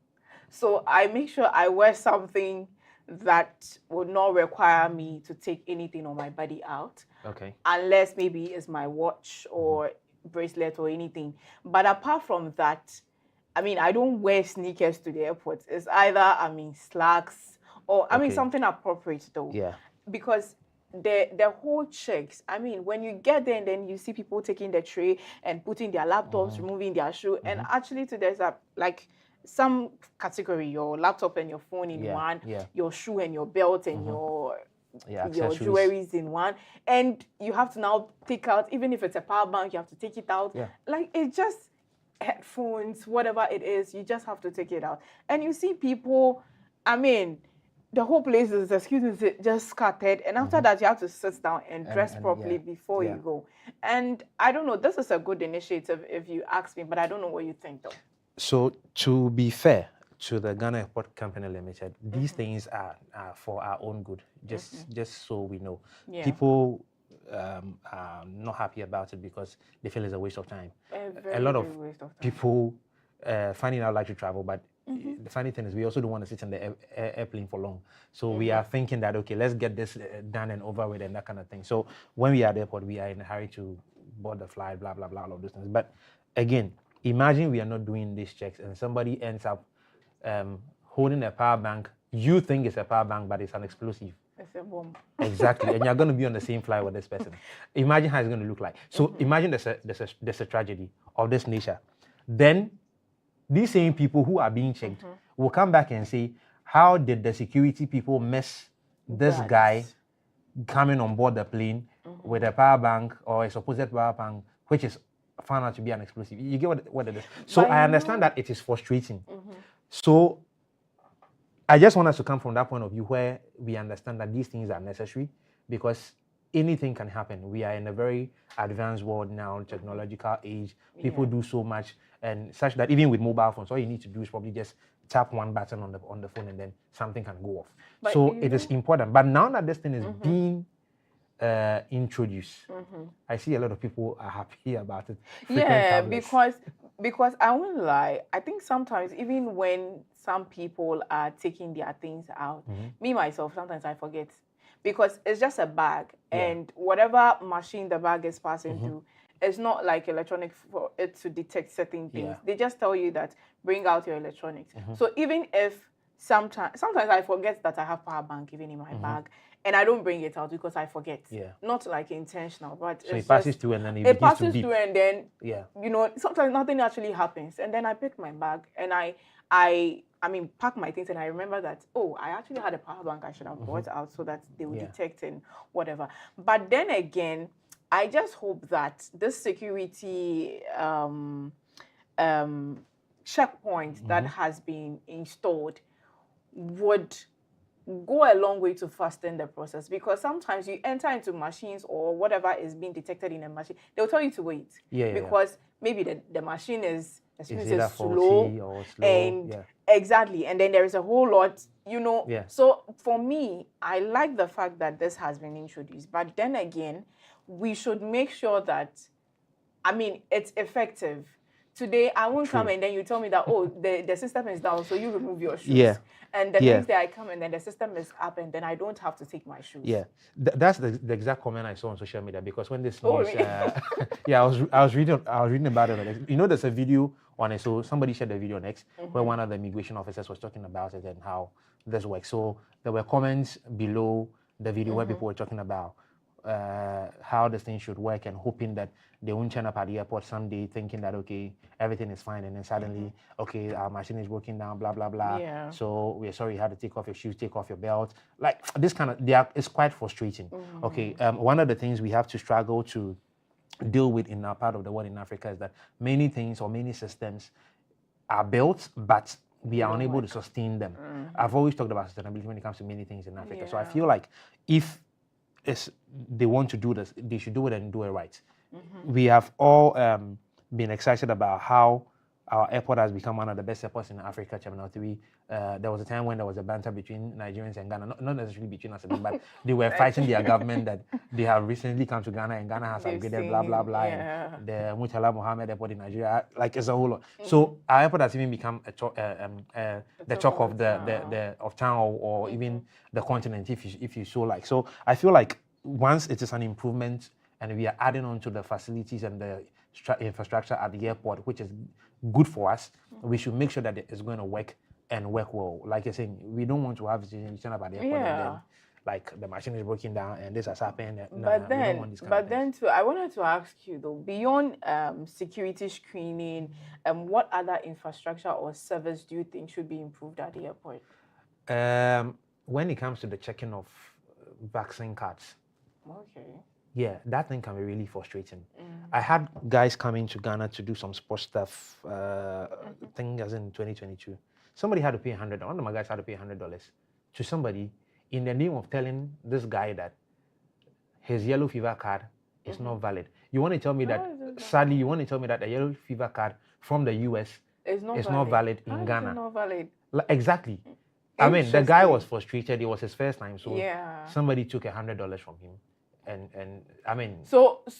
Speaker 3: So I make sure I wear something that would not require me to take anything on my body out.
Speaker 17: Okay.
Speaker 3: Unless maybe it's my watch or bracelet or anything. But apart from that, I mean, I don't wear sneakers to the airport. It's either, slacks or, something appropriate though.
Speaker 17: Yeah.
Speaker 3: Because the whole checks, when you get there and then you see people taking the tray and putting their laptops, removing their shoe, and actually there's some category, your laptop and your phone in one, your shoe and your belt and your jewelries in one, and you have to now take out, even if it's a power bank, you have to take it out. Like, it's just headphones, whatever it is, you just have to take it out. And you see people, the whole place is, just scattered, and after that you have to sit down and dress properly before you go. And I don't know, this is a good initiative if you ask me, but I don't know what you think though.
Speaker 17: So, to be fair to the Ghana Airport Company Limited, these things are for our own good, just so we know.
Speaker 3: Yeah.
Speaker 17: People are not happy about it because they feel it's a waste of time. A lot of people find it out like to travel, but the funny thing is we also don't want to sit in the airplane for long. So we are thinking that, okay, let's get this done and over with and that kind of thing. So when we are at the airport, we are in a hurry to board the flight, blah, blah, blah, all of those things. But again, imagine we are not doing these checks and somebody ends up holding a power bank. You think it's a power bank, but it's an explosive.
Speaker 3: It's a bomb.
Speaker 17: Exactly. And you're going to be on the same flight with this person. Imagine how it's going to look like. So imagine there's a tragedy of this nature. Then these same people who are being checked will come back and say, how did the security people mess this guy coming on board the plane with a power bank or a supposed power bank, which is found out to be an explosive? You get what it is? So I understand that it is frustrating. So I just want us to come from that point of view where we understand that these things are necessary because anything can happen. We are in a very advanced world now, technological age. People do so much, and such that even with mobile phones, all you need to do is probably just tap one button on the phone, and then something can go off. But so it is important. But now that this thing is being introduced, I see a lot of people are happy about it.
Speaker 3: Yeah, because I won't lie. I think sometimes even when some people are taking their things out, me myself sometimes I forget. Because it's just a bag, and whatever machine the bag is passing through, it's not like electronic for it to detect certain things. They just tell you that bring out your electronics. So even if sometimes I forget that I have power bank even in my bag, and I don't bring it out because I forget. Not like intentional, but
Speaker 17: so it passes through and then
Speaker 3: it passes through, and then sometimes nothing actually happens, and then I pick my bag and I pack my things, and I remember that, oh, I actually had a power bank I should have brought out so that they would detect and whatever. But then again, I just hope that this security checkpoint that has been installed would go a long way to fasten the process, because sometimes you enter into machines or whatever is being detected in a machine, they'll tell you to wait because maybe the machine is slow, and exactly, and then there is a whole lot, So for me, I like the fact that this has been introduced, but then again, we should make sure that, it's effective. Today, I won't come and then you tell me that, oh, the system is down, so you remove your shoes. And the next day I come and then the system is up, and then I don't have to take my shoes.
Speaker 17: That's the exact comment I saw on social media, because when this news, I was reading about it on X. There's a video on it. So somebody shared a video on X where one of the immigration officers was talking about it and how this works. So there were comments below the video where people were talking about how this thing should work and hoping that they won't turn up at the airport someday thinking that, okay, everything is fine, and then suddenly, okay, our machine is broken down, blah, blah, blah.
Speaker 3: Yeah.
Speaker 17: So we're sorry you had to take off your shoes, take off your belt. Like this kind of, it's quite frustrating. Okay, one of the things we have to struggle to deal with in our part of the world in Africa is that many things or many systems are built, but we are unable to sustain them. I've always talked about sustainability when it comes to many things in Africa. So I feel like if they want to do this, they should do it and do it right. We have all been excited about how our airport has become one of the best airports in Africa, Terminal 3. There was a time when there was a banter between Nigerians and Ghana, not necessarily between us and them, but they were fighting their government that they have recently come to Ghana and Ghana has upgraded, blah, blah, blah. And the Murtala Mohammed Airport in Nigeria, like it's a whole lot. So our airport has even become the talk of of town or even the continent, if you so like. So I feel like once it is an improvement and we are adding on to the facilities and the infrastructure at the airport, which is good for us, we should make sure that it's going to work and work well. Like you're saying, we don't want to have you turn up at the airport and then like the machine is broken down and this has happened.
Speaker 3: But then too, I wanted to ask you though, beyond security screening, what other infrastructure or service do you think should be improved at the airport?
Speaker 17: When it comes to the checking of vaccine cards,
Speaker 3: okay.
Speaker 17: Yeah, that thing can be really frustrating. I had guys coming to Ghana to do some sports stuff, thing as in 2022. Somebody had to pay $100. One of my guys had to pay $100 to somebody in the name of telling this guy that his yellow fever card is not valid. You want to tell me that, sadly, you want to tell me that the yellow fever card from the US is not valid in Ghana?
Speaker 3: It's not valid.
Speaker 17: Exactly. I mean, the guy was frustrated. It was his first time. So somebody took $100 from him. And I mean,
Speaker 3: so the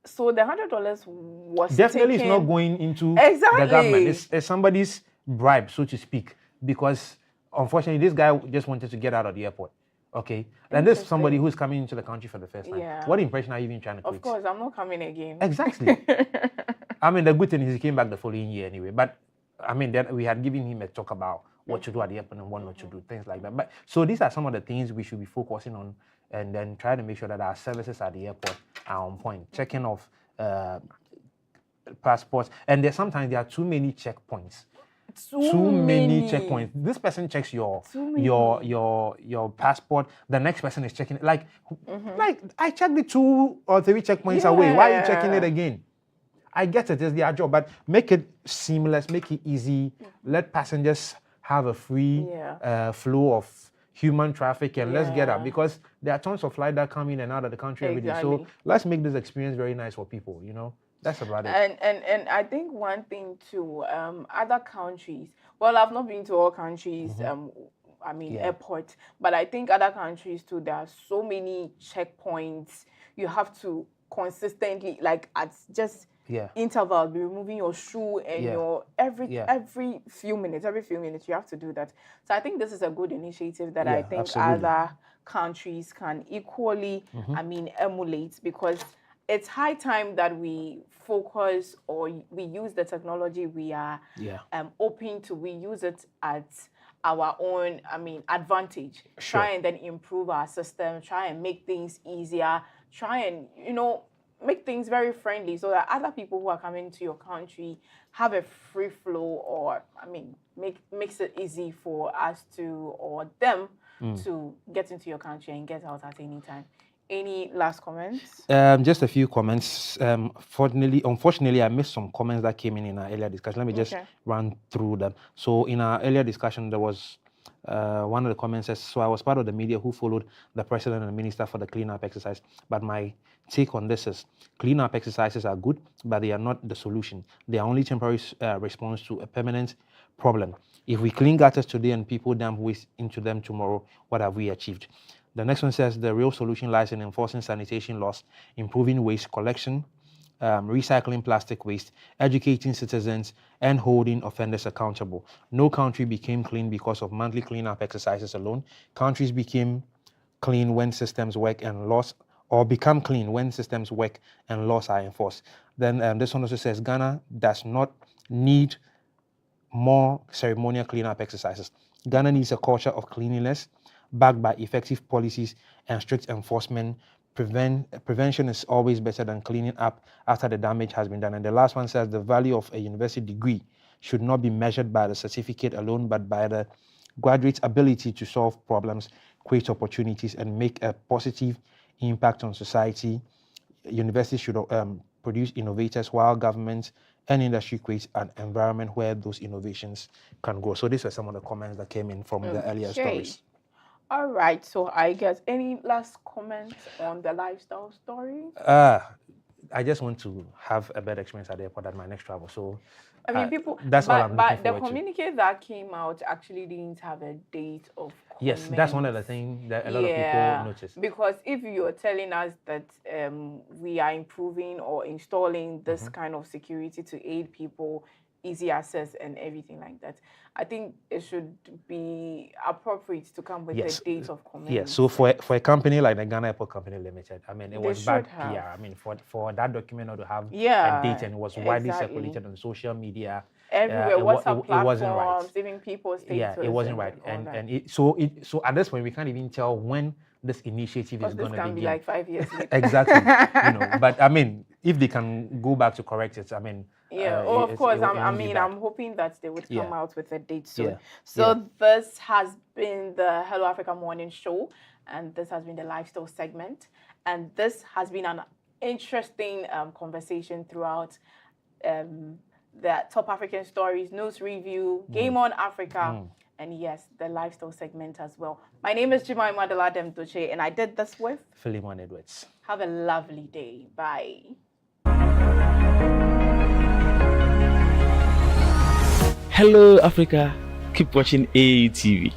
Speaker 3: $100 was
Speaker 17: definitely
Speaker 3: taken...
Speaker 17: it's not going into the government. It's somebody's bribe, so to speak, because unfortunately this guy just wanted to get out of the airport. Okay, and this is somebody who's coming into the country for the first time. What impression are you even trying to create?
Speaker 3: Of course, I'm not coming again.
Speaker 17: Exactly. I mean, the good thing is he came back the following year anyway. But I mean, then we had given him a talk about what to do at the airport and what not to do, things like that. But so these are some of the things we should be focusing on, and then try to make sure that our services at the airport are on point. Checking of passports, and sometimes there are too many checkpoints. Too many checkpoints. This person checks your passport. The next person is checking it. Like I checked the 2 or 3 checkpoints away. Why are you checking it again? I get it, it's their job, but make it seamless, make it easy. Let passengers have a free flow of human traffic, and let's get up, because there are tons of flights that come in and out of the country every day. So let's make this experience very nice for people, you know. That's about it.
Speaker 3: And I think one thing too, other countries, well, I've not been to all countries, airport, but I think other countries too, there are so many checkpoints. You have to consistently, like at just interval, be removing your shoe and your every few minutes you have to do that. So I think this is a good initiative that I think other countries can equally emulate, because it's high time that we focus, or we use the technology we are open to, we use it at our own advantage. Try and then improve our system, try and make things easier, try and make things very friendly, so that other people who are coming to your country have a free flow, or makes it easy for us to, or them to get into your country and get out at any time. Any last comments?
Speaker 17: Just a few comments. Unfortunately, I missed some comments that came in our earlier discussion. Let me just run through them. So in our earlier discussion, there was one of the comments says, so I was part of the media who followed the president and the minister for the cleanup exercise. But my take on this is cleanup exercises are good, but they are not the solution. They are only temporary response to a permanent problem. If we clean gutters today and people dump waste into them tomorrow, what have we achieved? The next one says the real solution lies in enforcing sanitation laws, improving waste collection, recycling plastic waste, educating citizens, and holding offenders accountable. No country became clean because of monthly cleanup exercises alone. Countries became clean when systems work and laws, or become clean when systems work and laws are enforced. Then this one also says Ghana does not need more ceremonial cleanup exercises. Ghana needs a culture of cleanliness, backed by effective policies and strict enforcement prevention is always better than cleaning up after the damage has been done. And the last one says the value of a university degree should not be measured by the certificate alone, but by the graduate's ability to solve problems, create opportunities, and make a positive impact on society. Universities should produce innovators, while governments and industry create an environment where those innovations can grow. So these were some of the comments that came in from the earlier stories.
Speaker 3: All right, so I guess any last comments on the lifestyle story?
Speaker 17: I just want to have a better experience at the airport at my next travel. So
Speaker 3: I mean, people.
Speaker 17: That's all I'm looking
Speaker 3: But the
Speaker 17: forward to.
Speaker 3: communique that came out actually didn't have a date of.
Speaker 17: Yes, that's one of the things that a lot of people notice.
Speaker 3: Because if you're telling us that we are improving or installing this kind of security to aid people, easy access and everything like that, I think it should be appropriate to come with a date of commencement.
Speaker 17: Yes, so for a company like the Ghana Airport Company Limited, I mean, it was bad PR. I mean, for that document not to have a date, and it was widely circulated on social media.
Speaker 3: Everywhere, WhatsApp platforms,
Speaker 17: it wasn't right.
Speaker 3: Even people's status.
Speaker 17: Yeah, it wasn't right. So at this point, we can't even tell when this initiative is going to begin.
Speaker 3: This can be like 5 years later.
Speaker 17: Exactly. But I mean, if they can go back to correct it, I mean.
Speaker 3: Of course. I'm hoping that they would come out with a date soon. So this has been the Hello Africa Morning Show, and this has been the lifestyle segment, and this has been an interesting conversation throughout the top African stories, news review, Game on Africa, and yes, the lifestyle segment as well. My name is Jemima Deladem Duche, and I did this with
Speaker 17: Philemon Edwards.
Speaker 3: Have a lovely day. Bye.
Speaker 9: Hello, Africa. Keep watching AAU TV.